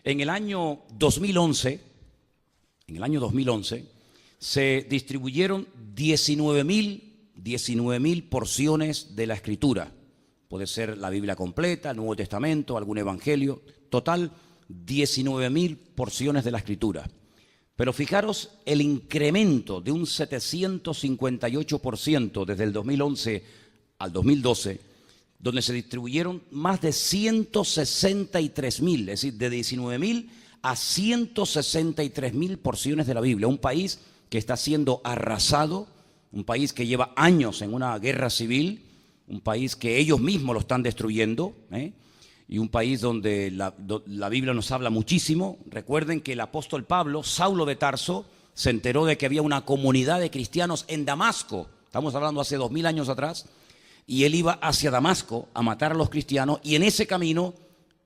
En el año 2011, se distribuyeron 19.000 porciones de la Escritura. Puede ser la Biblia completa, el Nuevo Testamento, algún evangelio. Total, 19.000 porciones de la Escritura. Pero fijaros el incremento de un 758% desde el 2011 al 2012, donde se distribuyeron más de 163.000, es decir, de 19.000 a 163.000 porciones de la Biblia. Un país que está siendo arrasado, un país que lleva años en una guerra civil, un país que ellos mismos lo están destruyendo, y un país donde la Biblia nos habla muchísimo. Recuerden que el apóstol Pablo, Saulo de Tarso, se enteró de que había una comunidad de cristianos en Damasco, estamos hablando hace 2000 años atrás, y él iba hacia Damasco a matar a los cristianos, y en ese camino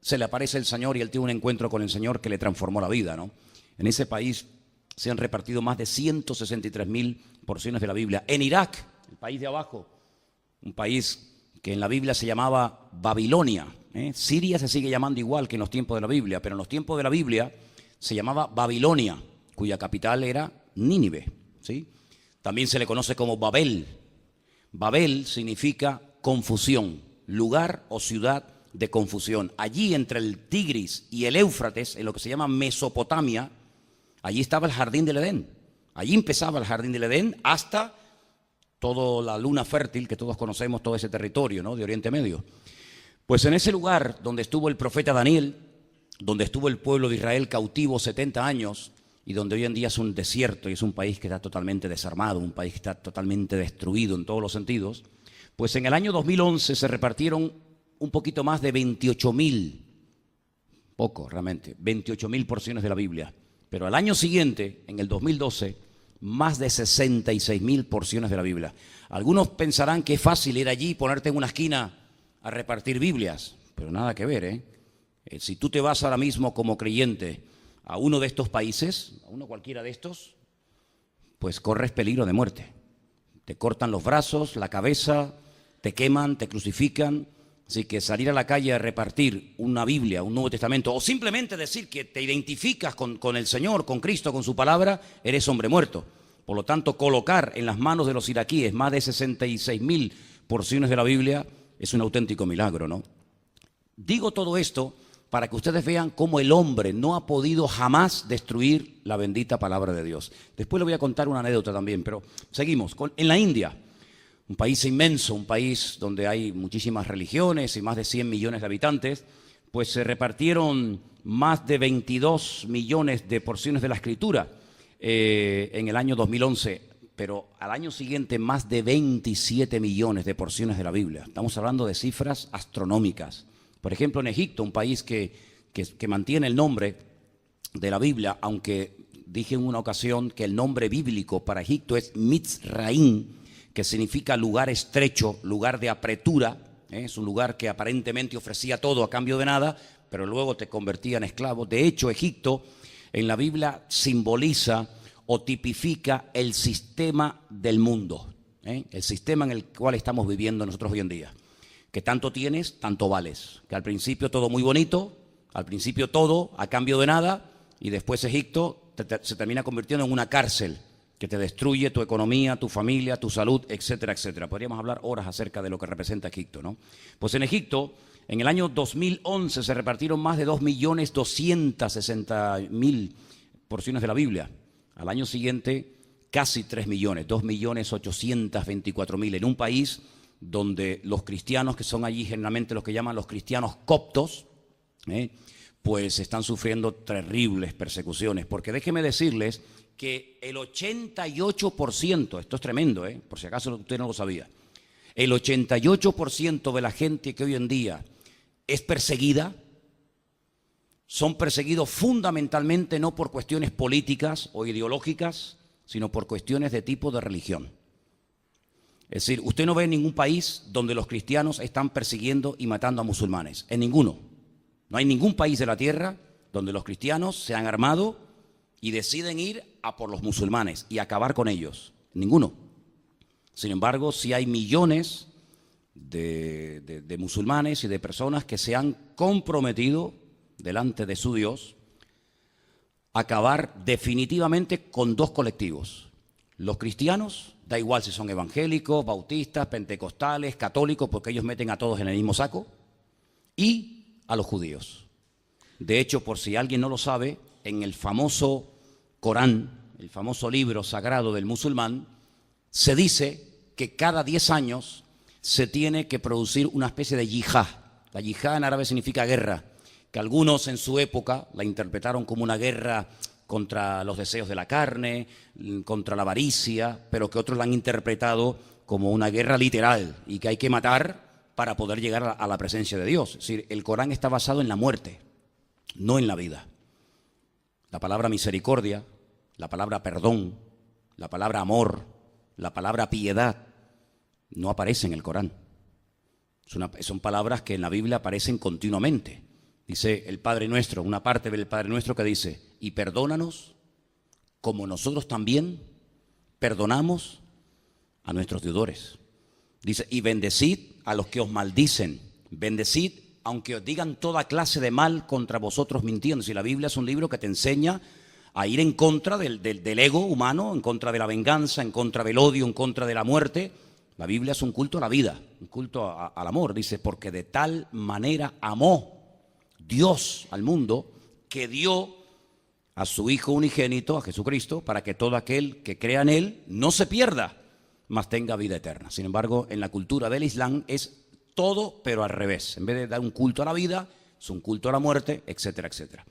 se le aparece el Señor y él tiene un encuentro con el Señor que le transformó la vida, ¿no? En ese país se han repartido más de 163.000 porciones de la Biblia. En Irak, el país de abajo, un país que en la Biblia se llamaba Babilonia, Siria se sigue llamando igual que en los tiempos de la Biblia, pero en los tiempos de la Biblia se llamaba Babilonia, cuya capital era Nínive, ¿sí? También se le conoce como Babel. Babel significa confusión, lugar o ciudad de confusión. Allí entre el Tigris y el Éufrates, en lo que se llama Mesopotamia, allí estaba el jardín del Edén. Allí empezaba el jardín del Edén hasta toda la luna fértil que todos conocemos, todo ese territorio, ¿no?, de Oriente Medio. Pues en ese lugar donde estuvo el profeta Daniel, donde estuvo el pueblo de Israel cautivo 70 años y donde hoy en día es un desierto y es un país que está totalmente desarmado, un país que está totalmente destruido en todos los sentidos, pues en el año 2011 se repartieron un poquito más de 28.000, poco realmente, 28.000 porciones de la Biblia. Pero al año siguiente, en el 2012, más de 66.000 porciones de la Biblia. Algunos pensarán que es fácil ir allí y ponerte en una esquina a repartir Biblias, pero nada que ver, Si tú te vas ahora mismo como creyente a uno de estos países, a uno cualquiera de estos, pues corres peligro de muerte. Te cortan los brazos, la cabeza, te queman, te crucifican. Así que salir a la calle a repartir una Biblia, un Nuevo Testamento, o simplemente decir que te identificas con el Señor, con Cristo, con su palabra, eres hombre muerto. Por lo tanto, colocar en las manos de los iraquíes más de 66.000 porciones de la Biblia es un auténtico milagro, ¿no? Digo todo esto para que ustedes vean cómo el hombre no ha podido jamás destruir la bendita palabra de Dios. Después le voy a contar una anécdota también, pero seguimos. En la India, un país inmenso, un país donde hay muchísimas religiones y más de 100 millones de habitantes, pues se repartieron más de 22 millones de porciones de la Escritura en el año 2011. Pero al año siguiente más de 27 millones de porciones de la Biblia. Estamos hablando de cifras astronómicas. Por ejemplo, en Egipto, un país que mantiene el nombre de la Biblia, aunque dije en una ocasión que el nombre bíblico para Egipto es Mitzraim, que significa lugar estrecho, lugar de apretura, es un lugar que aparentemente ofrecía todo a cambio de nada, pero luego te convertía en esclavo. De hecho, Egipto en la Biblia simboliza o tipifica el sistema del mundo, el sistema en el cual estamos viviendo nosotros hoy en día. Que tanto tienes, tanto vales. Que al principio todo muy bonito, al principio todo a cambio de nada, y después Egipto se termina convirtiendo en una cárcel que te destruye tu economía, tu familia, tu salud, etcétera, etcétera. Podríamos hablar horas acerca de lo que representa Egipto, ¿no? Pues en Egipto, en el año 2011 se repartieron más de 2.260.000 porciones de la Biblia. Al año siguiente, casi 3 millones, 2.824.000, en un país donde los cristianos, que son allí generalmente los que llaman los cristianos coptos, pues están sufriendo terribles persecuciones. Porque déjenme decirles que el 88%, esto es tremendo, por si acaso usted no lo sabía, el 88% de la gente que hoy en día es perseguida, son perseguidos fundamentalmente no por cuestiones políticas o ideológicas, sino por cuestiones de tipo de religión. Es decir, usted no ve en ningún país donde los cristianos están persiguiendo y matando a musulmanes, en ninguno. No hay ningún país de la tierra donde los cristianos se han armado y deciden ir a por los musulmanes y acabar con ellos, ninguno. Sin embargo, sí hay millones de musulmanes y de personas que se han comprometido delante de su Dios acabar definitivamente con dos colectivos. Los cristianos, da igual si son evangélicos, bautistas, pentecostales, católicos, porque ellos meten a todos en el mismo saco, y a los judíos. De hecho, por si alguien no lo sabe, en el famoso Corán, el famoso libro sagrado del musulmán, se dice que cada 10 años se tiene que producir una especie de yihad. La yihad en árabe significa guerra, que algunos en su época la interpretaron como una guerra contra los deseos de la carne, contra la avaricia, pero que otros la han interpretado como una guerra literal y que hay que matar para poder llegar a la presencia de Dios. Es decir, el Corán está basado en la muerte, no en la vida. La palabra misericordia, la palabra perdón, la palabra amor, la palabra piedad, no aparece en el Corán. Son palabras que en la Biblia aparecen continuamente. Dice el Padre Nuestro, una parte del Padre Nuestro que dice, y perdónanos como nosotros también perdonamos a nuestros deudores. Dice, y bendecid a los que os maldicen, bendecid aunque os digan toda clase de mal contra vosotros mintiendo. Si la Biblia es un libro que te enseña a ir en contra del ego humano, en contra de la venganza, en contra del odio, en contra de la muerte. La Biblia es un culto a la vida, un culto al amor. Dice, porque de tal manera amó Dios al mundo que dio a su Hijo unigénito, a Jesucristo, para que todo aquel que crea en Él no se pierda, mas tenga vida eterna. Sin embargo, en la cultura del Islam es todo, pero al revés. En vez de dar un culto a la vida, es un culto a la muerte, etcétera, etcétera.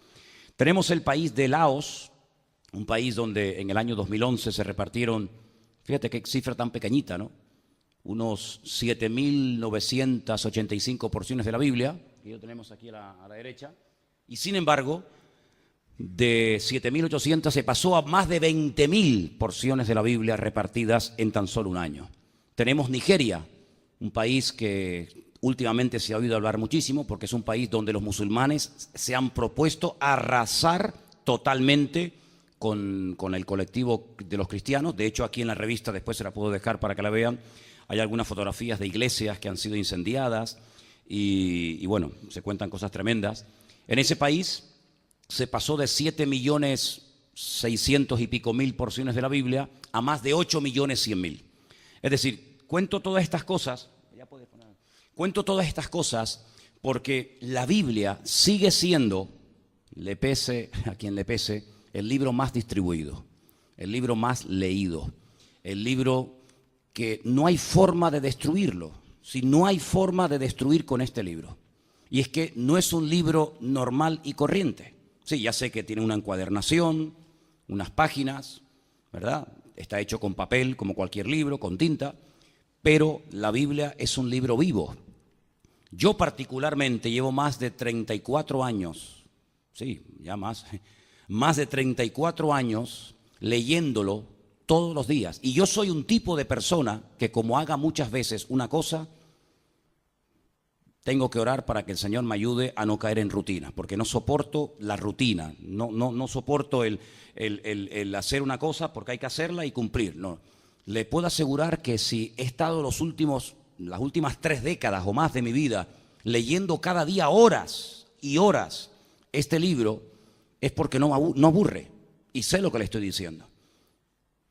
Tenemos el país de Laos, un país donde en el año 2011 se repartieron, fíjate qué cifra tan pequeñita, ¿no? Unos 7.985 porciones de la Biblia, que lo tenemos aquí a la derecha, y sin embargo, de 7.800 se pasó a más de 20.000 porciones de la Biblia repartidas en tan solo un año. Tenemos Nigeria, un país que últimamente se ha oído hablar muchísimo porque es un país donde los musulmanes se han propuesto arrasar totalmente con el colectivo de los cristianos. De hecho, aquí en la revista, después se la puedo dejar para que la vean, hay algunas fotografías de iglesias que han sido incendiadas y bueno, se cuentan cosas tremendas. En ese país se pasó de 7.600.000 y pico porciones de la Biblia a más de 8.100.000. Es decir, cuento todas estas cosas porque la Biblia sigue siendo, le pese a quien le pese, el libro más distribuido, el libro más leído, el libro que no hay forma de destruirlo. Si no hay forma de destruir con este libro. Y es que no es un libro normal y corriente. Sí, ya sé que tiene una encuadernación, unas páginas, ¿verdad? Está hecho con papel, como cualquier libro, con tinta, pero la Biblia es un libro vivo. Yo particularmente llevo más de 34 años, sí, ya más de 34 años leyéndolo todos los días. Y yo soy un tipo de persona que como haga muchas veces una cosa, tengo que orar para que el Señor me ayude a no caer en rutina, porque no soporto la rutina, no soporto el hacer una cosa porque hay que hacerla y cumplir. No. Le puedo asegurar que si he estado las últimas 3 décadas o más de mi vida leyendo cada día horas y horas este libro, es porque no aburre y sé lo que le estoy diciendo.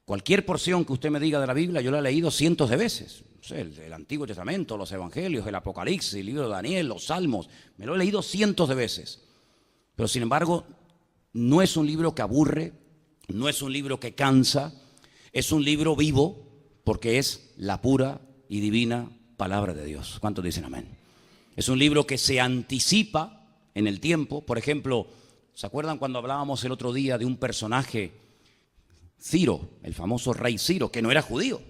Cualquier porción que usted me diga de la Biblia, yo la he leído cientos de veces. No sé, el Antiguo Testamento, los Evangelios, el Apocalipsis, el libro de Daniel, los Salmos, me lo he leído cientos de veces. Pero sin embargo, no es un libro que aburre, no es un libro que cansa, es un libro vivo porque es la pura y divina palabra de Dios. ¿Cuántos dicen amén? Es un libro que se anticipa en el tiempo. Por ejemplo, ¿se acuerdan cuando hablábamos el otro día de un personaje, Ciro, el famoso rey Ciro, que no era judío?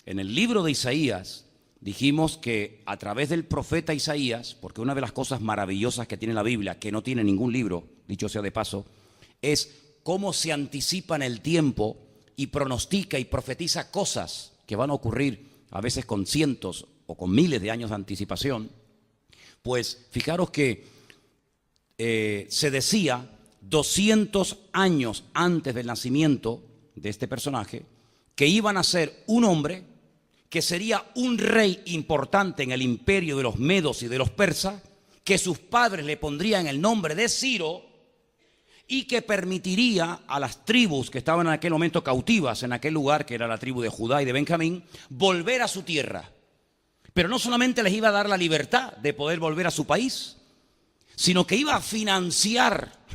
En el libro de Isaías dijimos que a través del profeta Isaías, porque una de las cosas maravillosas que tiene la Biblia, que no tiene ningún libro, dicho sea de paso, es cómo se anticipa en el tiempo y pronostica y profetiza cosas que van a ocurrir a veces con cientos o con miles de años de anticipación. Pues fijaros que se decía 200 años antes del nacimiento de este personaje que iba a nacer un hombre que sería un rey importante en el imperio de los medos y de los persas, que sus padres le pondrían el nombre de Ciro y que permitiría a las tribus que estaban en aquel momento cautivas en aquel lugar, que era la tribu de Judá y de Benjamín, volver a su tierra. Pero no solamente les iba a dar la libertad de poder volver a su país, sino que iba a financiar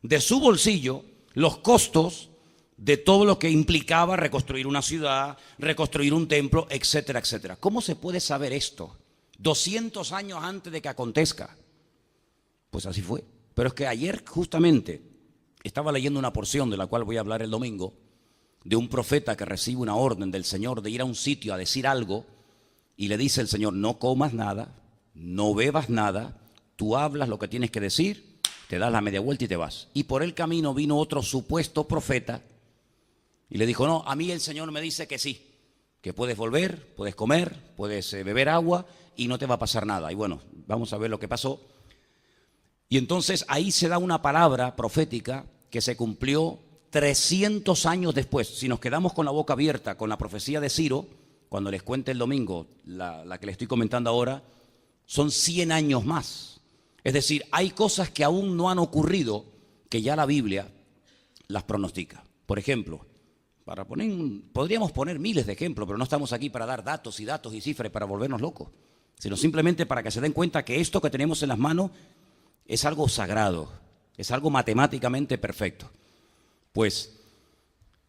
de su bolsillo los costos de todo lo que implicaba reconstruir una ciudad, reconstruir un templo, etcétera, etcétera. ¿Cómo se puede saber esto 200 años antes de que acontezca? Pues así fue. Pero es que ayer justamente estaba leyendo una porción de la cual voy a hablar el domingo, de un profeta que recibe una orden del Señor de ir a un sitio a decir algo, y le dice el Señor: no comas nada, no bebas nada, tú hablas lo que tienes que decir, te das la media vuelta y te vas. Y por el camino vino otro supuesto profeta y le dijo: no, a mí el Señor me dice que sí, que puedes volver, puedes comer, puedes beber agua y no te va a pasar nada. Y bueno, vamos a ver lo que pasó. Y entonces ahí se da una palabra profética que se cumplió 300 años después. Si nos quedamos con la boca abierta con la profecía de Ciro, cuando les cuente el domingo la que les estoy comentando ahora, son 100 años más. Es decir, hay cosas que aún no han ocurrido que ya la Biblia las pronostica. Por ejemplo, podríamos poner miles de ejemplos, pero no estamos aquí para dar datos y cifras para volvernos locos, sino simplemente para que se den cuenta que esto que tenemos en las manos es algo sagrado, es algo matemáticamente perfecto. Pues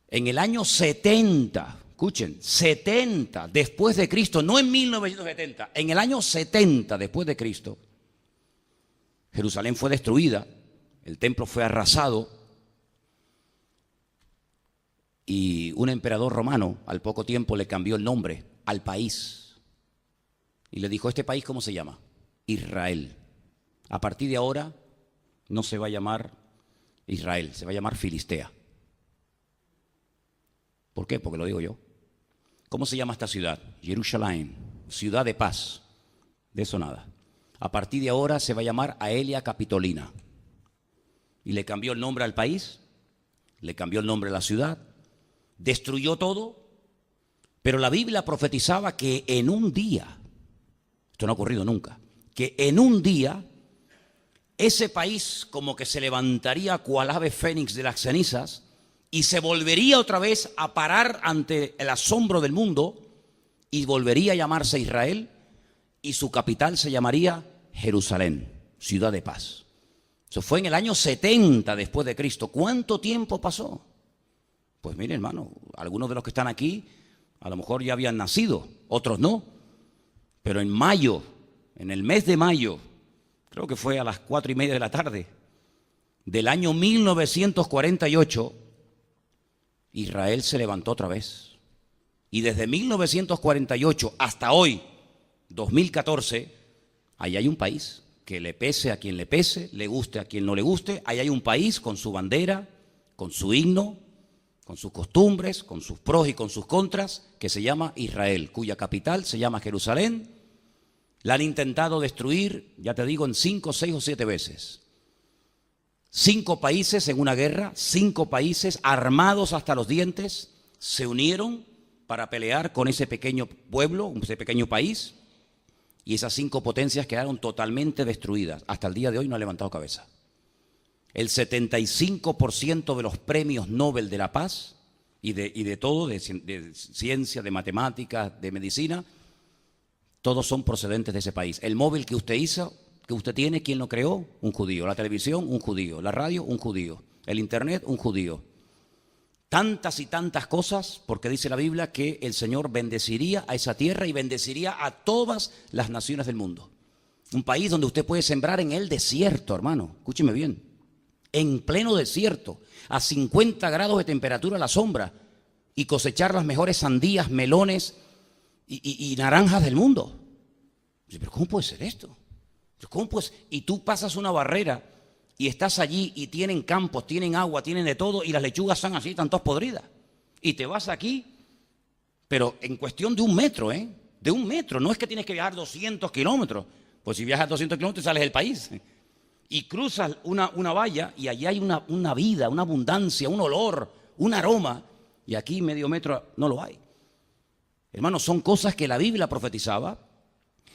en el año 70, escuchen, 70 después de Cristo, no en 1970, en el año 70 después de Cristo, Jerusalén fue destruida, el templo fue arrasado y un emperador romano al poco tiempo le cambió el nombre al país y le dijo: ¿este país cómo se llama? Israel. A partir de ahora no se va a llamar Israel, se va a llamar Filistea. ¿Por qué? Porque lo digo yo. ¿Cómo se llama esta ciudad? Jerusalén, ciudad de paz. De eso nada. A partir de ahora se va a llamar Aelia Capitolina. Y le cambió el nombre al país, le cambió el nombre a la ciudad, destruyó todo, pero la Biblia profetizaba que en un día, esto no ha ocurrido nunca, que en un día ese país como que se levantaría cual ave fénix de las cenizas y se volvería otra vez a parar ante el asombro del mundo y volvería a llamarse Israel y su capital se llamaría Jerusalén, ciudad de paz. Eso fue en el año 70 después de Cristo. ¿Cuánto tiempo pasó? Pues mire, hermano, algunos de los que están aquí a lo mejor ya habían nacido, otros no. Pero en mayo, en el mes de mayo, creo que fue a las 4:30 de la tarde del año 1948, Israel se levantó otra vez. Y desde 1948 hasta hoy, 2014, ahí hay un país que le pese a quien le pese, le guste a quien no le guste. Ahí hay un país con su bandera, con su himno, con sus costumbres, con sus pros y con sus contras, que se llama Israel, cuya capital se llama Jerusalén. La han intentado destruir, ya te digo, en 5, 6 o 7 veces. 5 países en una guerra, 5 países armados hasta los dientes, se unieron para pelear con ese pequeño pueblo, ese pequeño país, y esas 5 potencias quedaron totalmente destruidas. Hasta el día de hoy no ha levantado cabeza. El 75% de los premios Nobel de la Paz y de todo, de ciencia, de matemáticas, de medicina, todos son procedentes de ese país. El móvil que usted hizo, que usted tiene, ¿quién lo creó? Un judío. La televisión, un judío. La radio, un judío. El internet, un judío. Tantas y tantas cosas, porque dice la Biblia que el Señor bendeciría a esa tierra y bendeciría a todas las naciones del mundo. Un país donde usted puede sembrar en el desierto, hermano. Escúcheme bien. En pleno desierto, a 50 grados de temperatura a la sombra, y cosechar las mejores sandías, melones y naranjas del mundo. Pero ¿cómo puede ser esto? ¿Cómo pues? Y tú pasas una barrera y estás allí y tienen campos, tienen agua, tienen de todo, y las lechugas están así, están todas podridas. Y te vas aquí, pero en cuestión de 1 metro, ¿eh? De 1 metro. No es que tienes que viajar 200 kilómetros. Pues si viajas 200 kilómetros sales del país. Y cruzas una valla y allí hay una vida, una abundancia, un olor, un aroma. Y aquí medio metro no lo hay. Hermanos, son cosas que la Biblia profetizaba.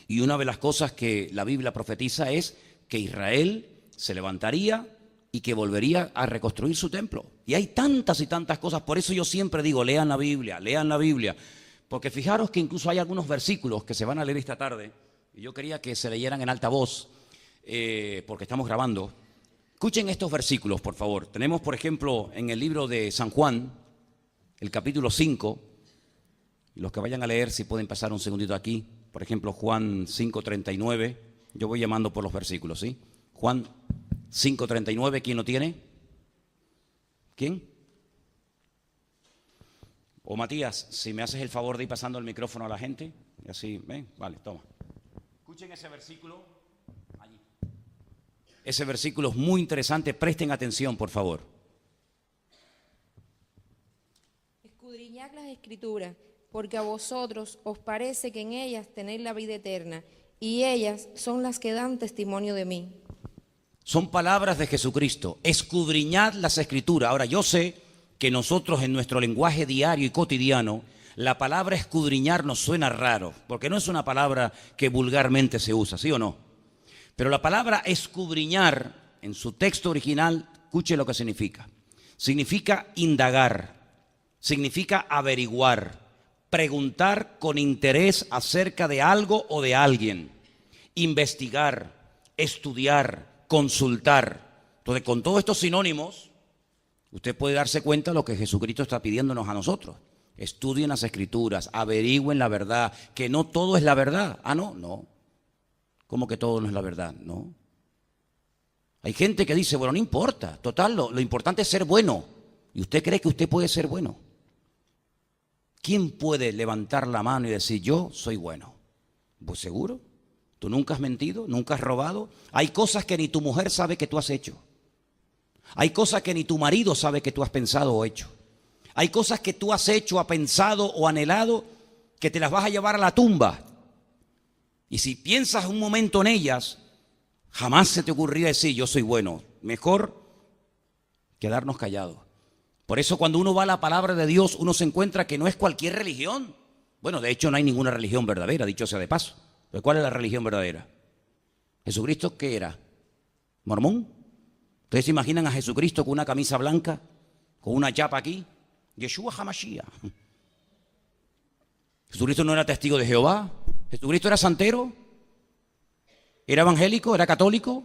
Y una de las cosas que la Biblia profetiza es que Israel se levantaría y que volvería a reconstruir su templo. Y hay tantas y tantas cosas, por eso yo siempre digo, lean la Biblia, porque fijaros que incluso hay algunos versículos que se van a leer esta tarde, y yo quería que se leyeran en alta voz, porque estamos grabando. Escuchen estos versículos, por favor. Tenemos, por ejemplo, en el libro de San Juan, el capítulo 5, y los que vayan a leer, si pueden pasar un segundito aquí, por ejemplo, Juan 5:39, yo voy llamando por los versículos, ¿sí? Juan 5:39, ¿quién lo tiene? ¿Quién? O Matías, si me haces el favor de ir pasando el micrófono a la gente, y así, ¿ven? Vale, toma. Escuchen ese versículo, allí. Ese versículo es muy interesante, presten atención, por favor. Escudriñad las Escrituras, porque a vosotros os parece que en ellas tenéis la vida eterna, y ellas son las que dan testimonio de mí. Son palabras de Jesucristo. Escudriñad las Escrituras. Ahora, yo sé que nosotros en nuestro lenguaje diario y cotidiano, la palabra escudriñar nos suena raro, porque no es una palabra que vulgarmente se usa, ¿sí o no? Pero la palabra escudriñar, en su texto original, escuche lo que significa. Significa indagar, significa averiguar, preguntar con interés acerca de algo o de alguien, investigar, estudiar, consultar. Entonces, con todos estos sinónimos, usted puede darse cuenta de lo que Jesucristo está pidiéndonos a nosotros. Estudien las Escrituras, averigüen la verdad, que no todo es la verdad. Ah, no. ¿Cómo que todo no es la verdad? No. Hay gente que dice, bueno, no importa, total, lo importante es ser bueno. ¿Y usted cree que usted puede ser bueno? ¿Quién puede levantar la mano y decir, yo soy bueno? Pues seguro. ¿Tú nunca has mentido? ¿Nunca has robado? Hay cosas que ni tu mujer sabe que tú has hecho. Hay cosas que ni tu marido sabe que tú has pensado o hecho. Hay cosas que tú has hecho, has pensado o anhelado que te las vas a llevar a la tumba. Y si piensas un momento en ellas, jamás se te ocurriría decir, yo soy bueno. Mejor quedarnos callados. Por eso cuando uno va a la palabra de Dios, uno se encuentra que no es cualquier religión. Bueno, de hecho no hay ninguna religión verdadera, dicho sea de paso. ¿Pero cuál es la religión verdadera? ¿Jesucristo qué era? ¿Mormón? ¿Ustedes se imaginan a Jesucristo con una camisa blanca, con una chapa aquí? Yeshua HaMashiach. ¿Jesucristo no era testigo de Jehová? ¿Jesucristo era santero? ¿Era evangélico? ¿Era católico?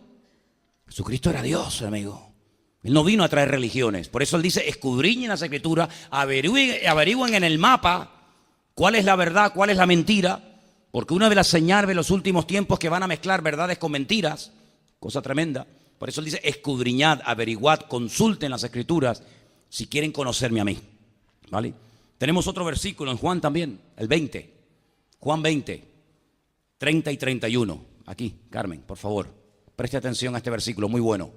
Jesucristo era Dios, amigo. Él no vino a traer religiones. Por eso él dice, escudriñen las Escrituras, averigüen en el mapa cuál es la verdad, cuál es la mentira. Porque una de las señales de los últimos tiempos que van a mezclar verdades con mentiras, cosa tremenda. Por eso él dice, escudriñad, averiguad, consulten las Escrituras si quieren conocerme a mí. ¿Vale? Tenemos otro versículo en Juan también, el 20. Juan 20, 30 y 31. Aquí, Carmen, por favor, preste atención a este versículo, muy bueno.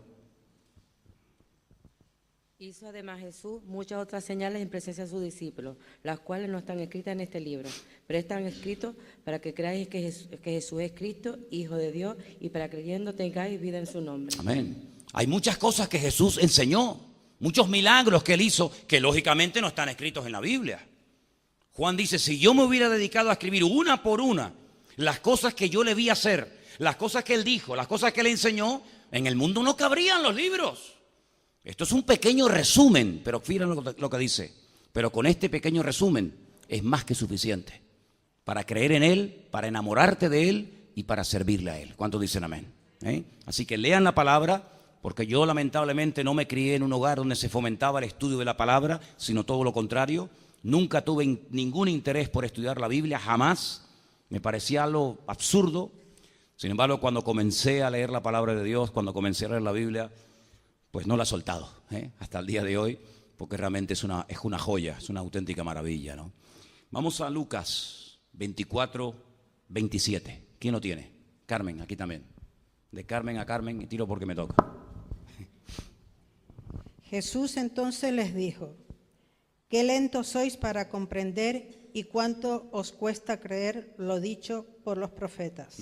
Hizo además Jesús muchas otras señales en presencia de sus discípulos, las cuales no están escritas en este libro, pero están escritos para que creáis que Jesús es Cristo, Hijo de Dios, y para creyendo tengáis vida en su nombre. Amén. Hay muchas cosas que Jesús enseñó, muchos milagros que él hizo, que lógicamente no están escritos en la Biblia. Juan dice, si yo me hubiera dedicado a escribir una por una las cosas que yo le vi hacer, las cosas que él dijo, las cosas que él enseñó, en el mundo no cabrían los libros. Esto es un pequeño resumen, pero fíjense lo que dice. Pero con este pequeño resumen es más que suficiente para creer en Él, para enamorarte de Él y para servirle a Él. ¿Cuántos dicen amén? Así que lean la palabra, porque yo lamentablemente no me crié en un hogar donde se fomentaba el estudio de la palabra, sino todo lo contrario. Nunca tuve ningún interés por estudiar la Biblia, jamás. Me parecía algo absurdo. Sin embargo, cuando comencé a leer la palabra de Dios, cuando comencé a leer la Biblia, pues no la he soltado, hasta el día de hoy, porque realmente es una joya, es una auténtica maravilla, ¿no? Vamos a Lucas 24, 27. ¿Quién lo tiene? Carmen, aquí también. De Carmen a Carmen, y tiro porque me toca. Jesús entonces les dijo, qué lentos sois para comprender y cuánto os cuesta creer lo dicho por los profetas.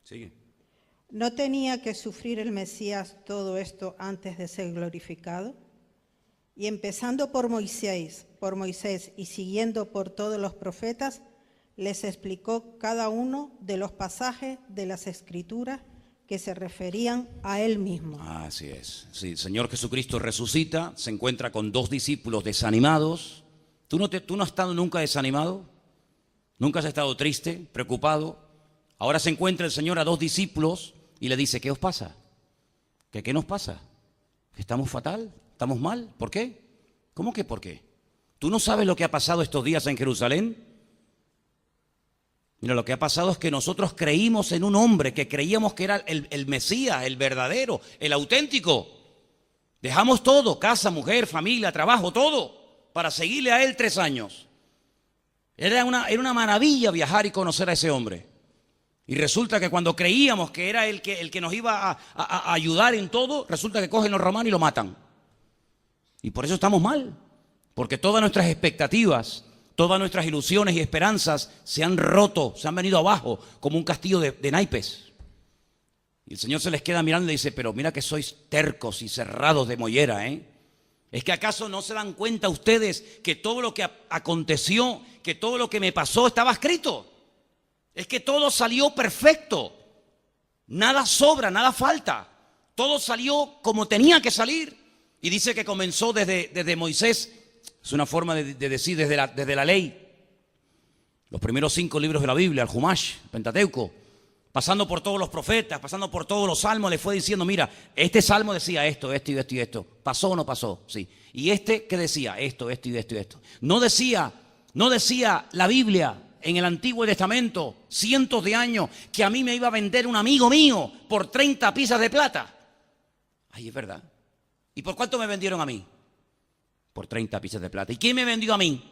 Sigue. ¿No tenía que sufrir el Mesías todo esto antes de ser glorificado? Y empezando por Moisés y siguiendo por todos los profetas, les explicó cada uno de los pasajes de las Escrituras que se referían a él mismo. Así es. Sí, el Señor Jesucristo resucita, se encuentra con 2 discípulos desanimados. ¿Tú no has estado nunca desanimado? ¿Nunca has estado triste, preocupado? Ahora se encuentra el Señor a 2 discípulos y le dice, ¿qué os pasa? ¿Qué nos pasa? ¿Estamos fatal? ¿Estamos mal? ¿Por qué? ¿Cómo que por qué? ¿Tú no sabes lo que ha pasado estos días en Jerusalén? Mira, lo que ha pasado es que nosotros creímos en un hombre que creíamos que era el Mesías, el verdadero, el auténtico. Dejamos todo, casa, mujer, familia, trabajo, todo, para seguirle a él 3 años. Era una maravilla viajar y conocer a ese hombre. Y resulta que cuando creíamos que era el que nos iba a ayudar en todo, resulta que cogen los romanos y lo matan. Y por eso estamos mal, porque todas nuestras expectativas, todas nuestras ilusiones y esperanzas se han roto, se han venido abajo como un castillo de naipes. Y el Señor se les queda mirando y le dice, pero mira que sois tercos y cerrados de mollera, ¿eh? ¿Es que acaso no se dan cuenta ustedes que todo lo que aconteció, que todo lo que me pasó estaba escrito? Es que todo salió perfecto, nada sobra, nada falta, todo salió como tenía que salir. Y dice que comenzó desde Moisés, es una forma de decir desde la ley, los primeros 5 libros de la Biblia, el Humash, el Pentateuco, pasando por todos los profetas, pasando por todos los salmos, le fue diciendo, mira, este salmo decía esto, esto y esto y esto, ¿pasó o no pasó? Sí. Y este, ¿qué decía? Esto, esto y esto y esto. No decía la Biblia en el Antiguo Testamento, cientos de años, que a mí me iba a vender un amigo mío por 30 piezas de plata. Ay, es verdad. ¿Y por cuánto me vendieron a mí? Por 30 piezas de plata. ¿Y quién me vendió a mí?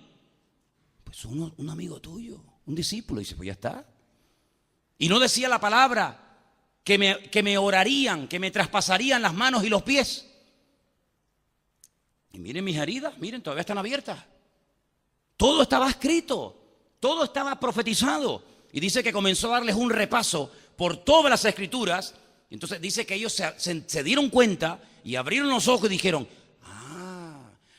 Pues un amigo tuyo, un discípulo. Y dice, pues ya está. Y no decía la palabra que me orarían, que me traspasarían las manos y los pies. Y miren mis heridas, miren, todavía están abiertas. Todo estaba escrito, todo estaba profetizado. Y dice que comenzó a darles un repaso por todas las escrituras. Y entonces dice que ellos se dieron cuenta y abrieron los ojos y dijeron,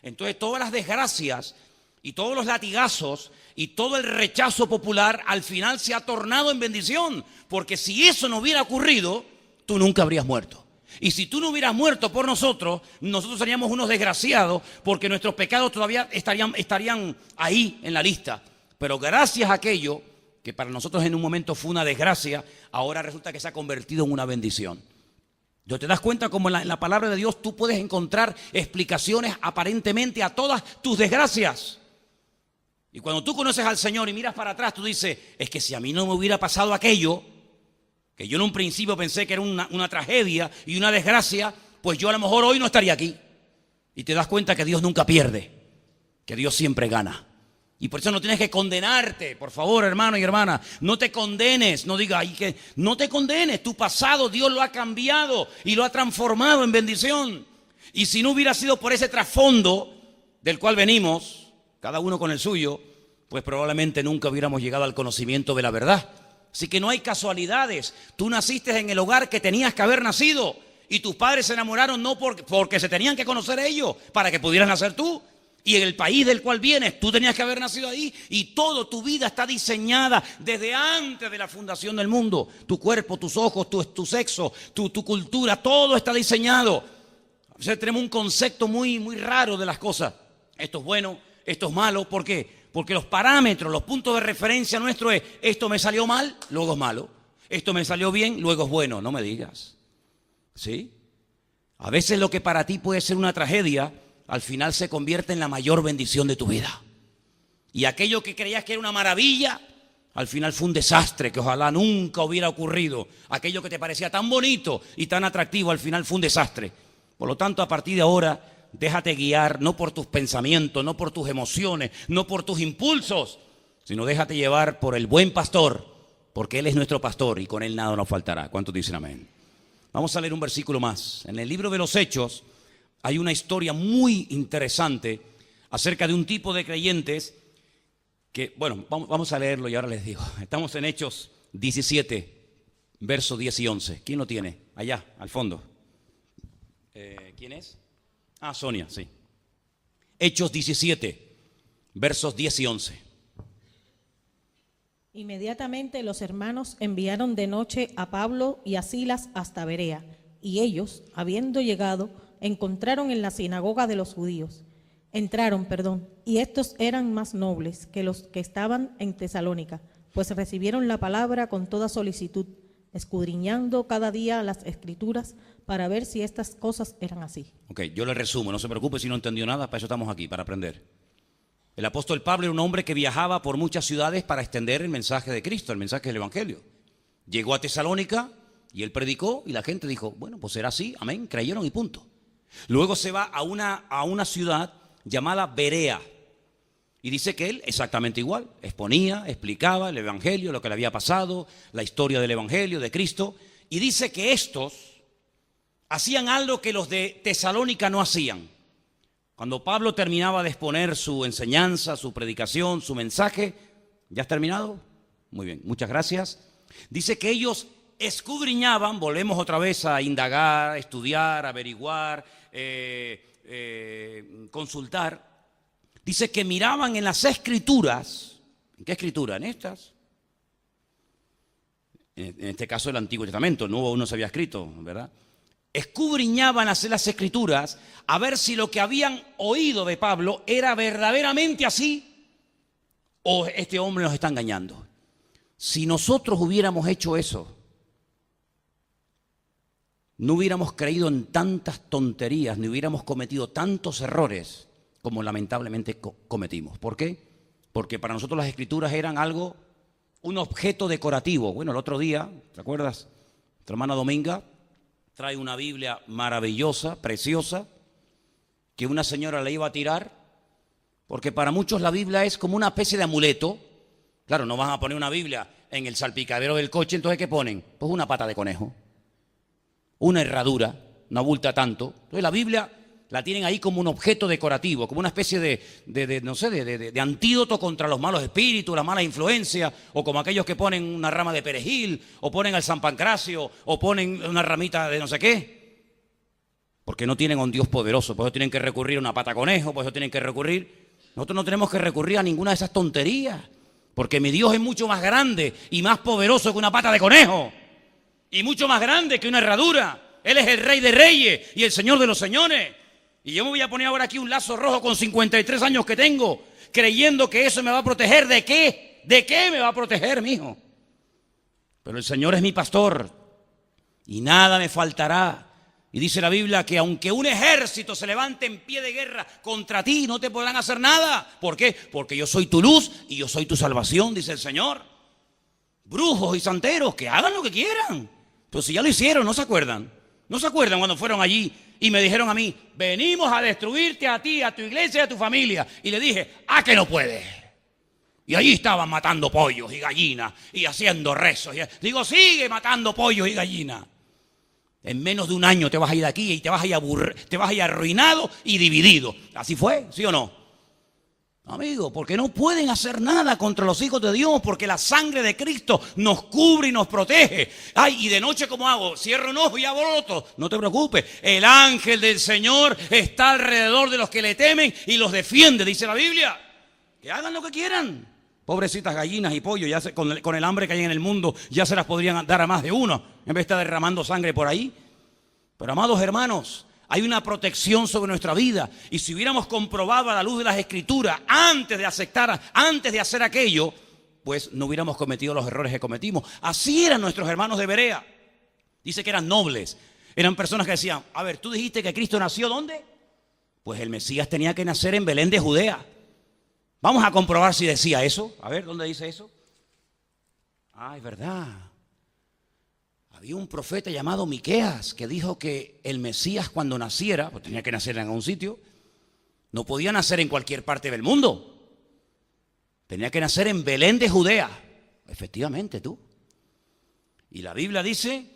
entonces todas las desgracias y todos los latigazos y todo el rechazo popular al final se ha tornado en bendición. Porque si eso no hubiera ocurrido, tú nunca habrías muerto. Y si tú no hubieras muerto por nosotros seríamos unos desgraciados porque nuestros pecados todavía estarían ahí en la lista. Pero gracias a aquello que para nosotros en un momento fue una desgracia, ahora resulta que se ha convertido en una bendición. ¿Te das cuenta cómo en la palabra de Dios tú puedes encontrar explicaciones aparentemente a todas tus desgracias? Y cuando tú conoces al Señor y miras para atrás, tú dices, es que si a mí no me hubiera pasado aquello, que yo en un principio pensé que era una tragedia y una desgracia, pues yo a lo mejor hoy no estaría aquí. Y te das cuenta que Dios nunca pierde, que Dios siempre gana. Y por eso no tienes que condenarte, por favor, hermano y hermana, no te condenes, no digas, no te condenes, tu pasado Dios lo ha cambiado y lo ha transformado en bendición. Y si no hubiera sido por ese trasfondo del cual venimos, cada uno con el suyo, pues probablemente nunca hubiéramos llegado al conocimiento de la verdad. Así que no hay casualidades, tú naciste en el hogar que tenías que haber nacido y tus padres se enamoraron no porque se tenían que conocer ellos para que pudieras nacer tú. Y en el país del cual vienes, tú tenías que haber nacido ahí y toda tu vida está diseñada desde antes de la fundación del mundo. Tu cuerpo, tus ojos, tu sexo, tu cultura, todo está diseñado. A veces tenemos un concepto muy, muy raro de las cosas. Esto es bueno, esto es malo. ¿Por qué? Porque los parámetros, los puntos de referencia nuestros es esto me salió mal, luego es malo. Esto me salió bien, luego es bueno. No me digas. ¿Sí? A veces lo que para ti puede ser una tragedia, al final se convierte en la mayor bendición de tu vida. Y aquello que creías que era una maravilla, al final fue un desastre que ojalá nunca hubiera ocurrido. Aquello que te parecía tan bonito y tan atractivo, al final fue un desastre. Por lo tanto, a partir de ahora, déjate guiar no por tus pensamientos, no por tus emociones, no por tus impulsos, sino déjate llevar por el buen pastor, porque Él es nuestro pastor y con Él nada nos faltará. ¿Cuántos dicen amén? Vamos a leer un versículo más. En el libro de los Hechos hay una historia muy interesante acerca de un tipo de creyentes que, bueno, vamos a leerlo y ahora les digo. Estamos en Hechos 17, versos 10 y 11. ¿Quién lo tiene? Allá, al fondo. ¿Quién es? Sonia, sí. Hechos 17, versos 10 y 11. Inmediatamente los hermanos enviaron de noche a Pablo y a Silas hasta Berea, y ellos, habiendo llegado, entraron en la sinagoga de los judíos, y estos eran más nobles que los que estaban en Tesalónica, pues recibieron la palabra con toda solicitud, escudriñando cada día las Escrituras para ver si estas cosas eran así. Ok, yo le resumo, no se preocupe si no entendió nada, para eso estamos aquí, para aprender. El apóstol Pablo era un hombre que viajaba por muchas ciudades para extender el mensaje de Cristo, el mensaje del Evangelio. Llegó a Tesalónica y él predicó y la gente dijo, bueno, pues será así, amén, creyeron y punto. Luego se va a una ciudad llamada Berea y dice que él exactamente igual, exponía, explicaba el Evangelio, lo que le había pasado, la historia del Evangelio, de Cristo, y dice que estos hacían algo que los de Tesalónica no hacían. Cuando Pablo terminaba de exponer su enseñanza, su predicación, su mensaje, ¿ya has terminado? Muy bien, muchas gracias. Dice que ellos escudriñaban, volvemos otra vez a indagar, estudiar, averiguar, consultar. Dice que miraban en las Escrituras. ¿En qué Escritura? En estas. En este caso el Antiguo Testamento, no se había escrito, ¿verdad? Escudriñaban las Escrituras a ver si lo que habían oído de Pablo era verdaderamente así o este hombre nos está engañando. Si nosotros hubiéramos hecho eso, no hubiéramos creído en tantas tonterías, ni hubiéramos cometido tantos errores como lamentablemente cometimos. ¿Por qué? Porque para nosotros las Escrituras eran un objeto decorativo. Bueno, el otro día, ¿te acuerdas? Nuestra hermana Dominga trae una Biblia maravillosa, preciosa, que una señora le iba a tirar, porque para muchos la Biblia es como una especie de amuleto. Claro, no van a poner una Biblia en el salpicadero del coche, entonces ¿qué ponen? Pues una pata de conejo, una herradura, no abulta tanto. Entonces la Biblia la tienen ahí como un objeto decorativo, como una especie de antídoto contra los malos espíritus, las malas influencias, o como aquellos que ponen una rama de perejil, o ponen al San Pancracio, o ponen una ramita de no sé qué, porque no tienen a un Dios poderoso, por eso tienen que recurrir a una pata conejo, por eso tienen que recurrir. Nosotros no tenemos que recurrir a ninguna de esas tonterías, porque mi Dios es mucho más grande y más poderoso que una pata de conejo, y mucho más grande que una herradura. Él es el Rey de Reyes y el Señor de los Señores. Y yo me voy a poner ahora aquí un lazo rojo con 53 años que tengo, creyendo que eso me va a proteger. ¿De qué? ¿De qué me va a proteger, mijo? Pero el Señor es mi pastor y nada me faltará. Y dice la Biblia que aunque un ejército se levante en pie de guerra contra ti, no te podrán hacer nada. ¿Por qué? Porque yo soy tu luz y yo soy tu salvación, dice el Señor. Brujos y santeros, que hagan lo que quieran. Pero si ya lo hicieron, ¿no se acuerdan? ¿No se acuerdan cuando fueron allí y me dijeron a mí, venimos a destruirte a ti, a tu iglesia y a tu familia? Y le dije, ¿a que no puedes? Y allí estaban matando pollos y gallinas y haciendo rezos. Digo, sigue matando pollos y gallinas. En menos de un año te vas a ir de aquí y te vas a ir arruinado y dividido. ¿Así fue? ¿Sí o no? Amigo, porque no pueden hacer nada contra los hijos de Dios, porque la sangre de Cristo nos cubre y nos protege. Ay, y de noche, ¿cómo hago? Cierro un ojo y abro otro. No te preocupes, el ángel del Señor está alrededor de los que le temen y los defiende, dice la Biblia. Que hagan lo que quieran. Pobrecitas gallinas y pollos, ya con el hambre que hay en el mundo, ya se las podrían dar a más de uno, en vez de estar derramando sangre por ahí. Pero amados hermanos, hay una protección sobre nuestra vida. Y si hubiéramos comprobado a la luz de las Escrituras antes de hacer aquello, pues no hubiéramos cometido los errores que cometimos. Así eran nuestros hermanos de Berea. Dice que eran nobles. Eran personas que decían, a ver, ¿tú dijiste que Cristo nació dónde? Pues el Mesías tenía que nacer en Belén de Judea. Vamos a comprobar si decía eso. A ver, ¿dónde dice eso? Ah, es verdad. Había un profeta llamado Miqueas que dijo que el Mesías cuando naciera, pues tenía que nacer en algún sitio, no podía nacer en cualquier parte del mundo. Tenía que nacer en Belén de Judea. Efectivamente, tú. Y la Biblia dice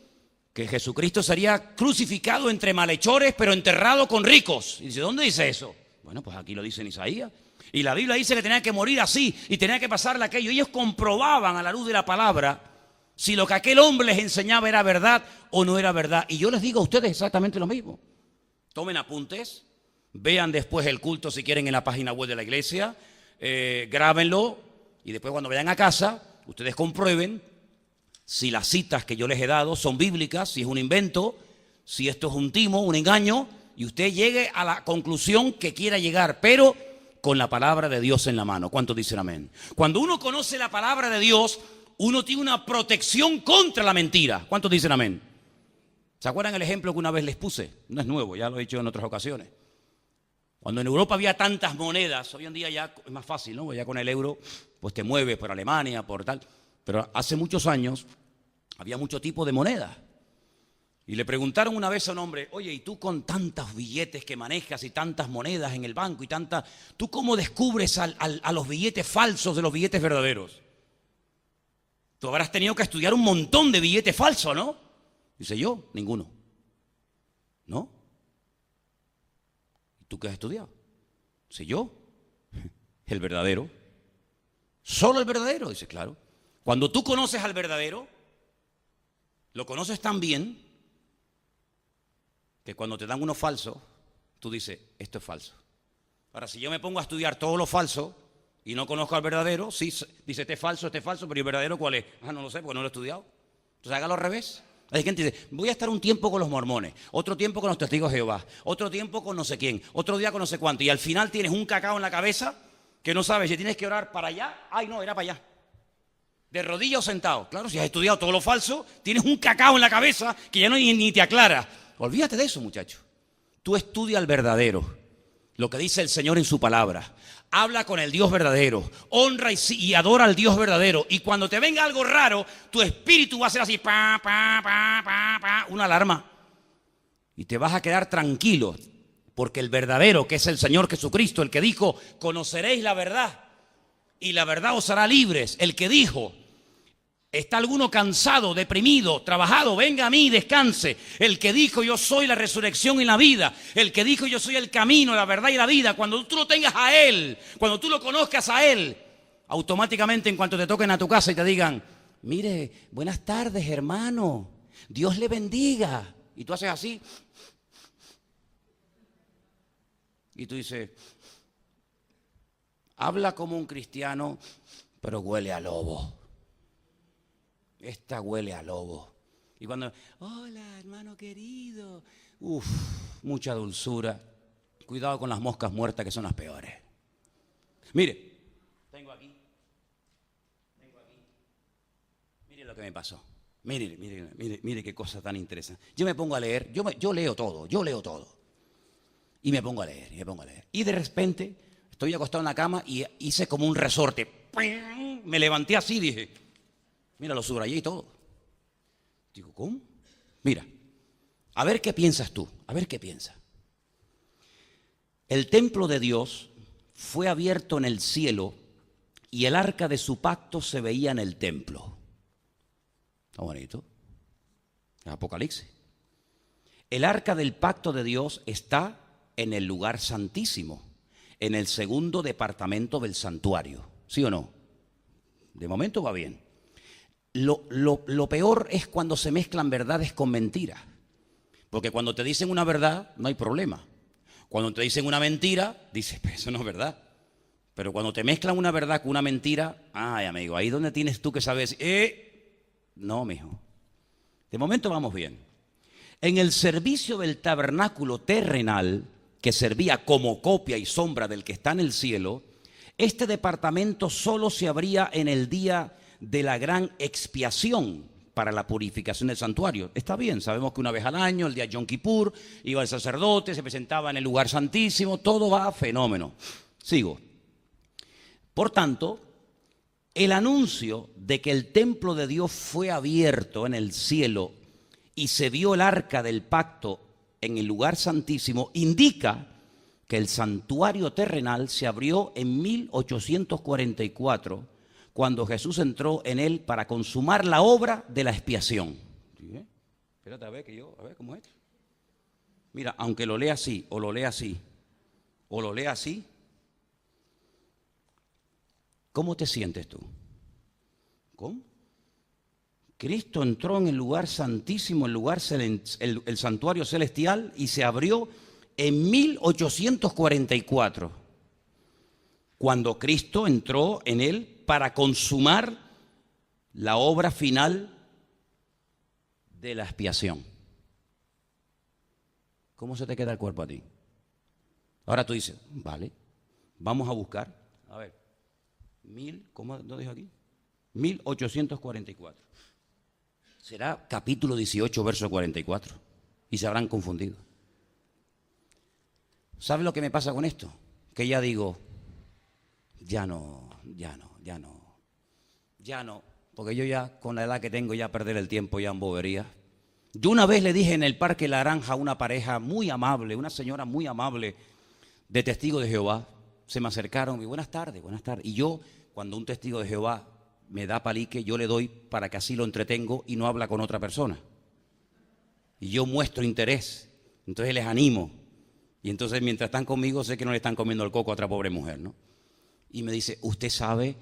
que Jesucristo sería crucificado entre malhechores, pero enterrado con ricos. Y dice, ¿dónde dice eso? Bueno, pues aquí lo dice en Isaías. Y la Biblia dice que tenía que morir así y tenía que pasarle aquello. Ellos comprobaban a la luz de la palabra si lo que aquel hombre les enseñaba era verdad o no era verdad. Y yo les digo a ustedes exactamente lo mismo. Tomen apuntes, vean después el culto si quieren en la página web de la iglesia, grábenlo y después cuando vayan a casa ustedes comprueben si las citas que yo les he dado son bíblicas, si es un invento, si esto es un timo, un engaño, y usted llegue a la conclusión que quiera llegar, pero con la palabra de Dios en la mano. ¿Cuántos dicen amén? Cuando uno conoce la palabra de Dios, uno tiene una protección contra la mentira. ¿Cuántos dicen amén? ¿Se acuerdan el ejemplo que una vez les puse? No es nuevo, ya lo he dicho en otras ocasiones. Cuando en Europa había tantas monedas, hoy en día ya es más fácil, ¿no? Ya con el euro, pues te mueves por Alemania, por tal. Pero hace muchos años había mucho tipo de moneda. Y le preguntaron una vez a un hombre, oye, ¿y tú con tantos billetes que manejas y tantas monedas en el banco y tantas, tú cómo descubres a los billetes falsos de los billetes verdaderos? Tú habrás tenido que estudiar un montón de billetes falsos, ¿no? Dice yo, ninguno. ¿No? ¿Y tú qué has estudiado? Dice yo, el verdadero. ¿Solo el verdadero? Dice, claro. Cuando tú conoces al verdadero, lo conoces tan bien que cuando te dan uno falso, tú dices, esto es falso. Ahora, si yo me pongo a estudiar todo lo falso y no conozco al verdadero, sí, dice, este es falso, pero ¿y el verdadero cuál es? Ah, no lo sé, porque no lo he estudiado. Entonces hágalo al revés. Hay gente que dice, voy a estar un tiempo con los mormones, otro tiempo con los testigos de Jehová, otro tiempo con no sé quién, otro día con no sé cuánto, y al final tienes un cacao en la cabeza que no sabes si tienes que orar para allá, ay no, era para allá. De rodillas o sentado. Claro, si has estudiado todo lo falso, tienes un cacao en la cabeza que ya no ni te aclara. Olvídate de eso, muchacho. Tú estudia el verdadero, lo que dice el Señor en su palabra. Habla con el Dios verdadero, honra y adora al Dios verdadero. Y cuando te venga algo raro, tu espíritu va a ser así, una alarma. Y te vas a quedar tranquilo, porque el verdadero, que es el Señor Jesucristo, el que dijo, conoceréis la verdad, y la verdad os hará libres. El que dijo, ¿está alguno cansado, deprimido, trabajado? Venga a mí y descanse. El que dijo, yo soy la resurrección y la vida. El que dijo, yo soy el camino, la verdad y la vida. Cuando tú lo tengas a Él, cuando tú lo conozcas a Él, automáticamente en cuanto te toquen a tu casa y te digan, mire, buenas tardes, hermano, Dios le bendiga. Y tú haces así. Y tú dices, habla como un cristiano, pero huele a lobo. Esta huele a lobo. Y cuando, hola, hermano querido. Mucha dulzura. Cuidado con las moscas muertas, que son las peores. Mire, tengo aquí. Mire lo que me pasó. Mire qué cosa tan interesante. Yo me pongo a leer, yo leo todo. Y me pongo a leer. Y de repente, estoy acostado en la cama y hice como un resorte. Me levanté así y dije, mira, lo subrayé y todo. Digo, ¿cómo? Mira, a ver qué piensas tú, a ver qué piensas. El templo de Dios fue abierto en el cielo y el arca de su pacto se veía en el templo. Está bonito. Apocalipsis. El arca del pacto de Dios está en el lugar santísimo, en el segundo departamento del santuario. ¿Sí o no? De momento va bien. Lo peor es cuando se mezclan verdades con mentiras. Porque cuando te dicen una verdad, no hay problema. Cuando te dicen una mentira, dices, pero eso no es verdad. Pero cuando te mezclan una verdad con una mentira, ay, amigo, ahí donde tienes tú que saber, no, mijo. De momento vamos bien. En el servicio del tabernáculo terrenal, que servía como copia y sombra del que está en el cielo, este departamento solo se abría en el día de la gran expiación para la purificación del santuario. Está bien, sabemos que una vez al año, el día de Yom Kippur, iba el sacerdote, se presentaba en el lugar santísimo, todo va a fenómeno. Sigo. Por tanto, el anuncio de que el templo de Dios fue abierto en el cielo y se vio el arca del pacto en el lugar santísimo indica que el santuario terrenal se abrió en 1844, cuando Jesús entró en él para consumar la obra de la expiación. ¿Sí? Espérate a ver cómo es. Mira, aunque lo lea así, o lo lea así, o lo lea así, ¿cómo te sientes tú? ¿Cómo? Cristo entró en el lugar santísimo, el santuario celestial, y se abrió en 1844, cuando Cristo entró en él para consumar la obra final de la expiación. ¿Cómo se te queda el cuerpo a ti? Ahora tú dices, vale, vamos a buscar, a ver, ¿cómo lo dijo aquí? 1844. Será capítulo 18, verso 44. Y se habrán confundido. ¿Sabes lo que me pasa con esto? Que ya digo, ya no. Porque yo ya, con la edad que tengo, ya perder el tiempo ya en boberías. Yo una vez le dije en el Parque La Naranja a una pareja muy amable, una señora muy amable de Testigos de Jehová, se me acercaron y buenas tardes. Y yo, cuando un testigo de Jehová me da palique, yo le doy para que así lo entretengo y no habla con otra persona. Y yo muestro interés, entonces les animo. Y entonces mientras están conmigo sé que no le están comiendo el coco a otra pobre mujer, ¿no? Y me dice, ¿usted sabe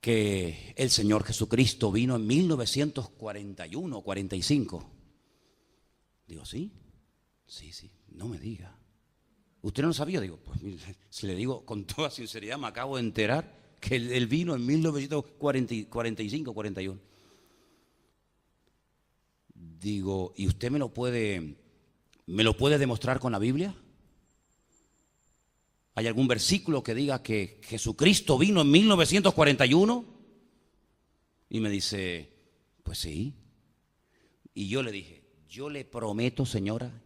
que el Señor Jesucristo vino en 1941, 45? Digo, ¿sí? Sí, no me diga. ¿Usted no lo sabía? Digo, pues si le digo con toda sinceridad, me acabo de enterar que él vino en 1945, 41. Digo, ¿y usted me lo puede demostrar con la Biblia? ¿Hay algún versículo que diga que Jesucristo vino en 1941? Y me dice, pues sí. Y yo le dije, yo le prometo, señora,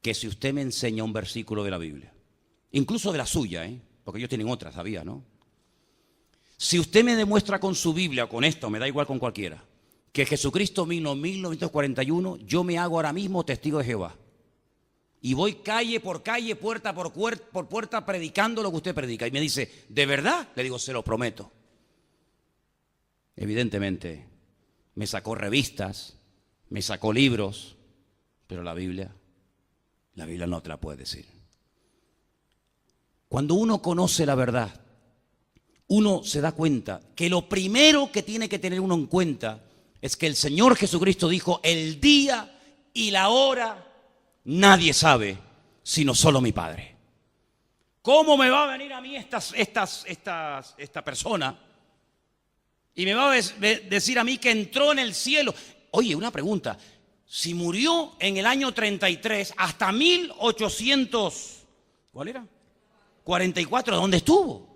que si usted me enseña un versículo de la Biblia, incluso de la suya, porque ellos tienen otra, sabía, ¿no? Si usted me demuestra con su Biblia, con esto, me da igual con cualquiera, que Jesucristo vino en 1941, yo me hago ahora mismo testigo de Jehová. Y voy calle por calle, puerta por puerta, predicando lo que usted predica. Y me dice, ¿de verdad? Le digo, se lo prometo. Evidentemente, me sacó revistas, me sacó libros, pero la Biblia no te la puede decir. Cuando uno conoce la verdad, uno se da cuenta que lo primero que tiene que tener uno en cuenta es que el Señor Jesucristo dijo, el día y la hora nadie sabe, sino solo mi Padre. ¿Cómo me va a venir a mí esta persona y me va a decir a mí que entró en el cielo? Oye, una pregunta. Si murió en el año 33 hasta 1800, ¿cuál era? 44, ¿dónde estuvo?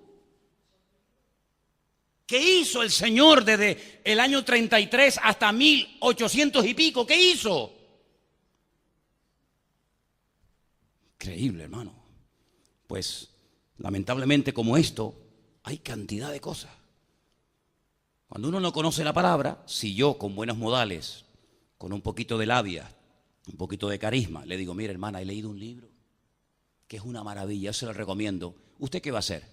¿Qué hizo el Señor desde el año 33 hasta 1800 y pico? ¿Qué hizo? Increíble, hermano. Pues, lamentablemente, como esto, hay cantidad de cosas. Cuando uno no conoce la palabra, si yo con buenos modales, con un poquito de labia, un poquito de carisma, le digo, mira, hermana, he leído un libro que es una maravilla, yo se lo recomiendo. ¿Usted qué va a hacer?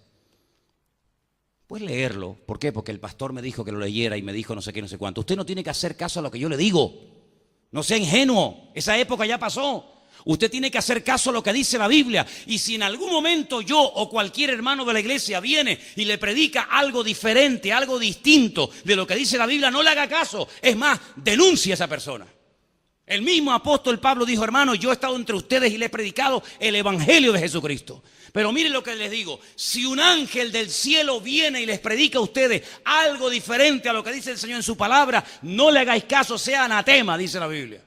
Pues leerlo. ¿Por qué? Porque el pastor me dijo que lo leyera y me dijo no sé qué, no sé cuánto. Usted no tiene que hacer caso a lo que yo le digo. No sea ingenuo, esa época ya pasó. Usted tiene que hacer caso a lo que dice la Biblia. Y si en algún momento yo o cualquier hermano de la iglesia viene y le predica algo diferente, algo distinto de lo que dice la Biblia, no le haga caso. Es más, denuncie a esa persona. El mismo apóstol Pablo dijo, hermano, yo he estado entre ustedes y le he predicado el evangelio de Jesucristo. Pero miren lo que les digo, si un ángel del cielo viene y les predica a ustedes algo diferente a lo que dice el Señor en su palabra, no le hagáis caso, sea anatema, dice la Biblia.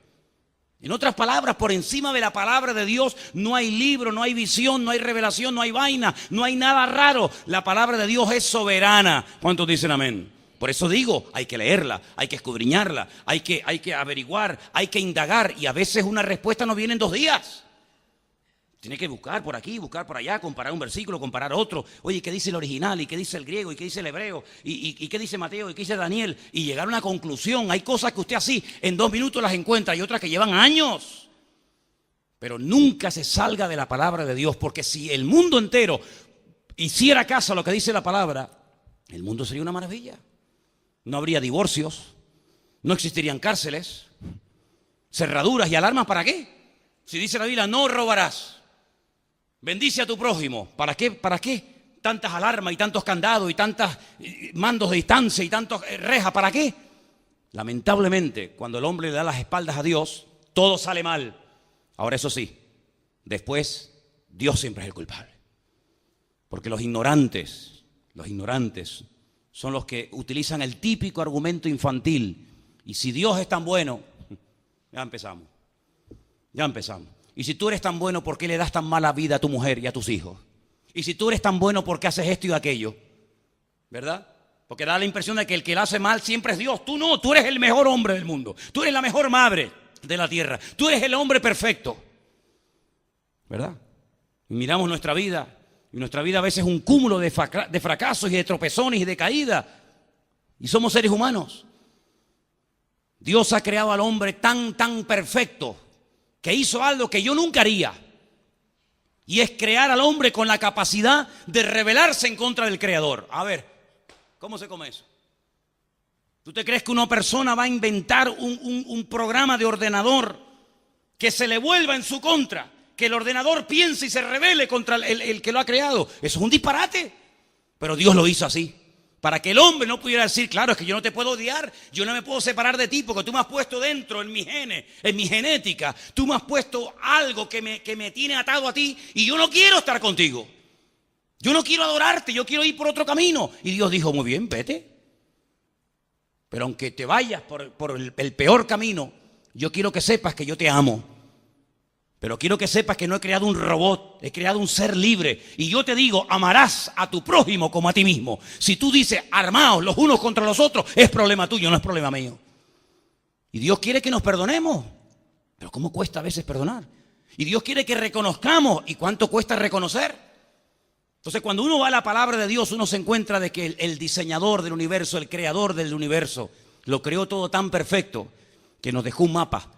En otras palabras, por encima de la palabra de Dios no hay libro, no hay visión, no hay revelación, no hay vaina, no hay nada raro. La palabra de Dios es soberana. ¿Cuántos dicen amén? Por eso digo, hay que leerla, hay que escudriñarla, hay que averiguar, hay que indagar. Y a veces una respuesta no viene en 2 días. Tiene que buscar por aquí, buscar por allá, comparar un versículo, comparar otro. Oye, ¿qué dice el original? ¿Y qué dice el griego? ¿Y qué dice el hebreo? ¿Y qué dice Mateo? ¿Y qué dice Daniel? Y llegar a una conclusión. Hay cosas que usted así en 2 minutos las encuentra y otras que llevan años. Pero nunca se salga de la palabra de Dios, porque si el mundo entero hiciera caso a lo que dice la palabra, el mundo sería una maravilla. No habría divorcios, no existirían cárceles, cerraduras y alarmas. ¿Para qué? Si dice la Biblia, no robarás. Bendice a tu prójimo. ¿Para qué? ¿Para qué? Tantas alarmas y tantos candados y tantos mandos de distancia y tantas rejas. ¿Para qué? Lamentablemente, cuando el hombre le da las espaldas a Dios, todo sale mal. Ahora, eso sí, después Dios siempre es el culpable. Porque los ignorantes son los que utilizan el típico argumento infantil. Y si Dios es tan bueno, ya empezamos. Ya empezamos. Y si tú eres tan bueno, ¿por qué le das tan mala vida a tu mujer y a tus hijos? Y si tú eres tan bueno, ¿por qué haces esto y aquello? ¿Verdad? Porque da la impresión de que el que lo hace mal siempre es Dios. Tú no, tú eres el mejor hombre del mundo. Tú eres la mejor madre de la tierra. Tú eres el hombre perfecto. ¿Verdad? Y miramos nuestra vida. Y nuestra vida a veces es un cúmulo de fracasos y de tropezones y de caídas. Y somos seres humanos. Dios ha creado al hombre tan perfecto que hizo algo que yo nunca haría. Y es crear al hombre con la capacidad de rebelarse en contra del Creador. A ver, ¿cómo se come eso? ¿Tú te crees que una persona va a inventar un programa de ordenador que se le vuelva en su contra? Que el ordenador piense y se rebele contra el que lo ha creado. Eso es un disparate. Pero Dios lo hizo así. Para que el hombre no pudiera decir, claro, es que yo no te puedo odiar, yo no me puedo separar de ti porque tú me has puesto dentro en mi genes, en mi genética. Tú me has puesto algo que me tiene atado a ti y yo no quiero estar contigo. Yo no quiero adorarte, yo quiero ir por otro camino. Y Dios dijo, muy bien, vete. Pero aunque te vayas por el peor camino, yo quiero que sepas que yo te amo. Pero quiero que sepas que no he creado un robot, he creado un ser libre. Y yo te digo, amarás a tu prójimo como a ti mismo. Si tú dices, armaos los unos contra los otros, es problema tuyo, no es problema mío. Y Dios quiere que nos perdonemos. Pero ¿cómo cuesta a veces perdonar? Y Dios quiere que reconozcamos. ¿Y cuánto cuesta reconocer? Entonces, cuando uno va a la palabra de Dios, uno se encuentra de que el diseñador del universo, el creador del universo, lo creó todo tan perfecto que nos dejó un mapa.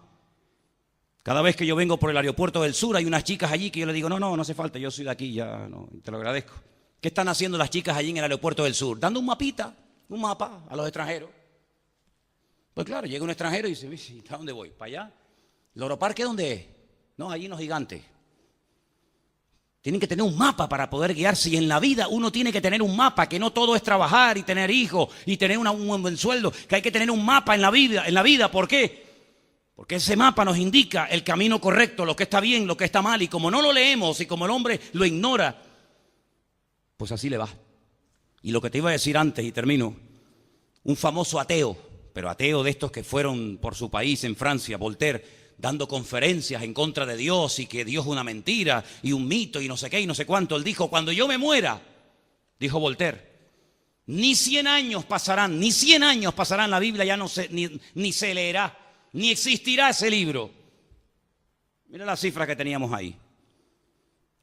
Cada vez que yo vengo por el aeropuerto del sur, hay unas chicas allí que yo le digo, no hace falta, yo soy de aquí, ya no, te lo agradezco. ¿Qué están haciendo las chicas allí en el aeropuerto del sur? Dando un mapa a los extranjeros. Pues claro, llega un extranjero y dice, ¿a dónde voy? ¿Para allá? ¿Loro Parque dónde es? No, allí en los Gigantes. Tienen que tener un mapa para poder guiarse y en la vida uno tiene que tener un mapa, que no todo es trabajar y tener hijos y tener un buen sueldo, que hay que tener un mapa en la vida. ¿Por qué? Porque ese mapa nos indica el camino correcto, lo que está bien, lo que está mal. Y como no lo leemos y como el hombre lo ignora, pues así le va. Y lo que te iba a decir antes, y termino, un famoso ateo, pero ateo de estos que fueron por su país en Francia, Voltaire, dando conferencias en contra de Dios y que Dios es una mentira y un mito y no sé qué y no sé cuánto. Él dijo, cuando yo me muera, dijo Voltaire, ni 100 años pasarán la Biblia, ya no se, ni se leerá. Ni existirá ese libro. Mira las cifras que teníamos ahí.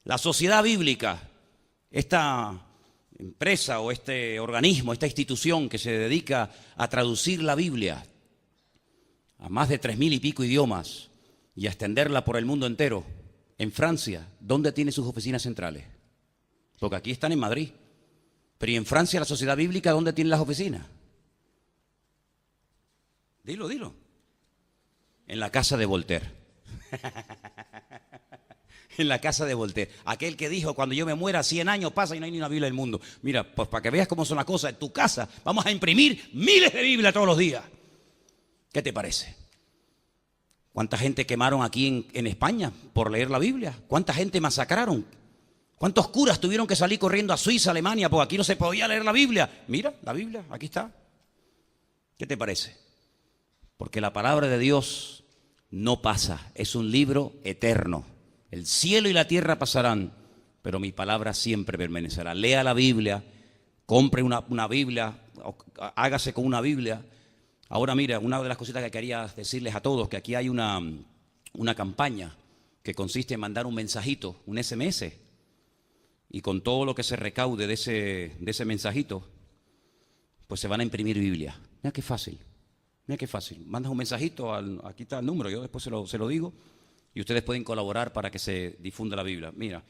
La Sociedad Bíblica, esta empresa o este organismo, esta institución que se dedica a traducir la Biblia a más de 3.000 y pico idiomas y a extenderla por el mundo entero, en Francia, ¿dónde tiene sus oficinas centrales? Porque aquí están en Madrid. Pero ¿y en Francia la Sociedad Bíblica dónde tiene las oficinas? Dilo. En la casa de Voltaire. En la casa de Voltaire. Aquel que dijo, cuando yo me muera, 100 años pasa y no hay ni una Biblia del mundo. Mira, pues para que veas cómo son las cosas, en tu casa vamos a imprimir miles de Biblias todos los días. ¿Qué te parece? ¿Cuánta gente quemaron aquí en España por leer la Biblia? ¿Cuánta gente masacraron? ¿Cuántos curas tuvieron que salir corriendo a Suiza, Alemania, porque aquí no se podía leer la Biblia? Mira, la Biblia, aquí está. ¿Qué te parece? Porque la palabra de Dios no pasa, es un libro eterno. El cielo y la tierra pasarán, pero mi palabra siempre permanecerá. Lea la Biblia, compre una Biblia, hágase con una Biblia. Ahora mira, una de las cositas que quería decirles a todos, que aquí hay una campaña que consiste en mandar un mensajito, un SMS, y con todo lo que se recaude de ese mensajito, pues se van a imprimir Biblia. Mira qué fácil. Mira qué fácil, mandas un mensajito, aquí está el número, yo después se lo digo y ustedes pueden colaborar para que se difunda la Biblia. Mira,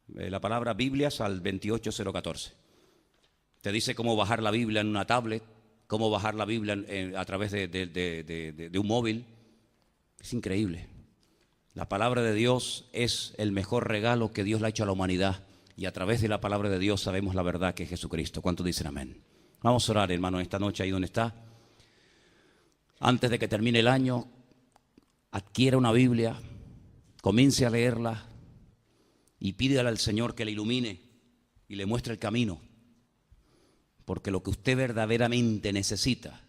la palabra Biblias al 28014. Te dice cómo bajar la Biblia en una tablet, cómo bajar la Biblia a través de un móvil. Es increíble. La palabra de Dios es el mejor regalo que Dios le ha hecho a la humanidad y a través de la palabra de Dios sabemos la verdad que es Jesucristo. ¿Cuántos dicen amén? Vamos a orar, hermano, esta noche ahí donde está. Antes de que termine el año, adquiera una Biblia, comience a leerla y pídale al Señor que le ilumine y le muestre el camino. Porque lo que usted verdaderamente necesita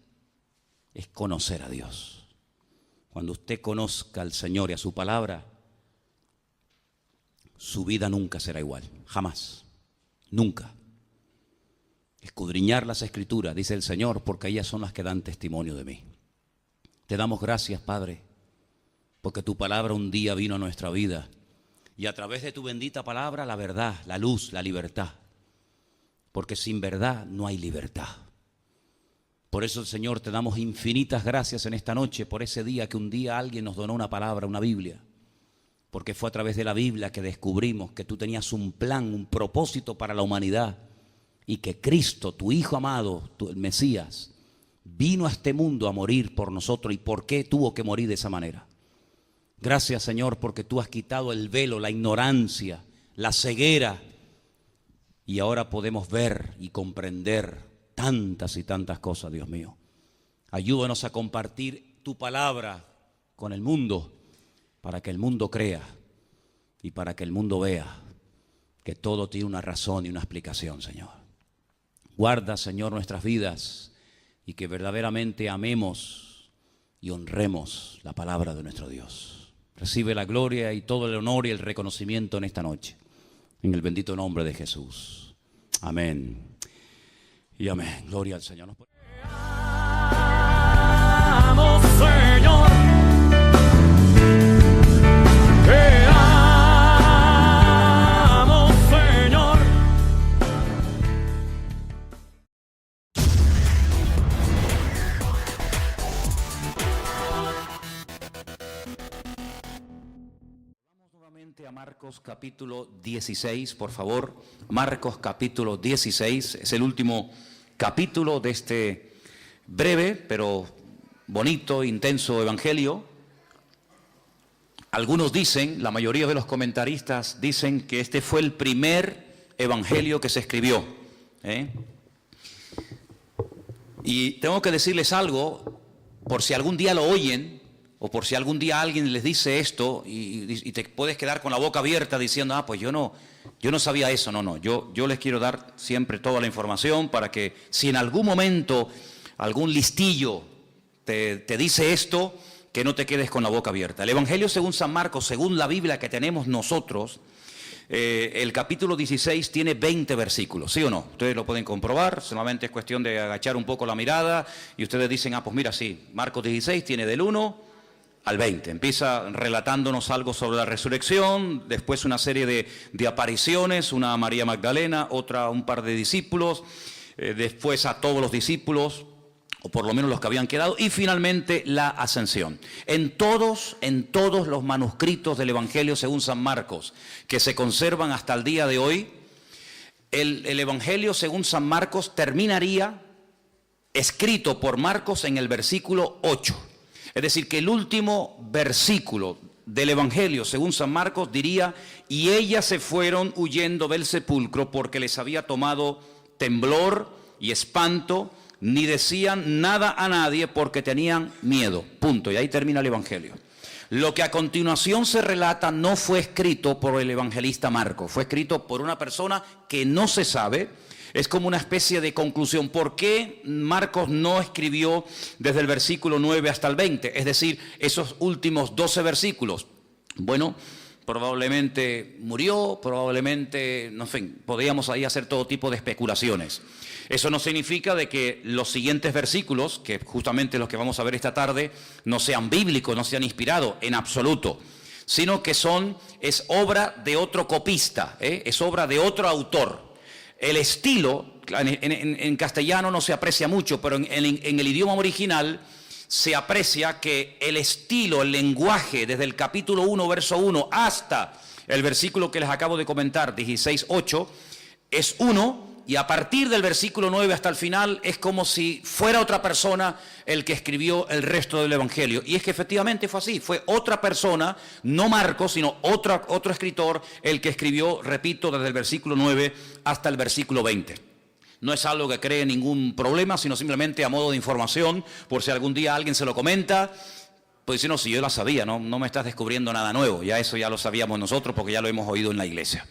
es conocer a Dios. Cuando usted conozca al Señor y a su palabra, su vida nunca será igual, jamás, nunca. Escudriñar las Escrituras, dice el Señor, porque ellas son las que dan testimonio de mí. Te damos gracias, Padre, porque tu palabra un día vino a nuestra vida y a través de tu bendita palabra la verdad, la luz, la libertad. Porque sin verdad no hay libertad. Por eso, Señor, te damos infinitas gracias en esta noche por ese día que un día alguien nos donó una palabra, una Biblia. Porque fue a través de la Biblia que descubrimos que tú tenías un plan, un propósito para la humanidad y que Cristo, tu Hijo amado, el Mesías, vino a este mundo a morir por nosotros. ¿Y por qué tuvo que morir de esa manera? Gracias, Señor, porque tú has quitado el velo, la ignorancia, la ceguera, y ahora podemos ver y comprender tantas y tantas cosas, Dios mío. Ayúdanos a compartir tu palabra con el mundo, para que el mundo crea y para que el mundo vea que todo tiene una razón y una explicación, Señor. Guarda, Señor, nuestras vidas y que verdaderamente amemos y honremos la palabra de nuestro Dios. Recibe la gloria y todo el honor y el reconocimiento en esta noche, en el bendito nombre de Jesús. Amén y amén. Gloria al Señor. Amo, Señor. Te amo, Señor. Vamos nuevamente a Marcos capítulo 16, por favor. Marcos capítulo 16 es el último capítulo de este breve pero bonito, intenso evangelio. Algunos dicen, la mayoría de los comentaristas dicen que este fue el primer evangelio que se escribió. Y tengo que decirles algo, por si algún día lo oyen, o por si algún día alguien les dice esto, y te puedes quedar con la boca abierta diciendo, pues yo no sabía eso. No, yo les quiero dar siempre toda la información para que si en algún momento algún listillo te dice esto, que no te quedes con la boca abierta. El Evangelio según San Marcos, según la Biblia que tenemos nosotros, el capítulo 16 tiene 20 versículos, ¿sí o no? Ustedes lo pueden comprobar, solamente es cuestión de agachar un poco la mirada y ustedes dicen, pues mira, sí, Marcos 16 tiene del 1 al 20. Empieza relatándonos algo sobre la resurrección, después una serie de apariciones, una a María Magdalena, otra a un par de discípulos, después a todos los discípulos, o por lo menos los que habían quedado, y finalmente la ascensión. En todos los manuscritos del Evangelio según San Marcos, que se conservan hasta el día de hoy, el Evangelio según San Marcos terminaría escrito por Marcos en el versículo 8. Es decir, que el último versículo del Evangelio según San Marcos diría, y ellas se fueron huyendo del sepulcro porque les había tomado temblor y espanto, ni decían nada a nadie porque tenían miedo. Punto. Y ahí termina el Evangelio. Lo que a continuación se relata no fue escrito por el evangelista Marcos, fue escrito por una persona que no se sabe. Es como una especie de conclusión. ¿Por qué Marcos no escribió desde el versículo 9 hasta el 20? Es decir, esos últimos 12 versículos. Bueno, probablemente murió, probablemente, en fin, podríamos ahí hacer todo tipo de especulaciones. Eso no significa de que los siguientes versículos, que justamente los que vamos a ver esta tarde, no sean bíblicos, no sean inspirados, en absoluto, sino que es obra de otro copista, es obra de otro autor. El estilo, en castellano no se aprecia mucho, pero en el idioma original se aprecia que el estilo, el lenguaje, desde el capítulo 1, verso 1, hasta el versículo que les acabo de comentar, 16:8, es uno. Y a partir del versículo 9 hasta el final es como si fuera otra persona el que escribió el resto del Evangelio. Y es que efectivamente fue así, fue otra persona, no Marcos, sino otro escritor el que escribió, repito, desde el versículo 9 hasta el versículo 20. No es algo que cree ningún problema, sino simplemente a modo de información, por si algún día alguien se lo comenta, pues si no, si yo la sabía, no me estás descubriendo nada nuevo, ya eso ya lo sabíamos nosotros porque ya lo hemos oído en la iglesia.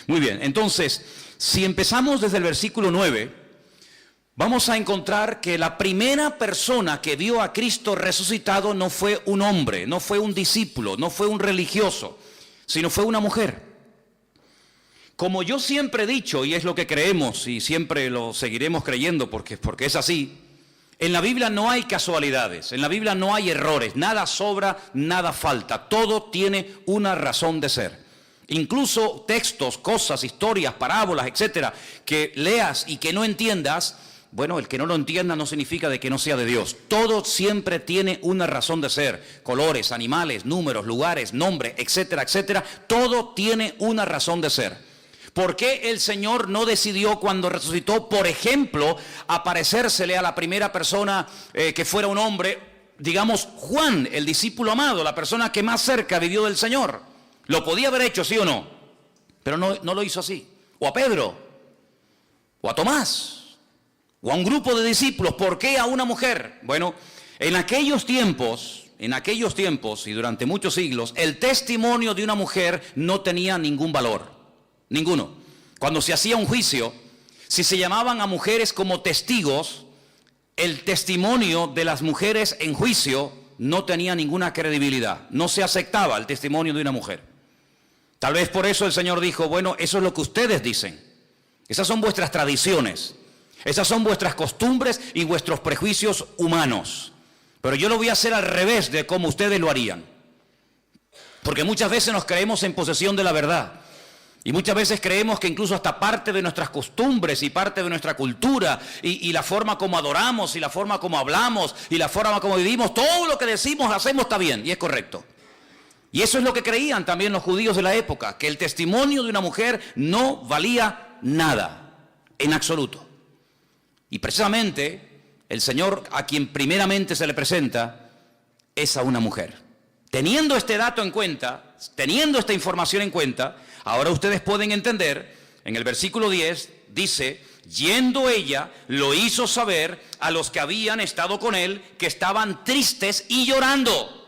Muy bien, entonces, si empezamos desde el versículo 9, vamos a encontrar que la primera persona que vio a Cristo resucitado no fue un hombre, no fue un discípulo, no fue un religioso, sino fue una mujer. Como yo siempre he dicho, y es lo que creemos y siempre lo seguiremos creyendo porque es así, en la Biblia no hay casualidades, en la Biblia no hay errores, nada sobra, nada falta, todo tiene una razón de ser. Incluso textos, cosas, historias, parábolas, etcétera, que leas y que no entiendas, bueno, el que no lo entienda no significa de que no sea de Dios. Todo siempre tiene una razón de ser. Colores, animales, números, lugares, nombres, etcétera, etcétera. Todo tiene una razón de ser. ¿Por qué el Señor no decidió cuando resucitó, por ejemplo, aparecérsele a la primera persona que fuera un hombre, digamos Juan, el discípulo amado, la persona que más cerca vivió del Señor? Lo podía haber hecho, ¿sí o no? Pero no lo hizo así. O a Pedro, o a Tomás, o a un grupo de discípulos. ¿Por qué a una mujer? Bueno, en aquellos tiempos y durante muchos siglos, el testimonio de una mujer no tenía ningún valor. Ninguno. Cuando se hacía un juicio, si se llamaban a mujeres como testigos, el testimonio de las mujeres en juicio no tenía ninguna credibilidad. No se aceptaba el testimonio de una mujer. Tal vez por eso el Señor dijo, bueno, eso es lo que ustedes dicen. Esas son vuestras tradiciones. Esas son vuestras costumbres y vuestros prejuicios humanos. Pero yo lo voy a hacer al revés de como ustedes lo harían. Porque muchas veces nos creemos en posesión de la verdad. Y muchas veces creemos que incluso hasta parte de nuestras costumbres y parte de nuestra cultura y la forma como adoramos y la forma como hablamos y la forma como vivimos, todo lo que decimos, hacemos está bien y es correcto. Y eso es lo que creían también los judíos de la época, que el testimonio de una mujer no valía nada, en absoluto. Y precisamente el Señor a quien primeramente se le presenta es a una mujer. Teniendo este dato en cuenta, teniendo esta información en cuenta, ahora ustedes pueden entender, en el versículo 10 dice, yendo ella, lo hizo saber a los que habían estado con él, que estaban tristes y llorando.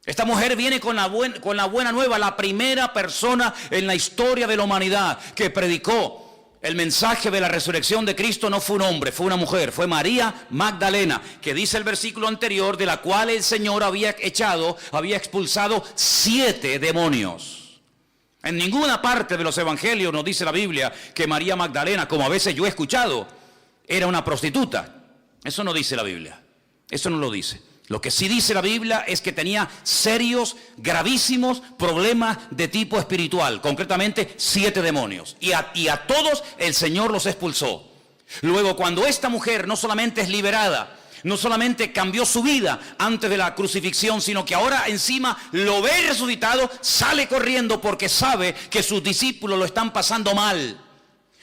Esta mujer viene con la buena nueva, la primera persona en la historia de la humanidad que predicó el mensaje de la resurrección de Cristo. No fue un hombre, fue una mujer, fue María Magdalena, que dice el versículo anterior, de la cual el Señor había expulsado 7 demonios. En ninguna parte de los evangelios nos dice la Biblia que María Magdalena, como a veces yo he escuchado, era una prostituta. Eso no dice la Biblia, eso no lo dice. Lo que sí dice la Biblia es que tenía serios, gravísimos problemas de tipo espiritual, concretamente 7 demonios. Y a todos el Señor los expulsó. Luego, cuando esta mujer no solamente es liberada, no solamente cambió su vida antes de la crucifixión, sino que ahora encima lo ve resucitado, sale corriendo porque sabe que sus discípulos lo están pasando mal.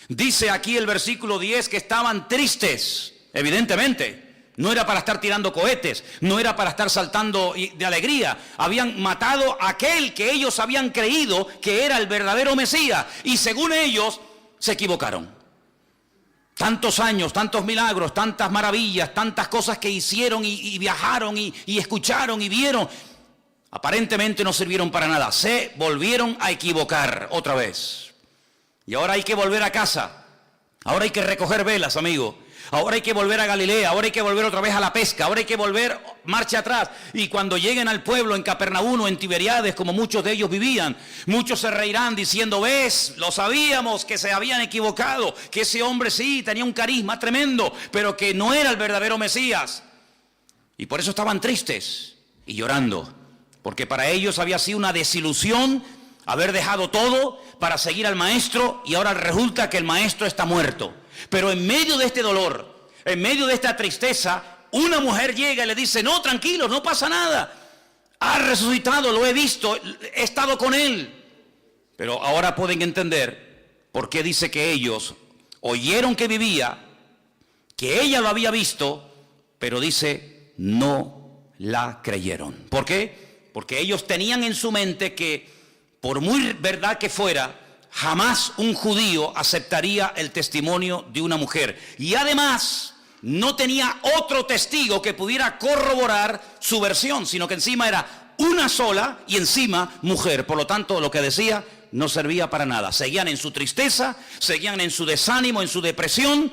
Dice aquí el versículo 10 que estaban tristes, evidentemente. No era para estar tirando cohetes, no era para estar saltando de alegría. Habían matado a aquel que ellos habían creído que era el verdadero Mesías. Y según ellos, se equivocaron. Tantos años, tantos milagros, tantas maravillas, tantas cosas que hicieron y viajaron y escucharon y vieron, aparentemente no sirvieron para nada. Se volvieron a equivocar otra vez. Y ahora hay que volver a casa. Ahora hay que recoger velas, amigo. Ahora hay que volver a Galilea, ahora hay que volver otra vez a la pesca, ahora hay que volver marcha atrás. Y cuando lleguen al pueblo en Capernaum o en Tiberíades, como muchos de ellos vivían, muchos se reirán diciendo, ves, lo sabíamos que se habían equivocado, que ese hombre sí tenía un carisma tremendo, pero que no era el verdadero Mesías. Y por eso estaban tristes y llorando, porque para ellos había sido una desilusión haber dejado todo para seguir al maestro y ahora resulta que el maestro está muerto. Pero en medio de este dolor, en medio de esta tristeza, una mujer llega y le dice, no, tranquilos, no pasa nada. Ha resucitado, lo he visto, he estado con él. Pero ahora pueden entender por qué dice que ellos oyeron que vivía, que ella lo había visto, pero dice, no la creyeron. ¿Por qué? Porque ellos tenían en su mente que, por muy verdad que fuera, jamás un judío aceptaría el testimonio de una mujer. Y además, no tenía otro testigo que pudiera corroborar su versión, sino que encima era una sola y encima mujer. Por lo tanto, lo que decía no servía para nada. Seguían en su tristeza, seguían en su desánimo, en su depresión,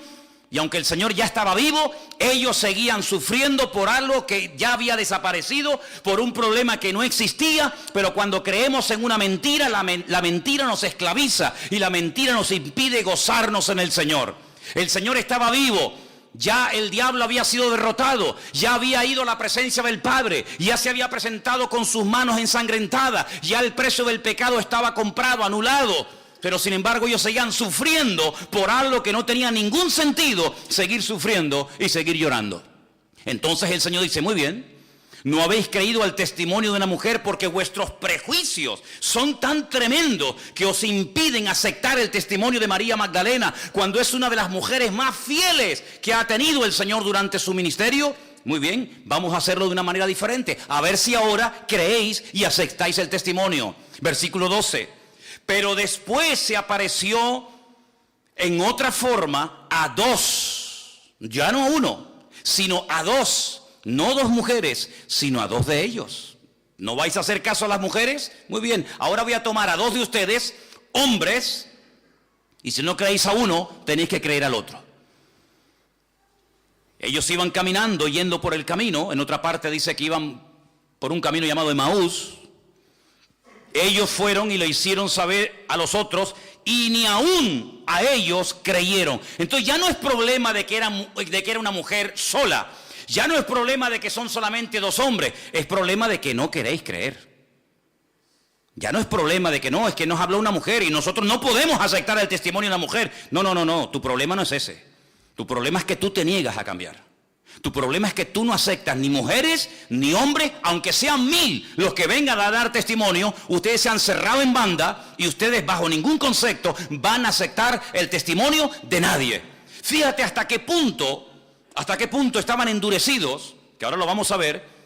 Y aunque el Señor ya estaba vivo, ellos seguían sufriendo por algo que ya había desaparecido, por un problema que no existía. Pero cuando creemos en una mentira, la mentira nos esclaviza y la mentira nos impide gozarnos en el Señor. El Señor estaba vivo, ya el diablo había sido derrotado, ya había ido a la presencia del Padre, ya se había presentado con sus manos ensangrentadas, ya el precio del pecado estaba comprado, anulado. Pero sin embargo ellos seguían sufriendo por algo que no tenía ningún sentido, seguir sufriendo y seguir llorando. Entonces el Señor dice, muy bien, no habéis creído al testimonio de una mujer porque vuestros prejuicios son tan tremendos que os impiden aceptar el testimonio de María Magdalena, cuando es una de las mujeres más fieles que ha tenido el Señor durante su ministerio. Muy bien, vamos a hacerlo de una manera diferente, a ver si ahora creéis y aceptáis el testimonio. Versículo 12. Pero después se apareció en otra forma a dos, ya no a uno, sino a dos, no dos mujeres, sino a dos de ellos. ¿No vais a hacer caso a las mujeres? Muy bien, ahora voy a tomar a dos de ustedes, hombres, y si no creéis a uno, tenéis que creer al otro. Ellos iban caminando, yendo por el camino, en otra parte dice que iban por un camino llamado Emaús. Ellos fueron y le hicieron saber a los otros y ni aún a ellos creyeron. Entonces ya no es problema de que era una mujer sola. Ya no es problema de que son solamente dos hombres. Es problema de que no queréis creer. Ya no es problema de que no, es que nos habló una mujer y nosotros no podemos aceptar el testimonio de una mujer. No. Tu problema no es ese. Tu problema es que tú te niegas a cambiar. Tu problema es que tú no aceptas ni mujeres ni hombres, aunque sean 1000 los que vengan a dar testimonio. Ustedes se han cerrado en banda y ustedes bajo ningún concepto van a aceptar el testimonio de nadie. Fíjate hasta qué punto estaban endurecidos, que ahora lo vamos a ver,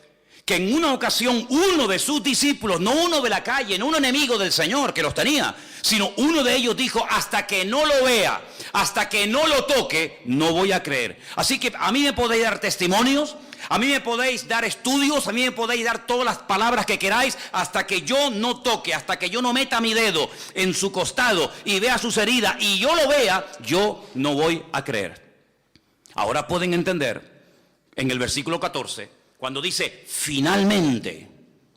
que en una ocasión uno de sus discípulos, no uno de la calle, no un enemigo del Señor que los tenía, sino uno de ellos dijo, hasta que no lo vea, hasta que no lo toque, no voy a creer. Así que a mí me podéis dar testimonios, a mí me podéis dar estudios, a mí me podéis dar todas las palabras que queráis, hasta que yo no toque, hasta que yo no meta mi dedo en su costado y vea sus heridas y yo lo vea, yo no voy a creer. Ahora pueden entender en el versículo 14, cuando dice, finalmente,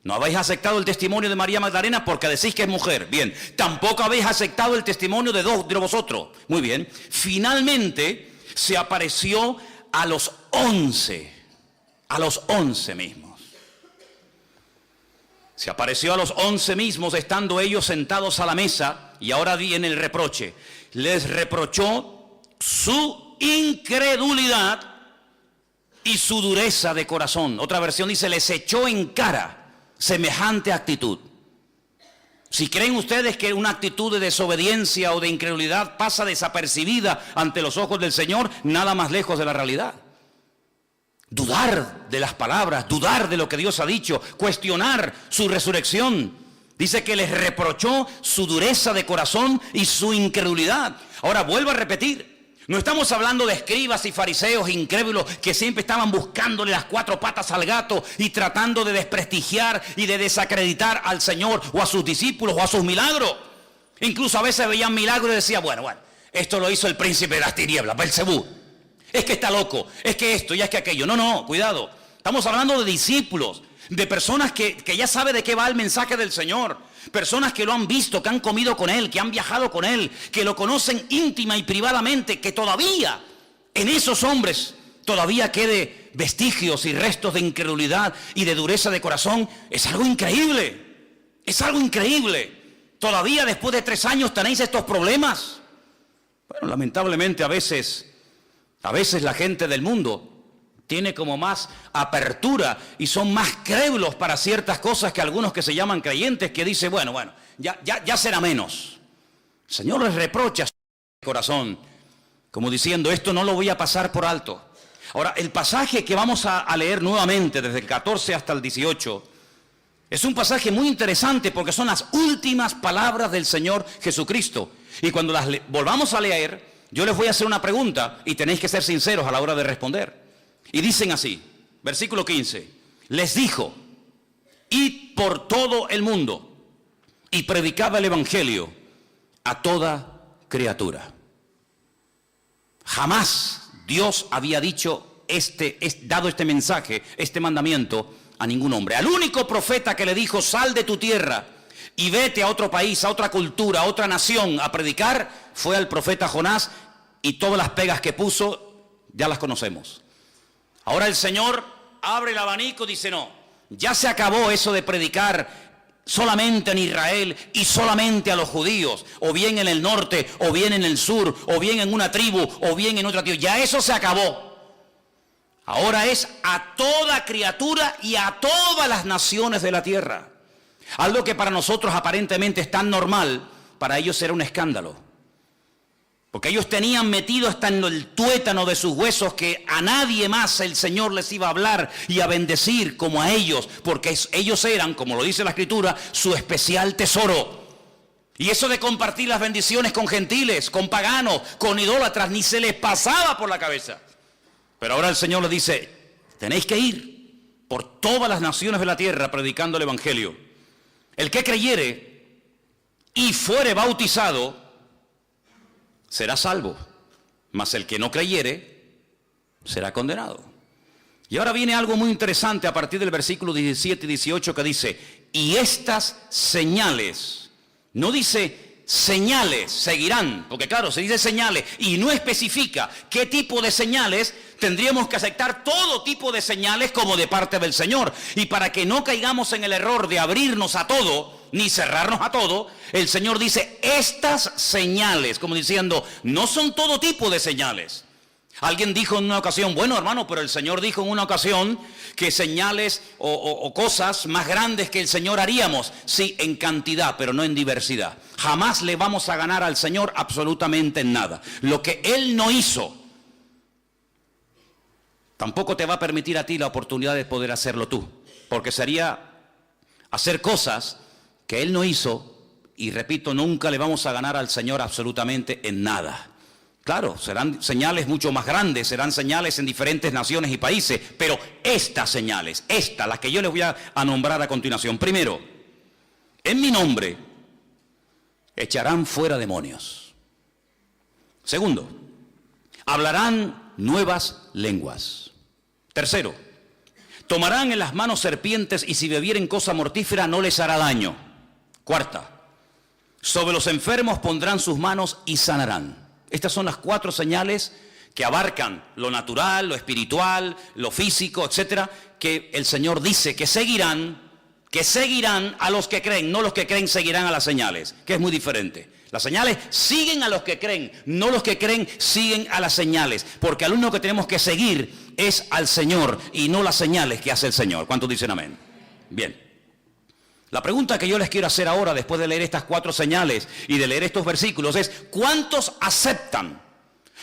no habéis aceptado el testimonio de María Magdalena porque decís que es mujer. Bien, tampoco habéis aceptado el testimonio de dos de vosotros. Muy bien, finalmente se apareció a los 11 mismos. Se apareció a los 11 mismos estando ellos sentados a la mesa y ahora viene el reproche. Les reprochó su incredulidad y su dureza de corazón. Otra versión dice, les echó en cara semejante actitud. Si creen ustedes que una actitud de desobediencia o de incredulidad pasa desapercibida ante los ojos del Señor, nada más lejos de la realidad. Dudar de las palabras, dudar de lo que Dios ha dicho, cuestionar su resurrección. Dice que les reprochó su dureza de corazón y su incredulidad. Ahora vuelvo a repetir. No estamos hablando de escribas y fariseos incrédulos que siempre estaban buscándole las 4 patas al gato y tratando de desprestigiar y de desacreditar al Señor o a sus discípulos o a sus milagros. Incluso a veces veían milagros y decían, bueno, esto lo hizo el príncipe de las tinieblas, Belcebú. Es que está loco, es que esto y es que aquello. No, cuidado. Estamos hablando de discípulos, de personas que ya saben de qué va el mensaje del Señor. Personas que lo han visto, que han comido con Él, que han viajado con Él, que lo conocen íntima y privadamente, que todavía en esos hombres todavía quede vestigios y restos de incredulidad y de dureza de corazón. Es algo increíble, es algo increíble. Todavía después de 3 años tenéis estos problemas. Bueno, lamentablemente a veces la gente del mundo tiene como más apertura y son más crédulos para ciertas cosas que algunos que se llaman creyentes, que dicen, bueno, ya será menos. El Señor les reprocha su corazón, como diciendo, esto no lo voy a pasar por alto. Ahora, el pasaje que vamos a leer nuevamente, desde el 14 hasta el 18, es un pasaje muy interesante porque son las últimas palabras del Señor Jesucristo. Y cuando las volvamos a leer, yo les voy a hacer una pregunta y tenéis que ser sinceros a la hora de responder. Y dicen así, versículo 15, les dijo, id por todo el mundo y predicad el evangelio a toda criatura. Jamás Dios había dicho dado este mensaje, este mandamiento a ningún hombre. Al único profeta que le dijo, sal de tu tierra y vete a otro país, a otra cultura, a otra nación a predicar, fue al profeta Jonás, y todas las pegas que puso ya las conocemos. Ahora el Señor abre el abanico y dice, no, ya se acabó eso de predicar solamente en Israel y solamente a los judíos, o bien en el norte, o bien en el sur, o bien en una tribu, o bien en otra tribu. Ya eso se acabó. Ahora es a toda criatura y a todas las naciones de la tierra. Algo que para nosotros aparentemente es tan normal, para ellos era un escándalo. Porque ellos tenían metido hasta en el tuétano de sus huesos que a nadie más el Señor les iba a hablar y a bendecir como a ellos, porque ellos eran, como lo dice la Escritura, su especial tesoro. Y eso de compartir las bendiciones con gentiles, con paganos, con idólatras, ni se les pasaba por la cabeza. Pero ahora el Señor les dice, tenéis que ir por todas las naciones de la tierra predicando el Evangelio. El que creyere y fuere bautizado será salvo, mas el que no creyere será condenado. Y ahora viene algo muy interesante a partir del versículo 17 y 18 que dice, y estas señales, no dice señales seguirán, porque claro, se dice señales y no especifica qué tipo de señales. Tendríamos que aceptar todo tipo de señales como de parte del Señor. Y para que no caigamos en el error de abrirnos a todo, ni cerrarnos a todo, el Señor dice, estas señales, como diciendo, no son todo tipo de señales. Alguien dijo en una ocasión, bueno hermano, pero el Señor dijo en una ocasión que señales o cosas más grandes que el Señor haríamos. Sí, en cantidad, pero no en diversidad. Jamás le vamos a ganar al Señor absolutamente en nada. Lo que Él no hizo, tampoco te va a permitir a ti la oportunidad de poder hacerlo tú. Porque sería hacer cosas que Él no hizo, y repito, nunca le vamos a ganar al Señor absolutamente en nada. Claro, serán señales mucho más grandes, serán señales en diferentes naciones y países, pero estas señales, las que yo les voy a nombrar a continuación. Primero, en mi nombre echarán fuera demonios. Segundo, hablarán nuevas lenguas. Tercero, tomarán en las manos serpientes y si bebieren cosa mortífera no les hará daño. Cuarta, sobre los enfermos pondrán sus manos y sanarán. Estas son las 4 señales que abarcan lo natural, lo espiritual, lo físico, etcétera, que el Señor dice que seguirán a los que creen, no los que creen seguirán a las señales, que es muy diferente. Las señales siguen a los que creen, no los que creen siguen a las señales, porque al único que tenemos que seguir es al Señor y no las señales que hace el Señor. ¿Cuántos dicen amén? Bien. La pregunta que yo les quiero hacer ahora, después de leer estas 4 señales y de leer estos versículos, es ¿cuántos aceptan?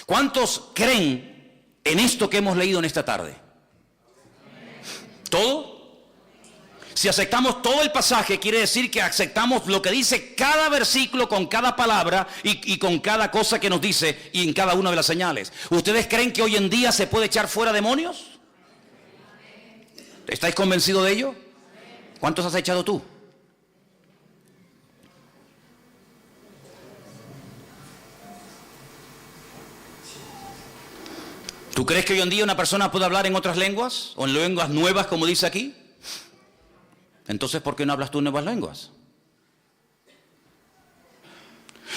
¿Cuántos creen en esto que hemos leído en esta tarde? ¿Todo? Si aceptamos todo el pasaje, quiere decir que aceptamos lo que dice cada versículo con cada palabra y con cada cosa que nos dice y en cada una de las señales. ¿Ustedes creen que hoy en día se puede echar fuera demonios? ¿Estáis convencidos de ello? ¿Cuántos has echado tú? ¿Tú crees que hoy en día una persona puede hablar en otras lenguas? ¿O en lenguas nuevas, como dice aquí? Entonces, ¿por qué no hablas tú nuevas lenguas?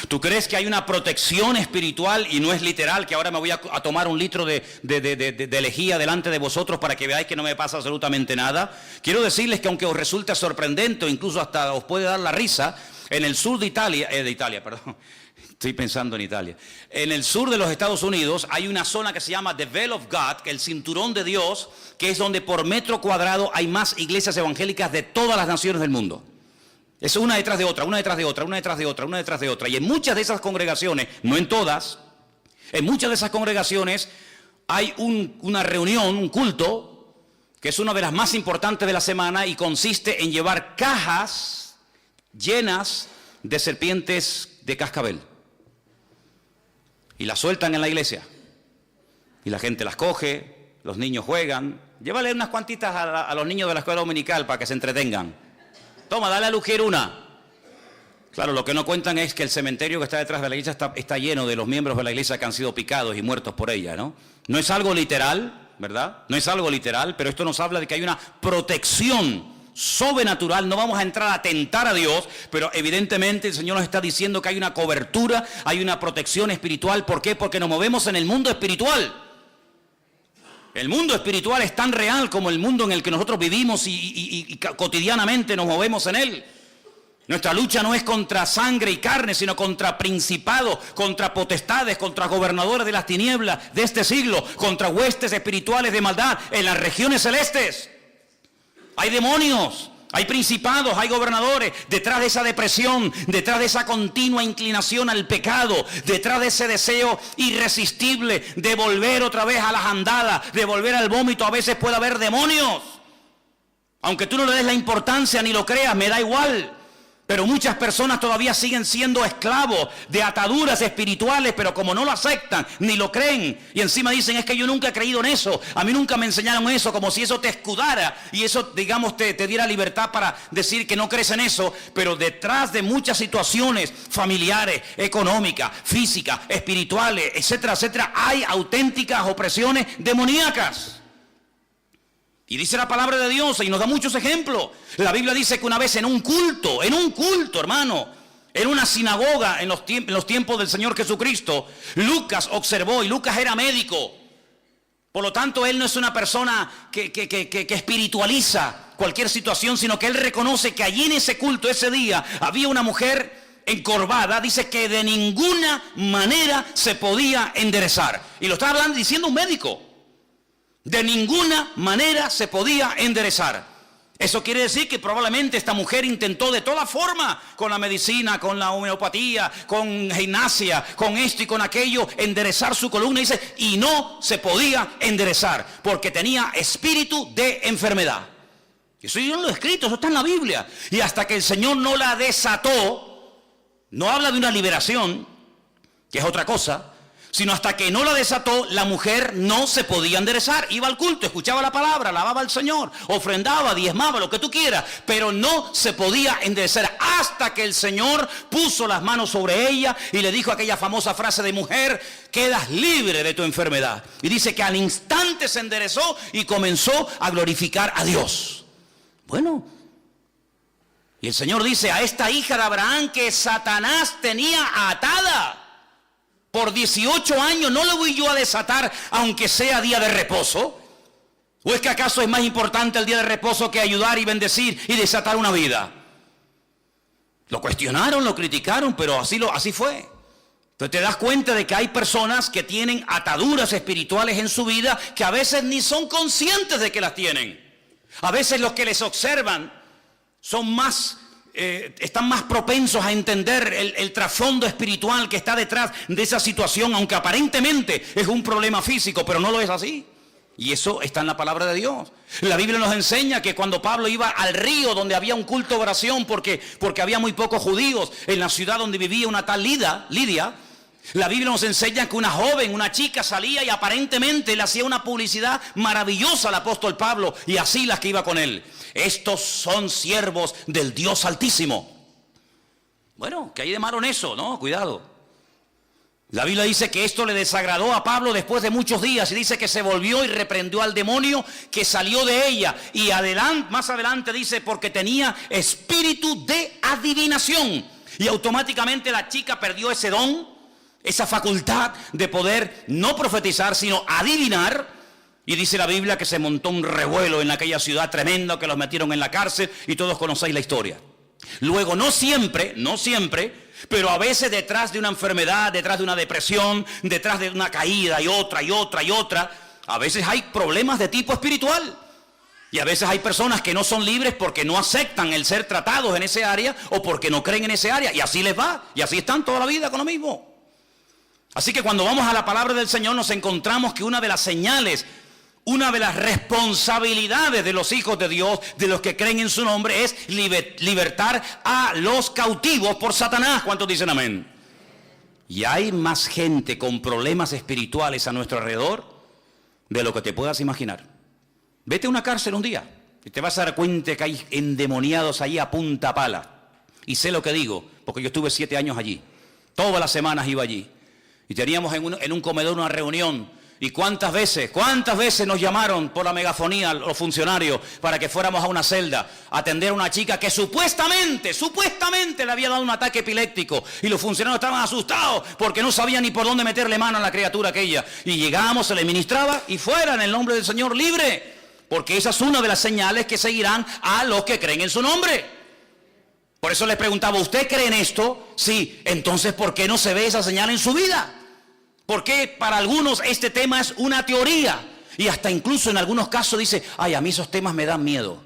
¿Tú crees que hay una protección espiritual y no es literal, que ahora me voy a tomar un litro de lejía delante de vosotros para que veáis que no me pasa absolutamente nada? Quiero decirles que aunque os resulte sorprendente o incluso hasta os puede dar la risa, en el sur de Italia, estoy pensando en Italia. En el sur de los Estados Unidos hay una zona que se llama The Veil of God, que es el cinturón de Dios, que es donde por metro cuadrado hay más iglesias evangélicas de todas las naciones del mundo. Es una detrás de otra, una detrás de otra, una detrás de otra, una detrás de otra. Y en muchas de esas congregaciones, no en todas, en muchas de esas congregaciones hay una reunión, un culto, que es una de las más importantes de la semana y consiste en llevar cajas llenas de serpientes de cascabel. Y las sueltan en la iglesia. Y la gente las coge, los niños juegan. Llévale unas cuantitas a los niños de la escuela dominical para que se entretengan. Toma, dale a Lujier una. Claro, lo que no cuentan es que el cementerio que está detrás de la iglesia está lleno de los miembros de la iglesia que han sido picados y muertos por ella, ¿no? No es algo literal, ¿verdad? No es algo literal, pero esto nos habla de que hay una protección sobrenatural. No vamos a entrar a tentar a Dios, pero evidentemente el Señor nos está diciendo que hay una cobertura, hay una protección espiritual. ¿Por qué? Porque nos movemos en el mundo espiritual. El mundo espiritual es tan real como el mundo en el que nosotros vivimos y cotidianamente nos movemos en él. Nuestra lucha no es contra sangre y carne, sino contra principados, contra potestades, contra gobernadores de las tinieblas de este siglo, contra huestes espirituales de maldad en las regiones celestes. Hay demonios, hay principados, hay gobernadores. Detrás de esa depresión, detrás de esa continua inclinación al pecado, detrás de ese deseo irresistible de volver otra vez a las andadas, de volver al vómito, a veces puede haber demonios. Aunque tú no le des la importancia ni lo creas, me da igual. Pero muchas personas todavía siguen siendo esclavos de ataduras espirituales, pero como no lo aceptan, ni lo creen, y encima dicen, es que yo nunca he creído en eso, a mí nunca me enseñaron eso, como si eso te escudara, y eso, digamos, te diera libertad para decir que no crees en eso. Pero detrás de muchas situaciones familiares, económicas, físicas, espirituales, etcétera, etcétera, hay auténticas opresiones demoníacas. Y dice la palabra de Dios, y nos da muchos ejemplos. La Biblia dice que una vez en un culto, hermano, en una sinagoga en los tiempos del Señor Jesucristo, Lucas observó, y Lucas era médico. Por lo tanto, él no es una persona que espiritualiza cualquier situación, sino que él reconoce que allí en ese culto, ese día, había una mujer encorvada, dice que de ninguna manera se podía enderezar. Y lo está hablando, diciendo un médico. De ninguna manera se podía enderezar. Eso quiere decir que probablemente esta mujer intentó de toda forma, con la medicina, con la homeopatía, con gimnasia, con esto y con aquello, enderezar su columna, dice, y no se podía enderezar, porque tenía espíritu de enfermedad. Eso yo no lo he escrito, eso está en la Biblia. Y hasta que el Señor no la desató, no habla de una liberación, que es otra cosa, sino hasta que no la desató, la mujer no se podía enderezar. Iba al culto, escuchaba la palabra, alababa al Señor, ofrendaba, diezmaba, lo que tú quieras, pero no se podía enderezar hasta que el Señor puso las manos sobre ella y le dijo aquella famosa frase de, mujer, quedas libre de tu enfermedad. Y dice que al instante se enderezó y comenzó a glorificar a Dios. Bueno, y el Señor dice, a esta hija de Abraham que Satanás tenía atada por 18 años, ¿no le voy yo a desatar aunque sea día de reposo? ¿O es que acaso es más importante el día de reposo que ayudar y bendecir y desatar una vida? Lo cuestionaron, lo criticaron, pero así fue. Entonces te das cuenta de que hay personas que tienen ataduras espirituales en su vida que a veces ni son conscientes de que las tienen. A veces los que les observan son están más propensos a entender el trasfondo espiritual que está detrás de esa situación, aunque aparentemente es un problema físico, pero no lo es así. Y eso está en la palabra de Dios. La Biblia nos enseña que cuando Pablo iba al río donde había un culto de oración, porque había muy pocos judíos en la ciudad donde vivía una tal Lidia, la Biblia nos enseña que una joven, una chica salía y aparentemente le hacía una publicidad maravillosa al apóstol Pablo y a Silas que iba con él. Estos son siervos del Dios Altísimo. Bueno, ¿qué hay de malo en eso? No, cuidado. La Biblia dice que esto le desagradó a Pablo después de muchos días y dice que se volvió y reprendió al demonio que salió de ella. Y más adelante dice, porque tenía espíritu de adivinación. Y automáticamente la chica perdió ese don, esa facultad de poder no profetizar, sino adivinar. Y dice la Biblia que se montó un revuelo en aquella ciudad tremendo, que los metieron en la cárcel y todos conocéis la historia. Luego, no siempre, pero a veces detrás de una enfermedad, detrás de una depresión, detrás de una caída y otra, a veces hay problemas de tipo espiritual. Y a veces hay personas que no son libres porque no aceptan el ser tratados en ese área o porque no creen en ese área. Y así les va, y así están toda la vida con lo mismo. Así que cuando vamos a la palabra del Señor nos encontramos que una de las señales, una de las responsabilidades de los hijos de Dios, de los que creen en su nombre, es libertar a los cautivos por Satanás. ¿Cuántos dicen amén? Y hay más gente con problemas espirituales a nuestro alrededor de lo que te puedas imaginar. Vete a una cárcel un día y te vas a dar cuenta que hay endemoniados ahí a punta pala. Y sé lo que digo, porque yo estuve 7 años allí. Todas las semanas iba allí. Y teníamos en un comedor una reunión. ¿Y cuántas veces nos llamaron por la megafonía los funcionarios para que fuéramos a una celda a atender a una chica que supuestamente le había dado un ataque epiléptico? Y los funcionarios estaban asustados porque no sabían ni por dónde meterle mano a la criatura aquella. Y llegábamos, se le ministraba y fuera en el nombre del Señor libre. Porque esa es una de las señales que seguirán a los que creen en su nombre. Por eso les preguntaba, ¿usted cree en esto? Sí. Entonces, ¿por qué no se ve esa señal en su vida? Porque para algunos este tema es una teoría y hasta incluso en algunos casos dice, ay, a mí esos temas me dan miedo.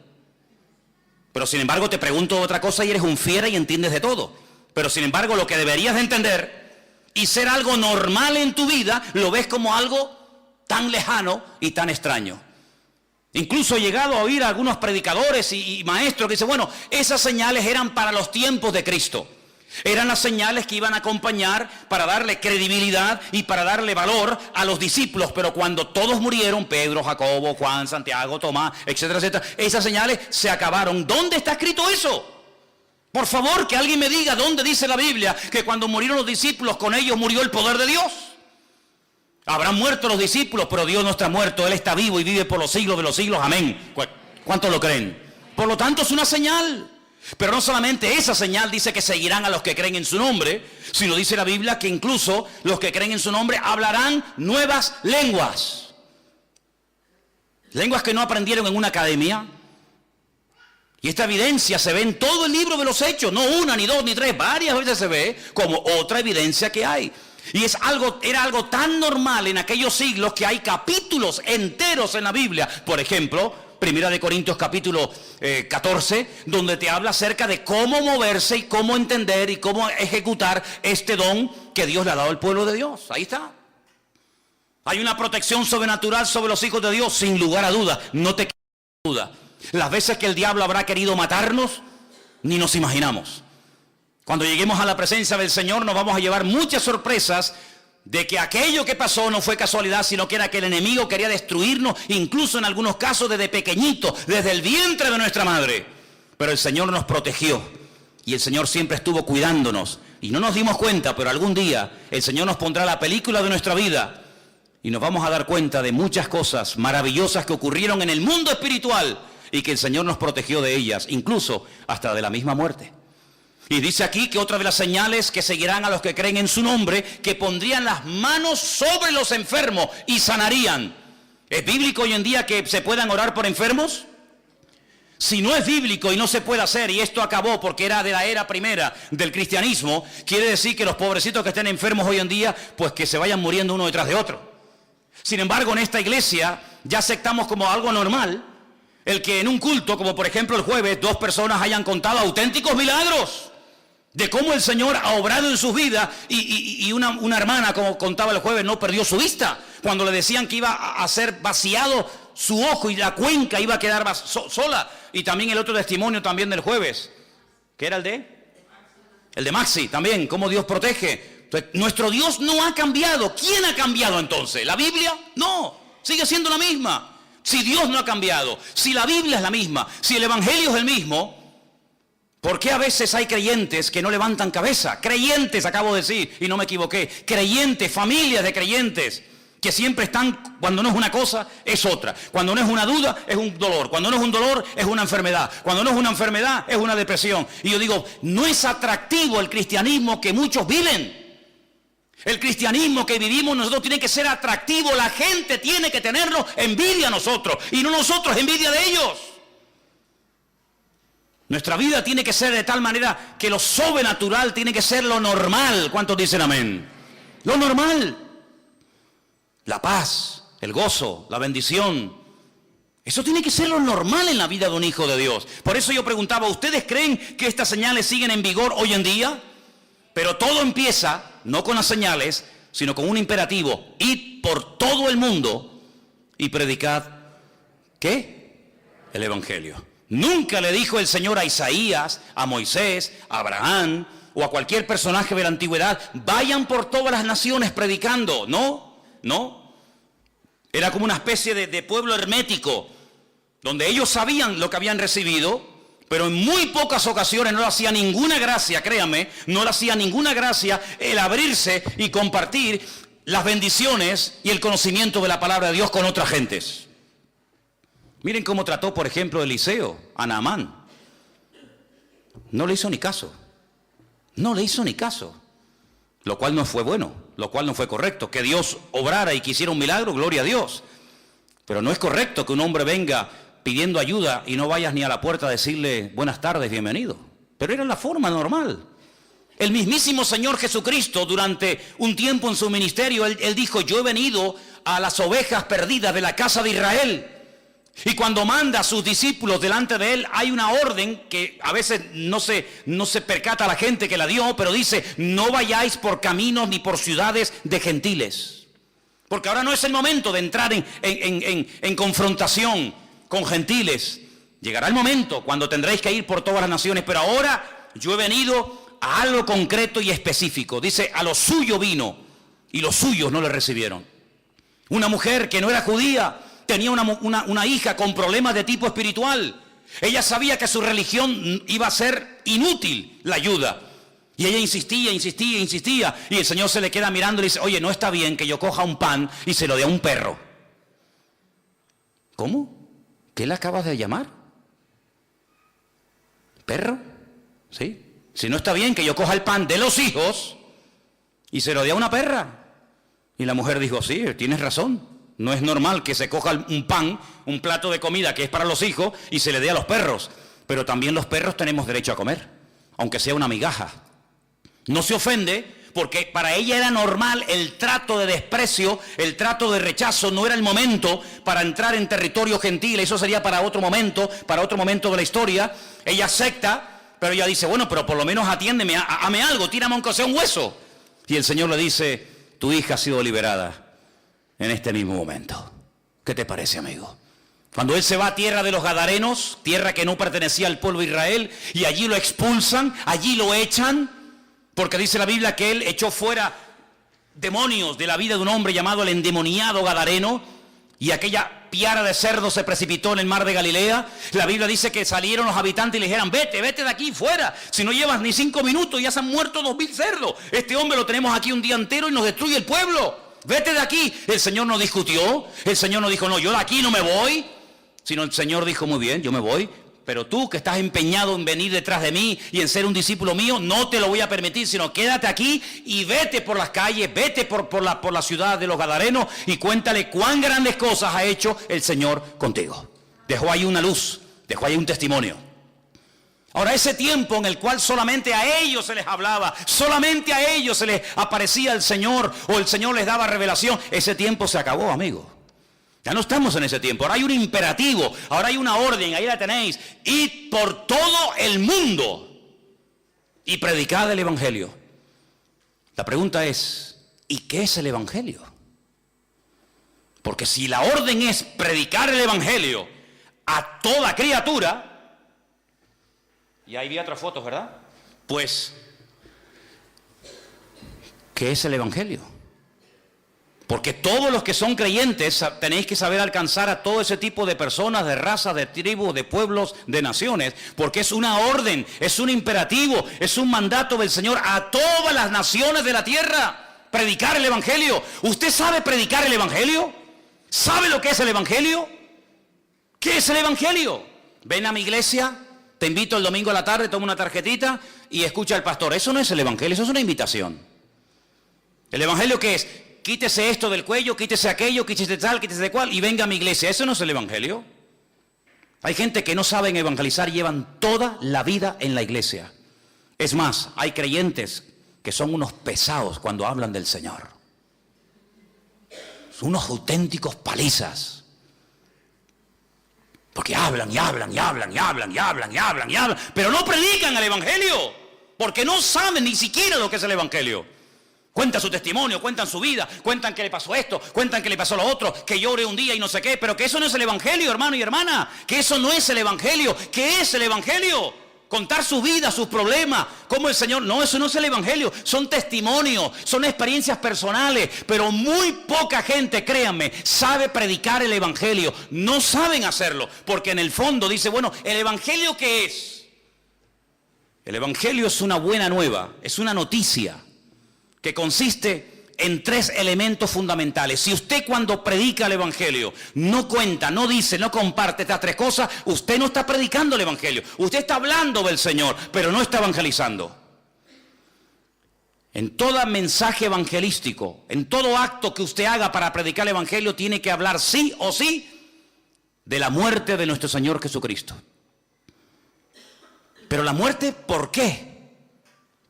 Pero sin embargo te pregunto otra cosa y eres un fiera y entiendes de todo. Pero sin embargo lo que deberías de entender y ser algo normal en tu vida, lo ves como algo tan lejano y tan extraño. Incluso he llegado a oír a algunos predicadores y maestros que dicen, bueno, esas señales eran para los tiempos de Cristo. Eran las señales que iban a acompañar para darle credibilidad y para darle valor a los discípulos. Pero cuando todos murieron, Pedro, Jacobo, Juan, Santiago, Tomás, etcétera, etcétera, esas señales se acabaron. ¿Dónde está escrito eso? Por favor, que alguien me diga dónde dice la Biblia que cuando murieron los discípulos, con ellos murió el poder de Dios. Habrán muerto los discípulos, pero Dios no está muerto. Él está vivo y vive por los siglos de los siglos. Amén. ¿Cuántos lo creen? Por lo tanto, es una señal. Pero no solamente esa señal dice que seguirán a los que creen en su nombre, sino dice la Biblia que incluso los que creen en su nombre hablarán nuevas lenguas. Lenguas que no aprendieron en una academia. Y esta evidencia se ve en todo el libro de los Hechos, no una, ni dos, ni tres, varias veces se ve como otra evidencia que hay. Y era algo tan normal en aquellos siglos que hay capítulos enteros en la Biblia. Por ejemplo, Primera de Corintios capítulo 14, donde te habla acerca de cómo moverse y cómo entender y cómo ejecutar este don que Dios le ha dado al pueblo de Dios. Ahí está. Hay una protección sobrenatural sobre los hijos de Dios, sin lugar a duda. No te quedes duda. Las veces que el diablo habrá querido matarnos, ni nos imaginamos. Cuando lleguemos a la presencia del Señor nos vamos a llevar muchas sorpresas de que aquello que pasó no fue casualidad, sino que era que el enemigo quería destruirnos, incluso en algunos casos desde pequeñito, desde el vientre de nuestra madre. Pero el Señor nos protegió y el Señor siempre estuvo cuidándonos. Y no nos dimos cuenta, pero algún día el Señor nos pondrá la película de nuestra vida y nos vamos a dar cuenta de muchas cosas maravillosas que ocurrieron en el mundo espiritual y que el Señor nos protegió de ellas, incluso hasta de la misma muerte. Y dice aquí que otra de las señales que seguirán a los que creen en su nombre, que pondrían las manos sobre los enfermos y sanarían. ¿Es bíblico hoy en día que se puedan orar por enfermos? Si no es bíblico y no se puede hacer, y esto acabó porque era de la era primera del cristianismo, quiere decir que los pobrecitos que estén enfermos hoy en día, pues que se vayan muriendo uno detrás de otro. Sin embargo, en esta iglesia ya aceptamos como algo normal el que en un culto, como por ejemplo el jueves, 2 personas hayan contado auténticos milagros de cómo el Señor ha obrado en sus vidas y una hermana, como contaba el jueves, no perdió su vista cuando le decían que iba a ser vaciado su ojo y la cuenca iba a quedar sola. Y también el otro testimonio también del jueves, ¿qué era el de Maxi también, cómo Dios protege. Entonces, nuestro Dios no ha cambiado. ¿Quién ha cambiado entonces? ¿La Biblia? No, sigue siendo la misma. Si Dios no ha cambiado, si la Biblia es la misma, si el Evangelio es el mismo, ¿por qué a veces hay creyentes que no levantan cabeza? Creyentes, acabo de decir, y no me equivoqué. Creyentes, familias de creyentes, que siempre están, cuando no es una cosa, es otra. Cuando no es una duda, es un dolor. Cuando no es un dolor, es una enfermedad. Cuando no es una enfermedad, es una depresión. Y yo digo, no es atractivo el cristianismo que muchos viven. El cristianismo que vivimos nosotros tiene que ser atractivo. La gente tiene que tenernos envidia a nosotros, y no nosotros envidia de ellos. Nuestra vida tiene que ser de tal manera que lo sobrenatural tiene que ser lo normal. ¿Cuántos dicen amén? Lo normal. La paz, el gozo, la bendición. Eso tiene que ser lo normal en la vida de un hijo de Dios. Por eso yo preguntaba, ¿ustedes creen que estas señales siguen en vigor hoy en día? Pero todo empieza, no con las señales, sino con un imperativo. Id por todo el mundo y predicad, ¿qué? El Evangelio. Nunca le dijo el Señor a Isaías, a Moisés, a Abraham o a cualquier personaje de la antigüedad, vayan por todas las naciones predicando. No. Era como una especie de pueblo hermético, donde ellos sabían lo que habían recibido, pero en muy pocas ocasiones no le hacía ninguna gracia, créanme, no le hacía ninguna gracia el abrirse y compartir las bendiciones y el conocimiento de la palabra de Dios con otras gentes. Miren cómo trató, por ejemplo, Eliseo a Naamán. No le hizo ni caso. No le hizo ni caso. Lo cual no fue bueno, lo cual no fue correcto. Que Dios obrara y quisiera un milagro, gloria a Dios. Pero no es correcto que un hombre venga pidiendo ayuda y no vayas ni a la puerta a decirle buenas tardes, bienvenido. Pero era la forma normal. El mismísimo Señor Jesucristo, durante un tiempo en su ministerio, él dijo, yo he venido a las ovejas perdidas de la casa de Israel. Y cuando manda a sus discípulos delante de él, hay una orden que a veces no se percata la gente que la dio, pero dice, no vayáis por caminos ni por ciudades de gentiles. Porque ahora no es el momento de entrar en confrontación con gentiles. Llegará el momento cuando tendréis que ir por todas las naciones, pero ahora yo he venido a algo concreto y específico. Dice, a lo suyo vino y los suyos no le recibieron. Una mujer que no era judía tenía una hija con problemas de tipo espiritual. Ella sabía que su religión iba a ser inútil la ayuda. Y ella insistía, y el Señor se le queda mirando y le dice, oye, no está bien que yo coja un pan y se lo dé a un perro. ¿Cómo? ¿Qué le acabas de llamar? ¿Perro? ¿Sí? Si no está bien que yo coja el pan de los hijos y se lo dé a una perra. Y la mujer dijo, sí, tienes razón. No es normal que se coja un pan, un plato de comida que es para los hijos y se le dé a los perros. Pero también los perros tenemos derecho a comer, aunque sea una migaja. No se ofende porque para ella era normal el trato de desprecio, el trato de rechazo. No era el momento para entrar en territorio gentil. Eso sería para otro momento de la historia. Ella acepta, pero ella dice, bueno, pero por lo menos atiéndeme, hame algo, tírame aunque sea un hueso. Y el Señor le dice, tu hija ha sido liberada en este mismo momento. ¿Qué te parece, amigo? Cuando él se va a tierra de los Gadarenos, tierra que no pertenecía al pueblo de Israel, y allí lo expulsan, allí lo echan, porque dice la Biblia que él echó fuera demonios de la vida de un hombre llamado el endemoniado Gadareno, y aquella piara de cerdos se precipitó en el mar de Galilea. La Biblia dice que salieron los habitantes y le dijeron, vete de aquí, fuera. Si no llevas ni 5 minutos ya se han muerto 2000 cerdos. Este hombre lo tenemos aquí un día entero y nos destruye el pueblo. Vete de aquí. El Señor no discutió, el Señor no dijo, no, yo de aquí no me voy. Sino el Señor dijo, muy bien, yo me voy. Pero tú que estás empeñado en venir detrás de mí y en ser un discípulo mío, no te lo voy a permitir, sino quédate aquí y vete por las calles, vete por la ciudad de los Gadarenos y cuéntale cuán grandes cosas ha hecho el Señor contigo. Dejó ahí una luz, dejó ahí un testimonio. Ahora, ese tiempo en el cual solamente a ellos se les hablaba, solamente a ellos se les aparecía el Señor o el Señor les daba revelación, ese tiempo se acabó, amigo. Ya no estamos en ese tiempo, ahora hay un imperativo, ahora hay una orden, ahí la tenéis. Id por todo el mundo y predicad el Evangelio. La pregunta es, ¿y qué es el Evangelio? Porque si la orden es predicar el Evangelio a toda criatura, y ahí vi otras fotos, ¿verdad? Pues, ¿qué es el Evangelio? Porque todos los que son creyentes tenéis que saber alcanzar a todo ese tipo de personas, de razas, de tribus, de pueblos, de naciones. Porque es una orden, es un imperativo, es un mandato del Señor a todas las naciones de la tierra. Predicar el Evangelio. ¿Usted sabe predicar el Evangelio? ¿Sabe lo que es el Evangelio? ¿Qué es el Evangelio? Ven a mi iglesia, te invito el domingo a la tarde, toma una tarjetita y escucha al pastor. Eso no es el Evangelio, eso es una invitación. ¿El Evangelio qué es? Quítese esto del cuello, quítese aquello, quítese tal, quítese de cual y venga a mi iglesia. Eso no es el Evangelio. Hay gente que no saben evangelizar y llevan toda la vida en la iglesia. Es más, hay creyentes que son unos pesados cuando hablan del Señor. Son unos auténticos palizas. Porque hablan, pero no predican el Evangelio. Porque no saben ni siquiera lo que es el Evangelio. Cuentan su testimonio, cuentan su vida, cuentan que le pasó esto, cuentan que le pasó lo otro, que llore un día y no sé qué, pero que eso no es el Evangelio, hermano y hermana, que eso no es el Evangelio. ¿Qué es el Evangelio? Contar su vida, sus problemas, como el Señor. No, eso no es el Evangelio, son testimonios, son experiencias personales, pero muy poca gente, créanme, sabe predicar el Evangelio. No saben hacerlo, porque en el fondo dice, bueno, ¿el Evangelio qué es? El Evangelio es una buena nueva, es una noticia que consiste en 3 elementos fundamentales. Si usted cuando predica el Evangelio no cuenta, no dice, no comparte estas 3 cosas, usted no está predicando el Evangelio. Usted está hablando del Señor, pero no está evangelizando. En todo mensaje evangelístico, en todo acto que usted haga para predicar el Evangelio, tiene que hablar sí o sí de la muerte de nuestro Señor Jesucristo. Pero la muerte, ¿por qué?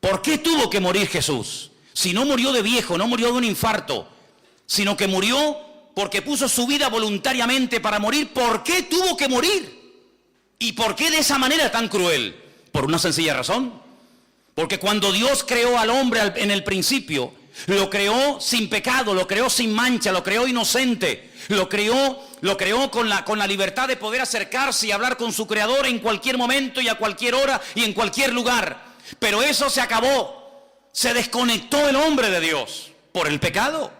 ¿Por qué tuvo que morir Jesús? Si no murió de viejo, no murió de un infarto, sino que murió porque puso su vida voluntariamente para morir. ¿Por qué tuvo que morir? ¿Y por qué de esa manera tan cruel? Por una sencilla razón. Porque cuando Dios creó al hombre en el principio, lo creó sin pecado, lo creó sin mancha, lo creó inocente, lo creó con la libertad de poder acercarse y hablar con su Creador en cualquier momento y a cualquier hora y en cualquier lugar. Pero eso se acabó. Se desconectó el hombre de Dios por el pecado.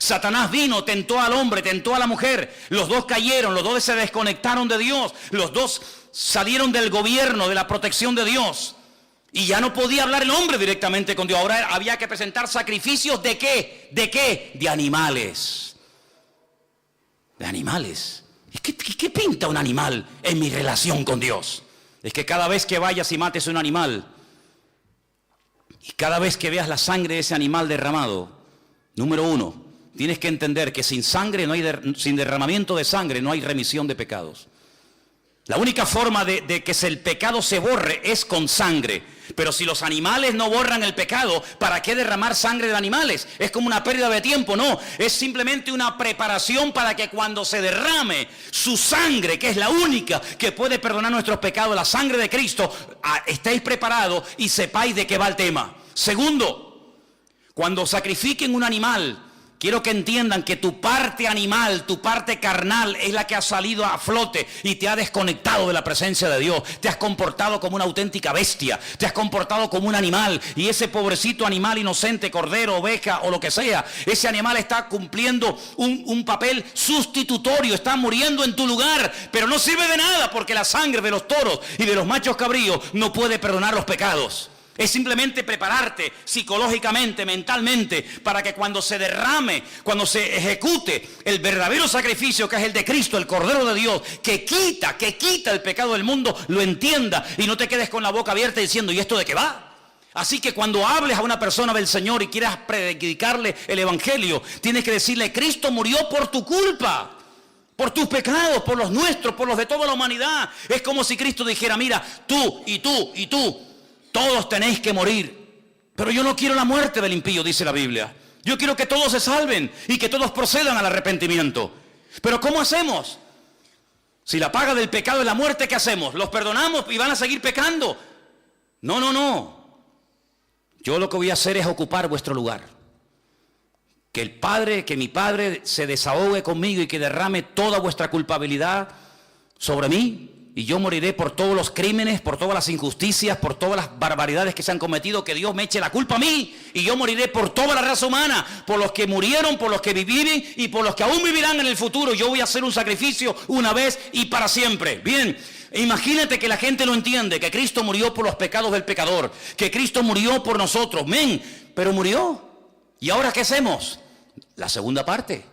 Satanás vino, tentó al hombre, tentó a la mujer. Los dos cayeron, los dos se desconectaron de Dios. Los dos salieron del gobierno, de la protección de Dios. Y ya no podía hablar el hombre directamente con Dios. Ahora había que presentar sacrificios ¿de qué? ¿De qué? De animales. De animales. ¿Qué pinta un animal en mi relación con Dios? Es que cada vez que vayas y mates un animal, y cada vez que veas la sangre de ese animal derramado, número 1, tienes que entender que sin sangre sin derramamiento de sangre no hay remisión de pecados. La única forma de que el pecado se borre es con sangre. Pero si los animales no borran el pecado, ¿para qué derramar sangre de animales? Es como una pérdida de tiempo, no. Es simplemente una preparación para que cuando se derrame su sangre, que es la única que puede perdonar nuestros pecados, la sangre de Cristo, estéis preparados y sepáis de qué va el tema. Segundo, cuando sacrifiquen un animal, quiero que entiendan que tu parte animal, tu parte carnal es la que ha salido a flote y te ha desconectado de la presencia de Dios. Te has comportado como una auténtica bestia, te has comportado como un animal, y ese pobrecito animal inocente, cordero, oveja o lo que sea, ese animal está cumpliendo un papel sustitutorio, está muriendo en tu lugar, pero no sirve de nada porque la sangre de los toros y de los machos cabríos no puede perdonar los pecados. Es simplemente prepararte psicológicamente, mentalmente, para que cuando se derrame, cuando se ejecute el verdadero sacrificio que es el de Cristo, el Cordero de Dios, que quita el pecado del mundo, lo entienda y no te quedes con la boca abierta diciendo, ¿y esto de qué va? Así que cuando hables a una persona del Señor y quieras predicarle el Evangelio, tienes que decirle, Cristo murió por tu culpa, por tus pecados, por los nuestros, por los de toda la humanidad. Es como si Cristo dijera, mira, tú y tú y tú, todos tenéis que morir, pero yo no quiero la muerte del impío, dice la Biblia. Yo quiero que todos se salven y que todos procedan al arrepentimiento. Pero ¿cómo hacemos? Si la paga del pecado es la muerte, ¿qué hacemos? ¿Los perdonamos y van a seguir pecando? No. Yo lo que voy a hacer es ocupar vuestro lugar. Que mi Padre se desahogue conmigo y que derrame toda vuestra culpabilidad sobre mí. Y yo moriré por todos los crímenes, por todas las injusticias, por todas las barbaridades que se han cometido, que Dios me eche la culpa a mí. Y yo moriré por toda la raza humana, por los que murieron, por los que viven y por los que aún vivirán en el futuro. Yo voy a hacer un sacrificio una vez y para siempre. Bien, imagínate que la gente no entiende que Cristo murió por los pecados del pecador, que Cristo murió por nosotros. Pero murió. ¿Y ahora qué hacemos? La segunda parte.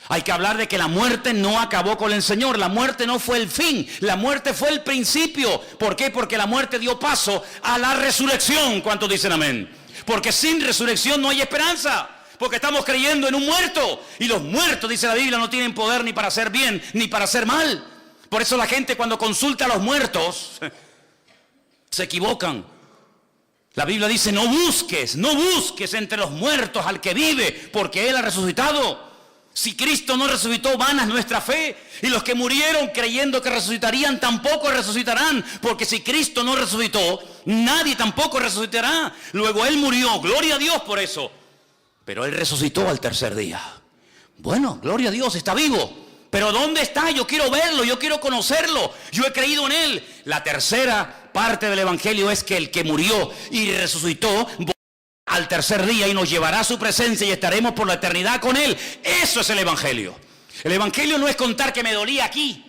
Hay que hablar de que la muerte no acabó con el Señor. La muerte no fue el fin, la muerte fue el principio. ¿Por qué? Porque la muerte dio paso a la resurrección. ¿Cuántos dicen amén? Porque sin resurrección no hay esperanza. Porque estamos creyendo en un muerto. Y los muertos, dice la Biblia, no tienen poder ni para hacer bien ni para hacer mal. Por eso la gente cuando consulta a los muertos se equivocan. La Biblia dice, no busques entre los muertos al que vive, porque Él ha resucitado. Si Cristo no resucitó, vana es nuestra fe. Y los que murieron creyendo que resucitarían, tampoco resucitarán. Porque si Cristo no resucitó, nadie tampoco resucitará. Luego Él murió, gloria a Dios por eso. Pero Él resucitó al tercer día. Bueno, gloria a Dios, está vivo. Pero ¿dónde está? Yo quiero verlo, yo quiero conocerlo. Yo he creído en Él. La tercera parte del Evangelio es que el que murió y resucitó al tercer día y nos llevará a su presencia y estaremos por la eternidad con Él. Eso es el Evangelio. El Evangelio no es contar que me dolía aquí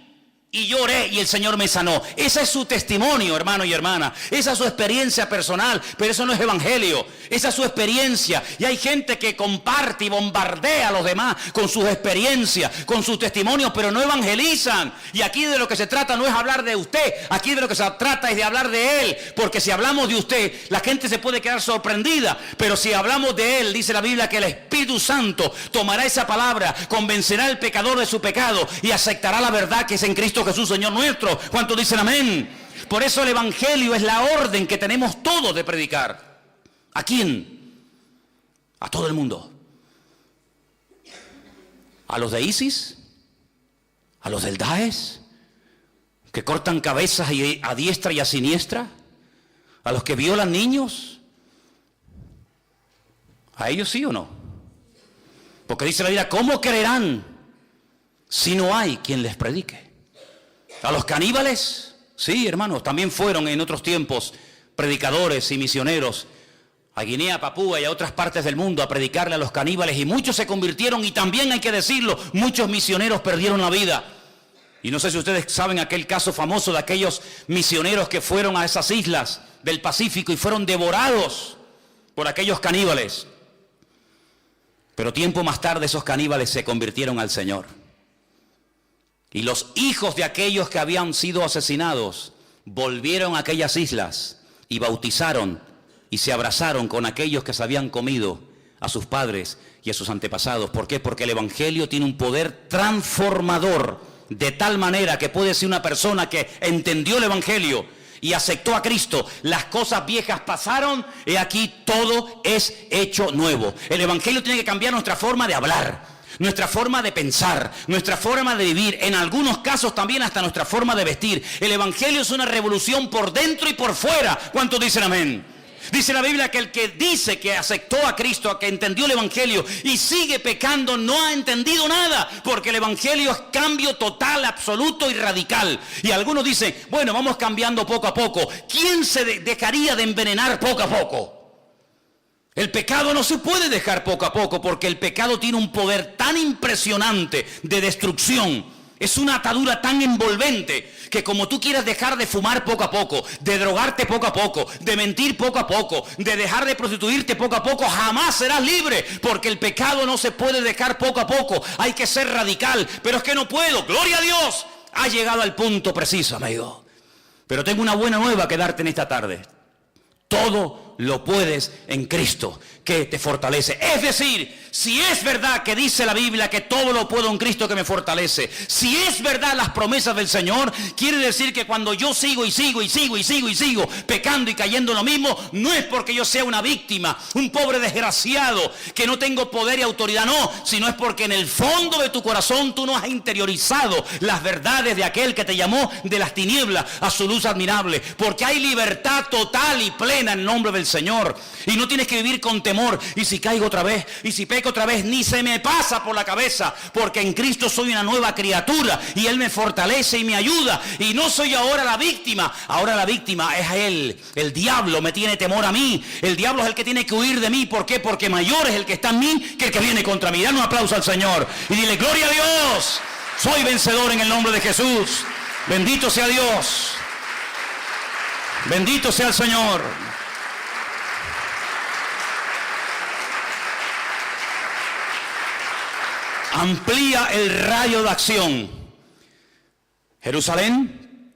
y lloré y el Señor me sanó. Ese es su testimonio, hermano y hermana. Esa es su experiencia personal, pero eso no es evangelio. Esa es su experiencia. Y hay gente que comparte y bombardea a los demás con sus experiencias, con sus testimonios, pero no evangelizan. Y aquí de lo que se trata no es hablar de usted, aquí de lo que se trata es de hablar de Él. Porque si hablamos de usted, la gente se puede quedar sorprendida. Pero si hablamos de Él, dice la Biblia que el Espíritu Santo tomará esa palabra, convencerá al pecador de su pecado y aceptará la verdad que es en Cristo Jesús, Señor nuestro. ¿Cuántos dicen amén? Por eso el evangelio es la orden que tenemos todos de predicar. ¿A quién? A todo el mundo. A los de ISIS, a los del Daesh, que cortan cabezas a diestra y a siniestra, a los que violan niños. ¿A ellos sí o no? Porque dice la Biblia, ¿cómo creerán si no hay quien les predique? A los caníbales, sí, hermanos, también fueron en otros tiempos predicadores y misioneros a Guinea, Papúa y a otras partes del mundo a predicarle a los caníbales, y muchos se convirtieron, y también hay que decirlo, muchos misioneros perdieron la vida. Y no sé si ustedes saben aquel caso famoso de aquellos misioneros que fueron a esas islas del Pacífico y fueron devorados por aquellos caníbales. Pero tiempo más tarde esos caníbales se convirtieron al Señor. Y los hijos de aquellos que habían sido asesinados volvieron a aquellas islas y bautizaron y se abrazaron con aquellos que se habían comido a sus padres y a sus antepasados. ¿Por qué? Porque el evangelio tiene un poder transformador, de tal manera que puede ser una persona que entendió el evangelio y aceptó a Cristo. Las cosas viejas pasaron y aquí todo es hecho nuevo. El evangelio tiene que cambiar nuestra forma de hablar, nuestra forma de pensar, nuestra forma de vivir, en algunos casos también hasta nuestra forma de vestir. El evangelio es una revolución por dentro y por fuera. ¿Cuántos dicen amén? Dice la Biblia que el que dice que aceptó a Cristo, que entendió el evangelio y sigue pecando, no ha entendido nada, porque el evangelio es cambio total, absoluto y radical. Y algunos dicen, bueno, vamos cambiando poco a poco. ¿Quién se dejaría de envenenar poco a poco? El pecado no se puede dejar poco a poco, porque el pecado tiene un poder tan impresionante de destrucción. Es una atadura tan envolvente que como tú quieras dejar de fumar poco a poco, de drogarte poco a poco, de mentir poco a poco, de dejar de prostituirte poco a poco, jamás serás libre, porque el pecado no se puede dejar poco a poco. Hay que ser radical, pero es que no puedo. Gloria a Dios, ha llegado al punto preciso, amigo. Pero tengo una buena nueva que darte en esta tarde. Todo lo puedes en Cristo, que te fortalece. Es decir, si es verdad que dice la Biblia que todo lo puedo en Cristo que me fortalece, si es verdad las promesas del Señor, quiere decir que cuando yo sigo pecando y cayendo en lo mismo, no es porque yo sea una víctima, un pobre desgraciado que no tengo poder y autoridad, no, sino es porque en el fondo de tu corazón tú no has interiorizado las verdades de aquel que te llamó de las tinieblas a su luz admirable, porque hay libertad total y plena en el nombre del Señor, y no tienes que vivir con temor. Y si caigo otra vez, y si peco otra vez, ni se me pasa por la cabeza, porque en Cristo soy una nueva criatura y Él me fortalece y me ayuda, y no soy ahora la víctima. Ahora la víctima es Él. El diablo me tiene temor a mí, el diablo es el que tiene que huir de mí. ¿Por qué? Porque mayor es el que está en mí que el que viene contra mí. Dale un aplauso al Señor y dile, gloria a Dios, soy vencedor en el nombre de Jesús. Bendito sea Dios, bendito sea el Señor. Amplía el radio de acción. Jerusalén,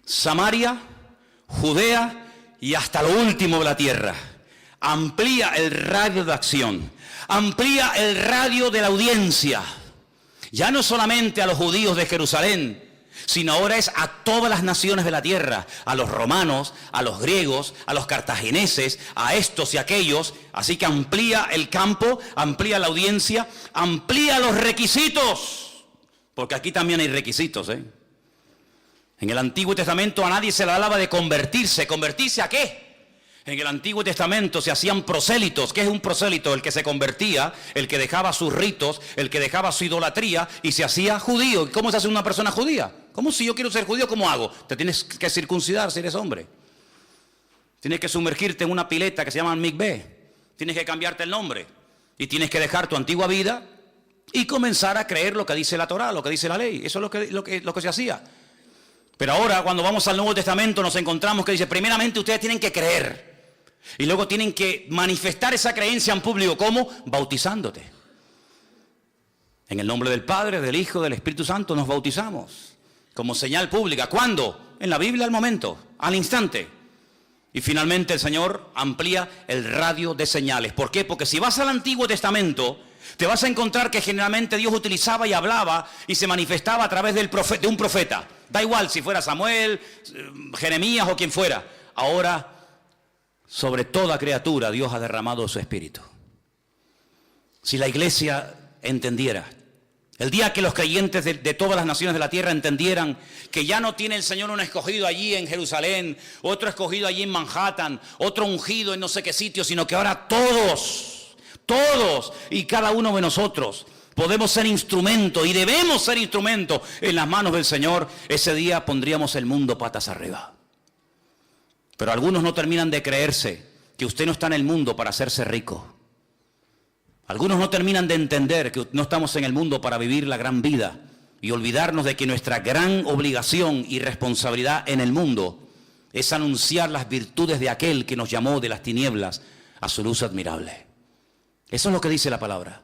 Samaria, Judea y hasta lo último de la tierra. Amplía el radio de acción. Amplía el radio de la audiencia. Ya no solamente a los judíos de Jerusalén, sino ahora es a todas las naciones de la tierra, a los romanos, a los griegos, a los cartagineses, a estos y aquellos. Así que amplía el campo, amplía la audiencia, amplía los requisitos, porque aquí también hay requisitos, En el Antiguo Testamento a nadie se le hablaba de convertirse. ¿Convertirse a qué? En el Antiguo Testamento se hacían prosélitos. ¿Qué es un prosélito? El que se convertía, el que dejaba sus ritos, el que dejaba su idolatría y se hacía judío. ¿Y cómo se hace una persona judía? ¿Cómo si yo quiero ser judío, cómo hago? Te tienes que circuncidar si eres hombre. Tienes que sumergirte en una pileta que se llama mikvé. Tienes que cambiarte el nombre. Y tienes que dejar tu antigua vida y comenzar a creer lo que dice la Torá, lo que dice la ley. Eso es lo que se hacía. Pero ahora cuando vamos al Nuevo Testamento nos encontramos que dice, primeramente ustedes tienen que creer. Y luego tienen que manifestar esa creencia en público. ¿Cómo? Bautizándote. En el nombre del Padre, del Hijo, del Espíritu Santo nos bautizamos. Como señal pública. ¿Cuándo? En la Biblia al momento, al instante. Y finalmente el Señor amplía el radio de señales. ¿Por qué? Porque si vas al Antiguo Testamento, te vas a encontrar que generalmente Dios utilizaba y hablaba y se manifestaba a través de un profeta. Da igual si fuera Samuel, Jeremías o quien fuera. Ahora, sobre toda criatura, Dios ha derramado su Espíritu. Si la iglesia entendiera, el día que los creyentes de todas las naciones de la tierra entendieran que ya no tiene el Señor un escogido allí en Jerusalén, otro escogido allí en Manhattan, otro ungido en no sé qué sitio, sino que ahora todos y cada uno de nosotros podemos ser instrumento y debemos ser instrumento en las manos del Señor, ese día pondríamos el mundo patas arriba. Pero algunos no terminan de creerse que usted no está en el mundo para hacerse rico. Algunos no terminan de entender que no estamos en el mundo para vivir la gran vida y olvidarnos de que nuestra gran obligación y responsabilidad en el mundo es anunciar las virtudes de aquel que nos llamó de las tinieblas a su luz admirable. Eso es lo que dice la palabra.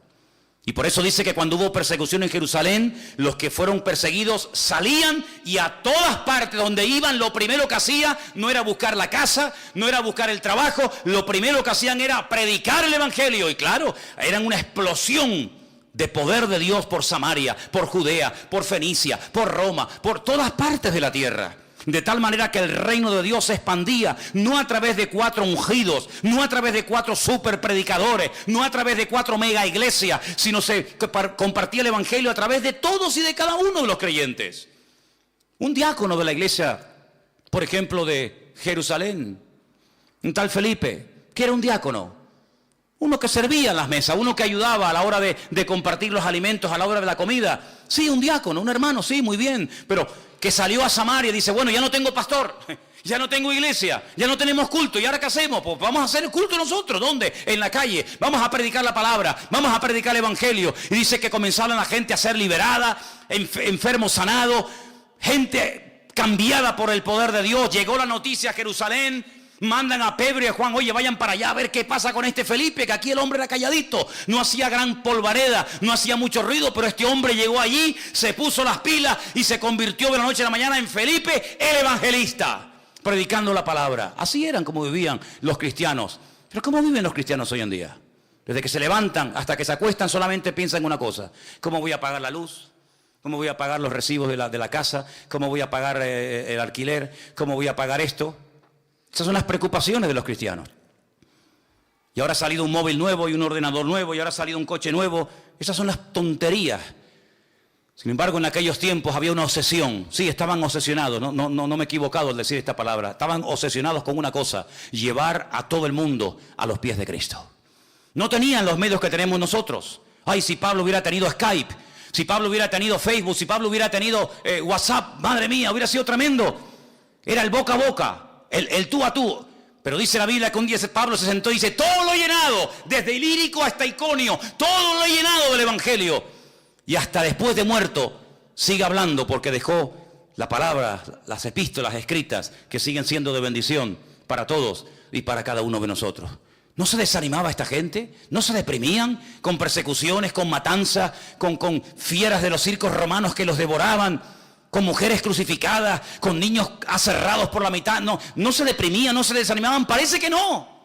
Y por eso dice que cuando hubo persecución en Jerusalén, los que fueron perseguidos salían y a todas partes donde iban, lo primero que hacían no era buscar la casa, no era buscar el trabajo, lo primero que hacían era predicar el Evangelio. Y claro, eran una explosión de poder de Dios por Samaria, por Judea, por Fenicia, por Roma, por todas partes de la tierra. De tal manera que el reino de Dios se expandía, no a través de 4 ungidos, no a través de 4 super predicadores, no a través de 4 mega iglesias, sino se compartía el evangelio a través de todos y de cada uno de los creyentes. Un diácono de la iglesia, por ejemplo, de Jerusalén, un tal Felipe, que era un diácono, uno que servía en las mesas, uno que ayudaba a la hora de compartir los alimentos, a la hora de la comida. Sí, un diácono, un hermano, sí, muy bien, pero que salió a Samaria y dice, bueno, ya no tengo pastor, ya no tengo iglesia, ya no tenemos culto, ¿y ahora qué hacemos? Pues vamos a hacer el culto nosotros. ¿Dónde? En la calle. Vamos a predicar la palabra, vamos a predicar el evangelio. Y dice que comenzaron la gente a ser liberada, enfermos sanados, gente cambiada por el poder de Dios. Llegó la noticia a Jerusalén. Mandan a Pedro y a Juan, oye, vayan para allá a ver qué pasa con este Felipe, que aquí el hombre era calladito, no hacía gran polvareda, no hacía mucho ruido, pero este hombre llegó allí, se puso las pilas y se convirtió de la noche a la mañana en Felipe, el evangelista, predicando la palabra. Así eran como vivían los cristianos. Pero ¿cómo viven los cristianos hoy en día? Desde que se levantan hasta que se acuestan solamente piensan en una cosa: ¿cómo voy a pagar la luz? ¿Cómo voy a pagar los recibos de la casa? ¿Cómo voy a pagar el alquiler? ¿Cómo voy a pagar esto? Esas son las preocupaciones de los cristianos. Y ahora ha salido un móvil nuevo y un ordenador nuevo y ahora ha salido un coche nuevo. Esas son las tonterías. Sin embargo, en aquellos tiempos había una obsesión. Sí, estaban obsesionados, no me he equivocado al decir esta palabra. Estaban obsesionados con una cosa: llevar a todo el mundo a los pies de Cristo. No tenían los medios que tenemos nosotros. Ay, si Pablo hubiera tenido Skype, si Pablo hubiera tenido Facebook, si Pablo hubiera tenido WhatsApp, madre mía, hubiera sido tremendo. Era el boca a boca. El tú a tú. Pero dice la Biblia que un día Pablo se sentó y dice: todo lo he llenado, desde Ilírico hasta Iconio, todo lo he llenado del evangelio. Y hasta después de muerto sigue hablando, porque dejó la palabra, las epístolas escritas, que siguen siendo de bendición para todos y para cada uno de nosotros. ¿No se desanimaba esta gente? ¿No se deprimían con persecuciones, con matanzas, con fieras de los circos romanos que los devoraban, con mujeres crucificadas, con niños aserrados por la mitad? No se deprimían, no se desanimaban. Parece que no.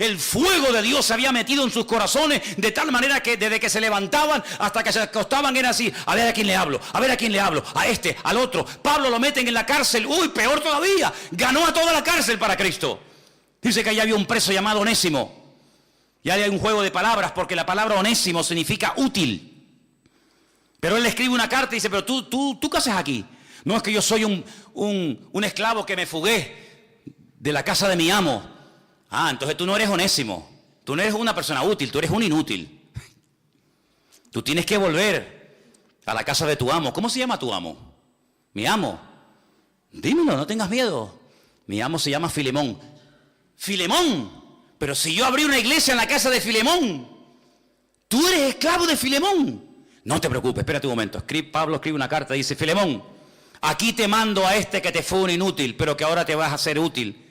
El fuego de Dios se había metido en sus corazones de tal manera que desde que se levantaban hasta que se acostaban era así: a ver a quién le hablo, a este, al otro. Pablo lo meten en la cárcel. Uy, peor todavía, ganó a toda la cárcel para Cristo. Dice que allá había un preso llamado Onésimo. Y ahí hay un juego de palabras, porque la palabra Onésimo significa útil. Pero él le escribe una carta y dice: pero tú qué haces aquí. No, es que yo soy un esclavo que me fugué de la casa de mi amo. Ah, entonces tú no eres Onésimo. Tú no eres una persona útil, tú eres un inútil. Tú tienes que volver a la casa de tu amo. ¿Cómo se llama tu amo? Mi amo. Dímelo, no tengas miedo. Mi amo se llama Filemón. Filemón. Pero si yo abrí una iglesia en la casa de Filemón, tú eres esclavo de Filemón. No te preocupes, espérate un momento. Pablo escribe una carta y dice: Filemón, Aquí te mando a este que te fue un inútil, pero que ahora te vas a ser útil,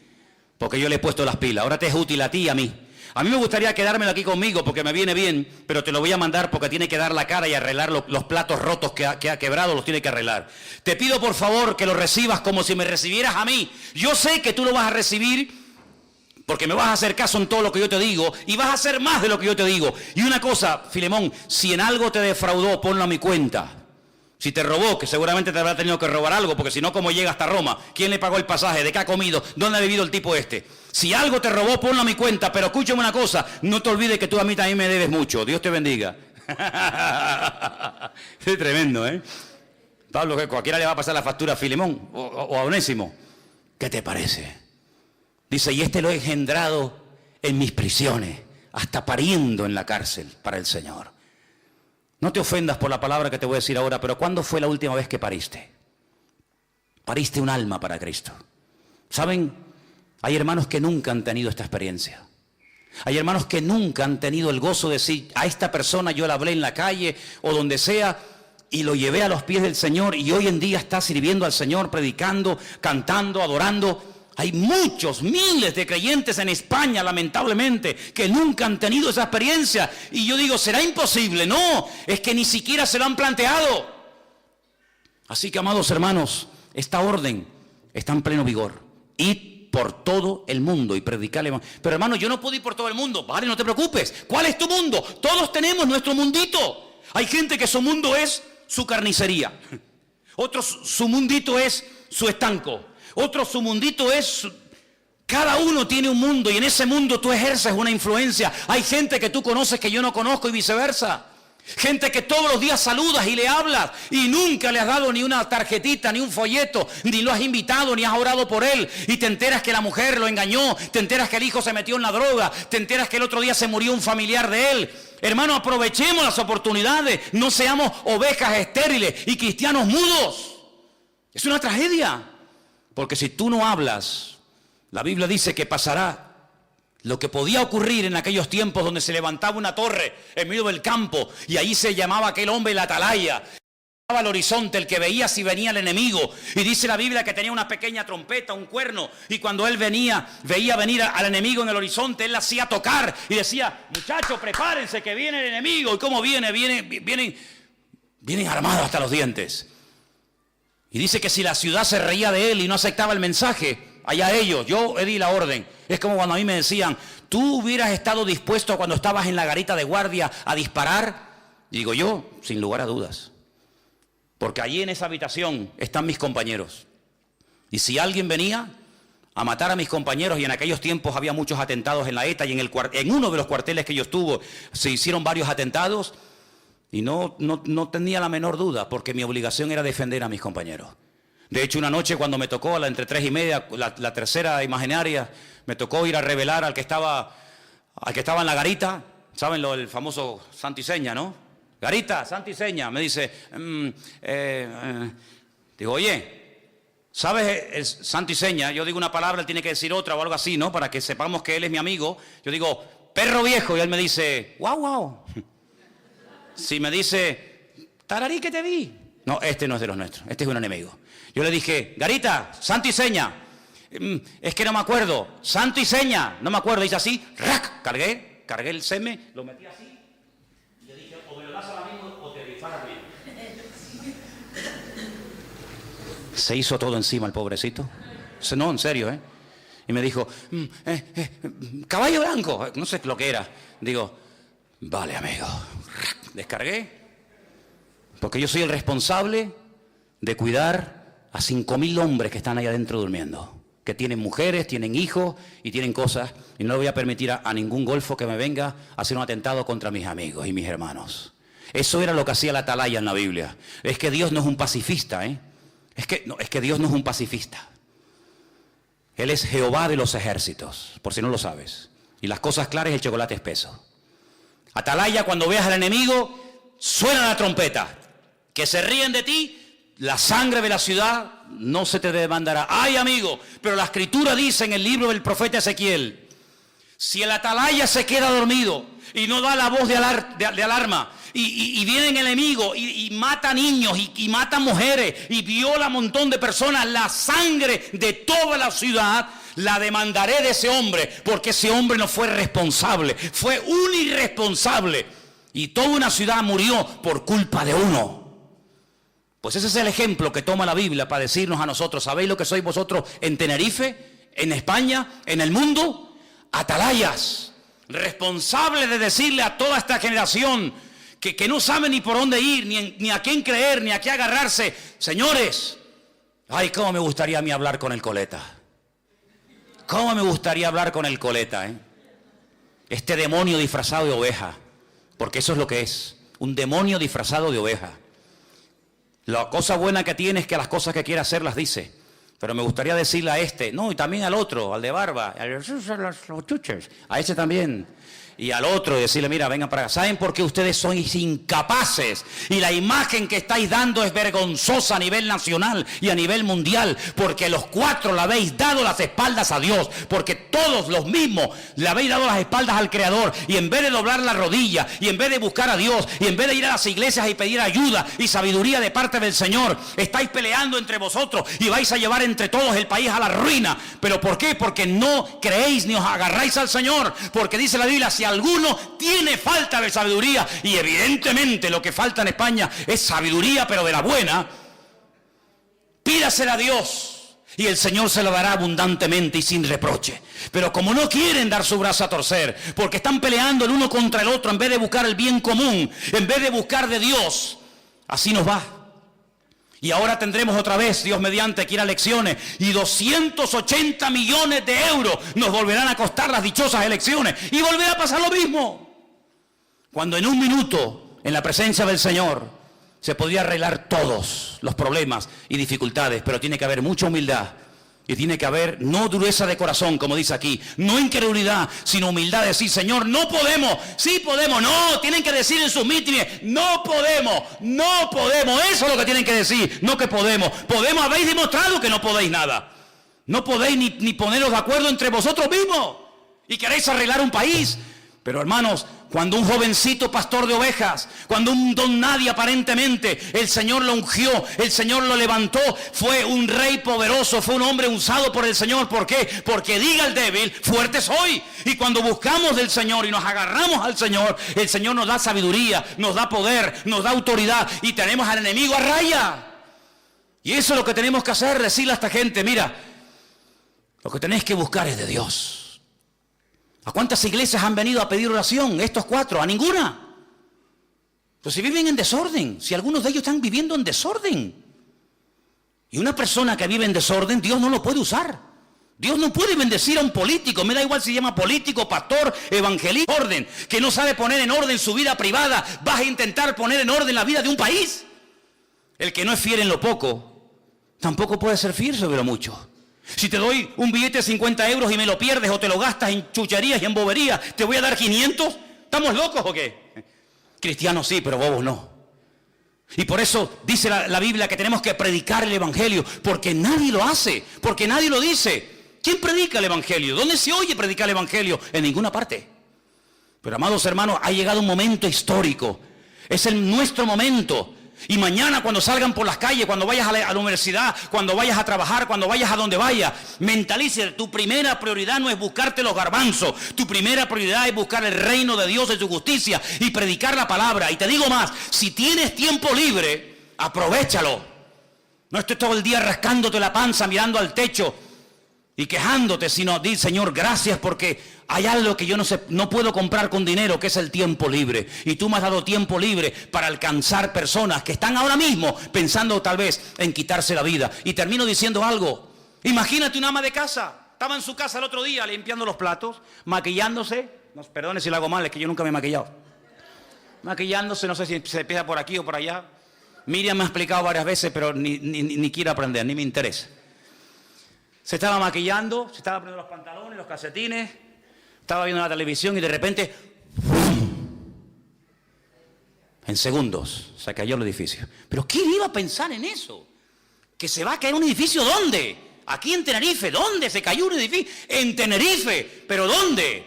porque yo le he puesto las pilas. Ahora te es útil a ti y a mí. A mí me gustaría quedármelo aquí conmigo porque me viene bien, pero te lo voy a mandar porque tiene que dar la cara y arreglar los platos rotos que ha quebrado, los tiene que arreglar. Te pido por favor que lo recibas como si me recibieras a mí. Yo sé que tú lo vas a recibir porque me vas a hacer caso en todo lo que yo te digo y vas a hacer más de lo que yo te digo. Y una cosa, Filemón, si en algo te defraudó, ponlo a mi cuenta. Si te robó, que seguramente te habrá tenido que robar algo, porque si no, ¿cómo llega hasta Roma? ¿Quién le pagó el pasaje? ¿De qué ha comido? ¿Dónde ha vivido el tipo este? Si algo te robó, ponlo a mi cuenta, pero escúchame una cosa, no te olvides que tú a mí también me debes mucho. Dios te bendiga. Es tremendo, ¿eh? Pablo, que cualquiera le va a pasar la factura a Filemón o a Onésimo. ¿Qué te parece? Dice, y este lo he engendrado en mis prisiones, hasta pariendo en la cárcel para el Señor. No te ofendas por la palabra que te voy a decir ahora, pero ¿cuándo fue la última vez que pariste? Pariste un alma para Cristo. ¿Saben? Hay hermanos que nunca han tenido esta experiencia. Hay hermanos que nunca han tenido el gozo de decir, a esta persona yo la hablé en la calle o donde sea y lo llevé a los pies del Señor y hoy en día está sirviendo al Señor, predicando, cantando, adorando. Hay muchos, miles de creyentes en España, lamentablemente, que nunca han tenido esa experiencia. Y yo digo, ¿será imposible? No, es que ni siquiera se lo han planteado. Así que, amados hermanos, esta orden está en pleno vigor. Id por todo el mundo y predicarle. Pero hermano, yo no puedo ir por todo el mundo. Vale, no te preocupes. ¿Cuál es tu mundo? Todos tenemos nuestro mundito. Hay gente que su mundo es su carnicería. Otros, su mundito es su estanco. Otro, su mundito es, cada uno tiene un mundo y en ese mundo tú ejerces una influencia. Hay gente que tú conoces que yo no conozco y viceversa. Gente que todos los días saludas y le hablas y nunca le has dado ni una tarjetita, ni un folleto, ni lo has invitado, ni has orado por él. Y te enteras que la mujer lo engañó, te enteras que el hijo se metió en la droga, te enteras que el otro día se murió un familiar de él. Hermano, aprovechemos las oportunidades, no seamos ovejas estériles y cristianos mudos. Es una tragedia. Porque si tú no hablas, la Biblia dice que pasará lo que podía ocurrir en aquellos tiempos donde se levantaba una torre en medio del campo y ahí se llamaba aquel hombre la atalaya. Al horizonte, el que veía si venía el enemigo. Y dice la Biblia que tenía una pequeña trompeta, un cuerno, y cuando él veía venir al enemigo en el horizonte, él la hacía tocar y decía, muchachos, prepárense que viene el enemigo. ¿Y cómo viene? Vienen armados hasta los dientes. Y dice que si la ciudad se reía de él y no aceptaba el mensaje, allá ellos, yo di la orden. Es como cuando a mí me decían, ¿tú hubieras estado dispuesto cuando estabas en la garita de guardia a disparar? Y digo yo, sin lugar a dudas. Porque allí en esa habitación están mis compañeros. Y si alguien venía a matar a mis compañeros, y en aquellos tiempos había muchos atentados en la ETA, y en uno de los cuarteles que yo estuve se hicieron varios atentados, y no tenía la menor duda, porque mi obligación era defender a mis compañeros. De hecho, una noche cuando me tocó, entre 3:30, la tercera imaginaria, me tocó ir a revelar al que estaba en la garita. ¿Saben el famoso santo y seña, no? Garita, santo y seña. Me dice, digo, oye, ¿sabes el santo y seña? Yo digo una palabra, él tiene que decir otra o algo así, ¿no? Para que sepamos que él es mi amigo. Yo digo, perro viejo, y él me dice, wow. Si me dice, tararí que te vi. No, este no es de los nuestros, este es un enemigo. Yo le dije, Garita, santo y seña. Es que no me acuerdo, santo y seña, no me acuerdo. Dice así, ¡rac! Cargué el seme, lo metí así. Y le dije, o me lo das al amigo o te disparas bien. Se hizo todo encima el pobrecito. No, en serio, ¿eh? Y me dijo, caballo blanco, no sé lo que era. Digo, vale, amigo. Descargué, porque yo soy el responsable de cuidar a 5.000 hombres que están ahí adentro durmiendo, que tienen mujeres, tienen hijos y tienen cosas, y no le voy a permitir a ningún golfo que me venga a hacer un atentado contra mis amigos y mis hermanos. Eso era lo que hacía la atalaya en la Biblia. Es que Dios no es un pacifista, ¿eh? Es que Dios no es un pacifista. Él es Jehová de los ejércitos, por si no lo sabes. Y las cosas claras, el chocolate espeso. Atalaya, cuando veas al enemigo, suena la trompeta. Que se ríen de ti, la sangre de la ciudad no se te demandará. ¡Ay, amigo! Pero la Escritura dice en el libro del profeta Ezequiel, si el atalaya se queda dormido, y no da la voz de alarma. Y viene el enemigo y mata niños y mata mujeres y viola a un montón de personas. La sangre de toda la ciudad la demandaré de ese hombre, porque ese hombre no fue responsable, fue un irresponsable. Y toda una ciudad murió por culpa de uno. Pues ese es el ejemplo que toma la Biblia para decirnos a nosotros: ¿sabéis lo que sois vosotros en Tenerife, en España, en el mundo? Atalayas, responsables de decirle a toda esta generación que no sabe ni por dónde ir, ni a quién creer, ni a qué agarrarse. Señores, ay, cómo me gustaría a mí hablar con el coleta. Cómo me gustaría hablar con el coleta, Este demonio disfrazado de oveja, porque eso es lo que es, un demonio disfrazado de oveja. La cosa buena que tiene es que las cosas que quiere hacer las dice. Pero me gustaría decirle a este, no, y también al otro, al de barba, a ese también, y al otro, y decirle: mira, vengan para acá. ¿Saben por qué ustedes sois incapaces? Y la imagen que estáis dando es vergonzosa a nivel nacional y a nivel mundial, porque los cuatro le habéis dado las espaldas a Dios, porque todos los mismos le habéis dado las espaldas al Creador, y en vez de doblar la rodilla, y en vez de buscar a Dios, y en vez de ir a las iglesias y pedir ayuda y sabiduría de parte del Señor, estáis peleando entre vosotros y vais a llevar entre todos el país a la ruina. ¿Pero por qué? Porque no creéis ni os agarráis al Señor, porque dice la Biblia: si alguno tiene falta de sabiduría, y evidentemente lo que falta en España es sabiduría, pero de la buena, pídasela a Dios y el Señor se la dará abundantemente y sin reproche. Pero como no quieren dar su brazo a torcer, porque están peleando el uno contra el otro, en vez de buscar el bien común, en vez de buscar de Dios, así nos va. Y ahora tendremos otra vez, Dios mediante, que ir a elecciones, y 280 millones de euros nos volverán a costar las dichosas elecciones, y volverá a pasar lo mismo. Cuando en un minuto, en la presencia del Señor, se podría arreglar todos los problemas y dificultades, pero tiene que haber mucha humildad. Y tiene que haber no dureza de corazón, como dice aquí, no incredulidad, sino humildad de decir: Señor, no podemos, sí podemos. No, tienen que decir en sus mítines: no podemos, no podemos. Eso es lo que tienen que decir, no que podemos. Podemos, habéis demostrado que no podéis nada. No podéis ni poneros de acuerdo entre vosotros mismos. Y queréis arreglar un país. Pero hermanos, cuando un jovencito pastor de ovejas, cuando un don nadie aparentemente, el Señor lo ungió, el Señor lo levantó, fue un rey poderoso, fue un hombre usado por el Señor. ¿Por qué? Porque diga el débil: fuerte soy. Y cuando buscamos del Señor y nos agarramos al Señor, el Señor nos da sabiduría, nos da poder, nos da autoridad, y tenemos al enemigo a raya. Y eso es lo que tenemos que hacer, decirle a esta gente: mira, lo que tenéis que buscar es de Dios. ¿A cuántas iglesias han venido a pedir oración estos cuatro? ¿A ninguna? Pues si viven en desorden, si algunos de ellos están viviendo en desorden. Y una persona que vive en desorden, Dios no lo puede usar. Dios no puede bendecir a un político, me da igual si se llama político, pastor, evangelista, orden, que no sabe poner en orden su vida privada. Vas a intentar poner en orden la vida de un país. El que no es fiel en lo poco, tampoco puede ser fiel sobre lo mucho. Si te doy un billete de 50 euros y me lo pierdes o te lo gastas en chucherías y en boberías, ¿te voy a dar 500? ¿Estamos locos o qué? Cristianos sí, pero bobos no. Y por eso dice la Biblia que tenemos que predicar el Evangelio, porque nadie lo hace, porque nadie lo dice. ¿Quién predica el Evangelio? ¿Dónde se oye predicar el Evangelio? En ninguna parte. Pero amados hermanos, ha llegado un momento histórico. Es nuestro momento. Y mañana cuando salgan por las calles, cuando vayas a la universidad, cuando vayas a trabajar, cuando vayas a donde vayas, mentalice, tu primera prioridad no es buscarte los garbanzos, tu primera prioridad es buscar el reino de Dios y su justicia y predicar la palabra. Y te digo más, si tienes tiempo libre, aprovéchalo. No estés todo el día rascándote la panza, mirando al techo y quejándote, sino di: Señor, gracias porque hay algo que yo no puedo comprar con dinero, que es el tiempo libre. Y tú me has dado tiempo libre para alcanzar personas que están ahora mismo pensando tal vez en quitarse la vida. Y termino diciendo algo. Imagínate una ama de casa. Estaba en su casa el otro día limpiando los platos, maquillándose. No, perdone si lo hago mal, es que yo nunca me he maquillado. Maquillándose, no sé si se empieza por aquí o por allá. Miriam me ha explicado varias veces, pero ni quiero aprender, ni me interesa. Se estaba maquillando, se estaba poniendo los pantalones, los calcetines, estaba viendo la televisión y de repente, en segundos, se cayó el edificio. ¿Pero quién iba a pensar en eso? ¿Que se va a caer un edificio? ¿Dónde? Aquí en Tenerife. ¿Dónde se cayó un edificio? En Tenerife. ¿Pero dónde?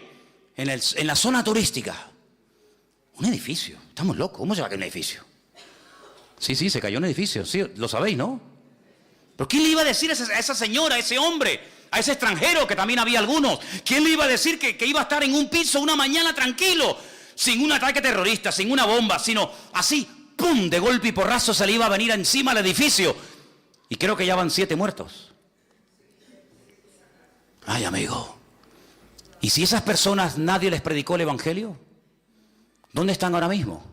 En la zona turística. Un edificio. Estamos locos. ¿Cómo se va a caer un edificio? Sí, se cayó un edificio. Sí, lo sabéis, ¿no? ¿Pero quién le iba a decir a esa señora, a ese hombre, a ese extranjero, que también había algunos? ¿Quién le iba a decir que iba a estar en un piso una mañana tranquilo, sin un ataque terrorista, sin una bomba, sino así, ¡pum!, de golpe y porrazo se le iba a venir encima al edificio? Y creo que ya van 7 muertos. Ay, amigo. ¿Y si esas personas nadie les predicó el evangelio? ¿Dónde están ahora mismo?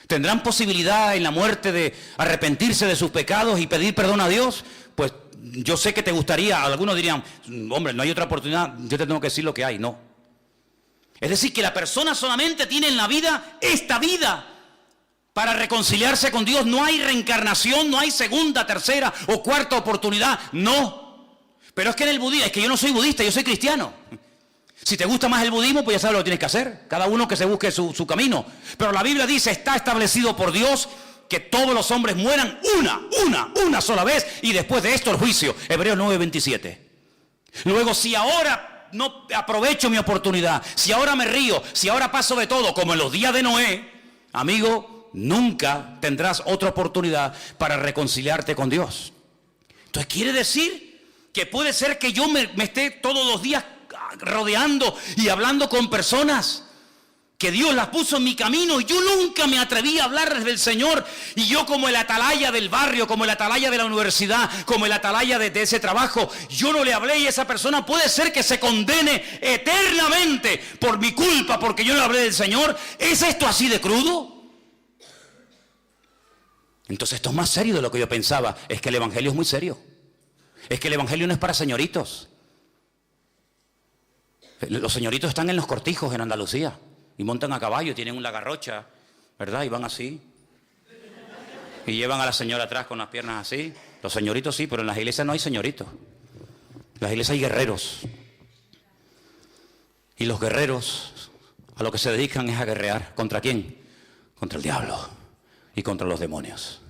¿Tendrán posibilidad en la muerte de arrepentirse de sus pecados y pedir perdón a Dios? Pues yo sé que te gustaría. Algunos dirían, hombre, no hay otra oportunidad, yo te tengo que decir lo que hay. No. Es decir, que la persona solamente tiene en la vida esta vida para reconciliarse con Dios. No hay reencarnación, no hay segunda, tercera o cuarta oportunidad. No. Pero es que en el budismo, es que yo no soy budista, yo soy cristiano. Si te gusta más el budismo, pues ya sabes lo que tienes que hacer. Cada uno que se busque su camino. Pero la Biblia dice, está establecido por Dios que todos los hombres mueran una sola vez, y después de esto el juicio. Hebreos 9:27. Luego, si ahora no aprovecho mi oportunidad, si ahora me río, si ahora paso de todo, como en los días de Noé, amigo, nunca tendrás otra oportunidad para reconciliarte con Dios. Entonces quiere decir que puede ser que yo me esté todos los días rodeando y hablando con personas que Dios las puso en mi camino, y yo nunca me atreví a hablarles del Señor, y yo, como el atalaya del barrio, como el atalaya de la universidad, como el atalaya de ese trabajo, yo no le hablé, y esa persona puede ser que se condene eternamente por mi culpa, porque yo no le hablé del Señor. ¿Es esto así de crudo? Entonces esto es más serio de lo que yo pensaba. Es que el evangelio es muy serio. Es que el evangelio no es para señoritos. Los señoritos están en los cortijos en Andalucía y montan a caballo, tienen una garrocha, ¿verdad? Y van así. Y llevan a la señora atrás con las piernas así. Los señoritos sí, pero en las iglesias no hay señoritos. En las iglesias hay guerreros. Y los guerreros a lo que se dedican es a guerrear. ¿Contra quién? Contra el diablo y contra los demonios.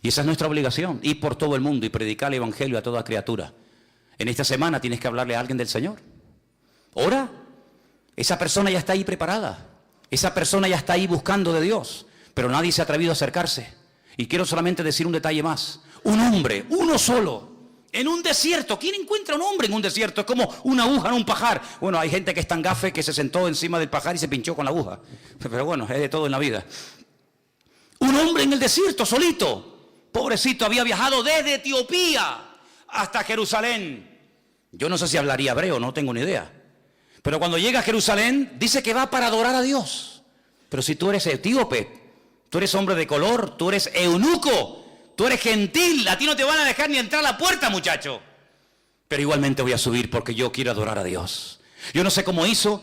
Y esa es nuestra obligación, ir por todo el mundo y predicar el evangelio a toda criatura. En esta semana tienes que hablarle a alguien del Señor. Ora. Esa persona ya está ahí preparada. Esa persona ya está ahí buscando de Dios. Pero nadie se ha atrevido a acercarse. Y quiero solamente decir un detalle más. Un hombre, uno solo, en un desierto. ¿Quién encuentra un hombre en un desierto? Es como una aguja en un pajar. Bueno, hay gente que es tan gafe que se sentó encima del pajar y se pinchó con la aguja. Pero bueno, es de todo en la vida. Un hombre en el desierto, solito. Pobrecito, había viajado desde Etiopía hasta Jerusalén. Yo no sé si hablaría hebreo, no tengo ni idea. Pero cuando llega a Jerusalén, dice que va para adorar a Dios. Pero si tú eres etíope, tú eres hombre de color, tú eres eunuco, tú eres gentil, a ti no te van a dejar ni entrar a la puerta, muchacho. Pero igualmente voy a subir porque yo quiero adorar a Dios. Yo no sé cómo hizo,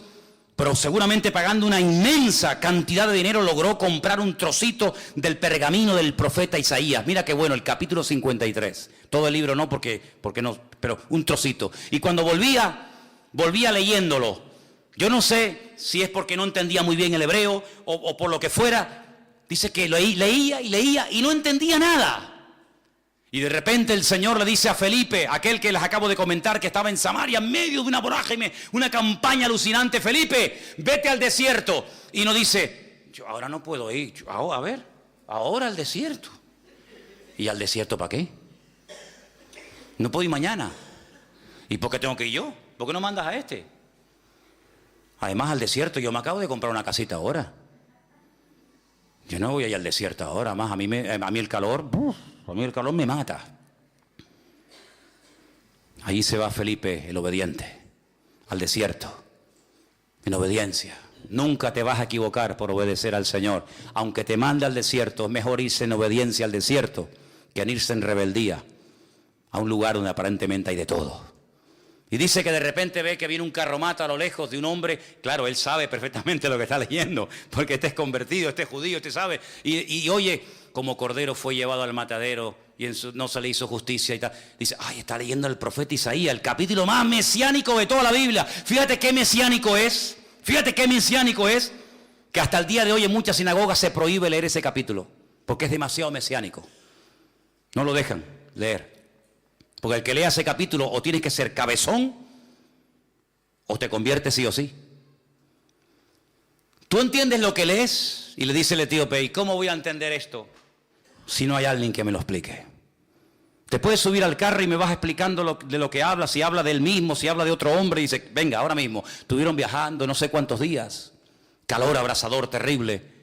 pero seguramente pagando una inmensa cantidad de dinero logró comprar un trocito del pergamino del profeta Isaías. Mira qué bueno, el capítulo 53. Todo el libro no, porque no, pero un trocito. Y cuando volvía leyéndolo. Yo no sé si es porque no entendía muy bien el hebreo o por lo que fuera. Dice que leía y no entendía nada. Y de repente el Señor le dice a Felipe, aquel que les acabo de comentar, que estaba en Samaria en medio de una vorágine, una campaña alucinante: Felipe, vete al desierto. Y no dice, yo ahora no puedo ir. A ver, ahora al desierto. ¿Y al desierto para qué? No puedo ir mañana. ¿Y por qué tengo que ir yo? ¿Por qué no mandas a este? Además, al desierto, yo me acabo de comprar una casita ahora. Yo no voy a ir al desierto ahora, más a mí el calor me mata. Ahí se va Felipe, el obediente, al desierto, en obediencia. Nunca te vas a equivocar por obedecer al Señor. Aunque te mande al desierto, es mejor irse en obediencia al desierto que en irse en rebeldía a un lugar donde aparentemente hay de todo. Y dice que de repente ve que viene un carromato a lo lejos de un hombre. Claro, él sabe perfectamente lo que está leyendo, porque este es convertido, este es judío, este sabe. Y oye, como cordero fue llevado al matadero y no se le hizo justicia y tal. Dice, ay, está leyendo el profeta Isaías, el capítulo más mesiánico de toda la Biblia. Fíjate qué mesiánico es, que hasta el día de hoy en muchas sinagogas se prohíbe leer ese capítulo, porque es demasiado mesiánico. No lo dejan leer. Porque el que lea ese capítulo o tienes que ser cabezón o te conviertes sí o sí. ¿Tú entiendes lo que lees? Y le dice el etíope, ¿y cómo voy a entender esto si no hay alguien que me lo explique? Te puedes subir al carro y me vas explicando de lo que habla, si habla del mismo, si habla de otro hombre, y dice, venga, ahora mismo, estuvieron viajando no sé cuántos días, calor abrasador terrible,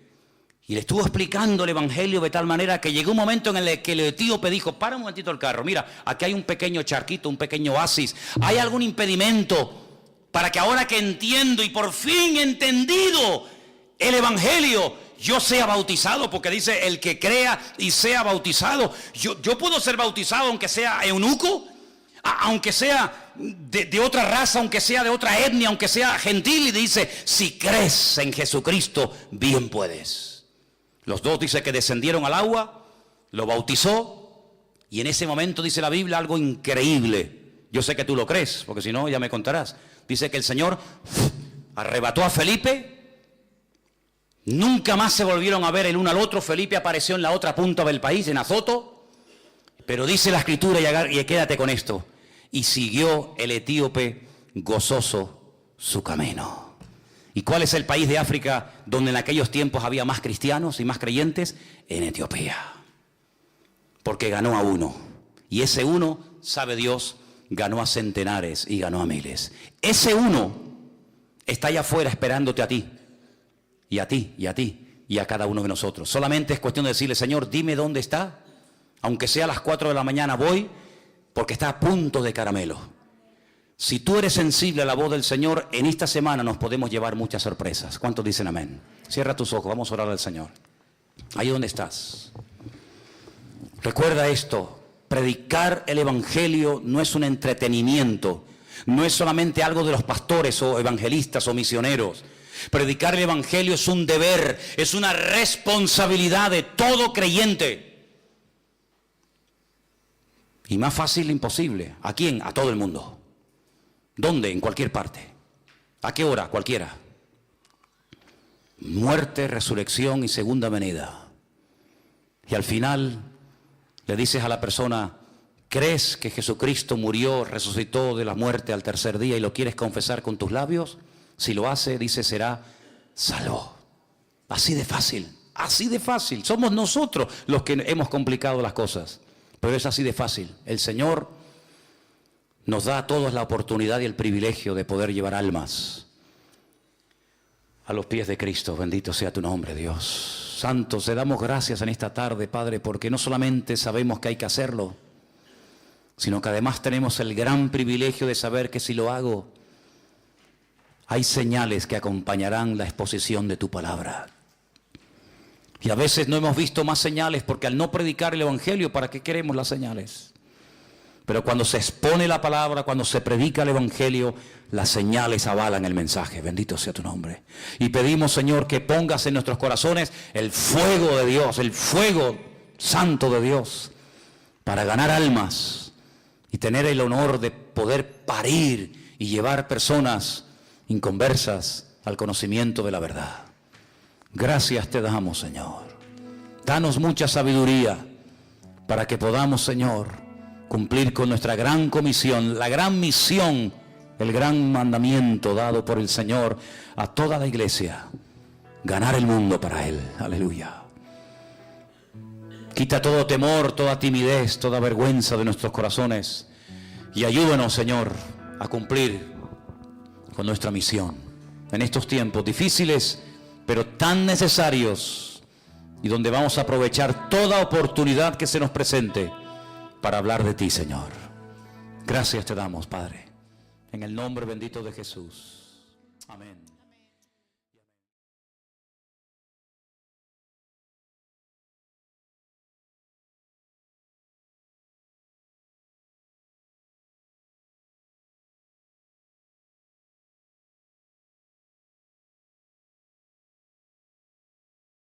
y le estuvo explicando el evangelio de tal manera que llegó un momento en el que el etíope dijo, para un momentito el carro, mira, aquí hay un pequeño charquito, un pequeño oasis, ¿hay algún impedimento para que ahora que entiendo y por fin he entendido el evangelio, yo sea bautizado? Porque dice, el que crea y sea bautizado. Yo puedo ser bautizado aunque sea eunuco, aunque sea de otra raza, aunque sea de otra etnia, aunque sea gentil. Y dice, si crees en Jesucristo, bien puedes. Los dos dice que descendieron al agua, lo bautizó, y en ese momento dice la Biblia algo increíble. Yo sé que tú lo crees, porque si no ya me contarás. Dice que el Señor arrebató a Felipe, nunca más se volvieron a ver el uno al otro. Felipe apareció en la otra punta del país, en Azoto, pero dice la Escritura, y quédate con esto, y siguió el etíope gozoso su camino. ¿Y cuál es el país de África donde en aquellos tiempos había más cristianos y más creyentes? En Etiopía. Porque ganó a uno. Y ese uno, sabe Dios, ganó a centenares y ganó a miles. Ese uno está allá afuera esperándote a ti. Y a ti, y a ti, y a cada uno de nosotros. Solamente es cuestión de decirle, Señor, dime dónde está. Aunque sea a las 4 de la mañana voy, porque está a punto de caramelo. Si tú eres sensible a la voz del Señor, en esta semana nos podemos llevar muchas sorpresas. ¿Cuántos dicen amén? Cierra tus ojos, vamos a orar al Señor. Ahí donde estás. Recuerda esto, predicar el evangelio no es un entretenimiento, no es solamente algo de los pastores o evangelistas o misioneros. Predicar el evangelio es un deber, es una responsabilidad de todo creyente. Y más fácil imposible. ¿A quién? A todo el mundo. ¿Dónde? En cualquier parte. ¿A qué hora? Cualquiera. Muerte, resurrección y segunda venida. Y al final le dices a la persona, ¿crees que Jesucristo murió, resucitó de la muerte al tercer día y lo quieres confesar con tus labios? Si lo hace, dice, será salvo. Así de fácil, así de fácil. Somos nosotros los que hemos complicado las cosas, pero es así de fácil. El Señor nos da a todos la oportunidad y el privilegio de poder llevar almas a los pies de Cristo. Bendito sea tu nombre, Dios. Santo, te damos gracias en esta tarde, Padre, porque no solamente sabemos que hay que hacerlo, sino que además tenemos el gran privilegio de saber que si lo hago, hay señales que acompañarán la exposición de tu palabra. Y a veces no hemos visto más señales porque al no predicar el evangelio, ¿para qué queremos las señales? Pero cuando se expone la palabra, cuando se predica el evangelio, las señales avalan el mensaje. Bendito sea tu nombre. Y pedimos, Señor, que pongas en nuestros corazones el fuego de Dios, el fuego santo de Dios, para ganar almas y tener el honor de poder parir y llevar personas inconversas al conocimiento de la verdad. Gracias te damos, Señor. Danos mucha sabiduría para que podamos, Señor, cumplir con nuestra gran comisión, la gran misión, el gran mandamiento dado por el Señor a toda la iglesia, ganar el mundo para Él. Aleluya. Quita todo temor, toda timidez, toda vergüenza de nuestros corazones y ayúdanos, Señor, a cumplir con nuestra misión en estos tiempos difíciles, pero tan necesarios, y donde vamos a aprovechar toda oportunidad que se nos presente para hablar de ti, Señor. Gracias te damos, Padre, en el nombre bendito de Jesús. Amén.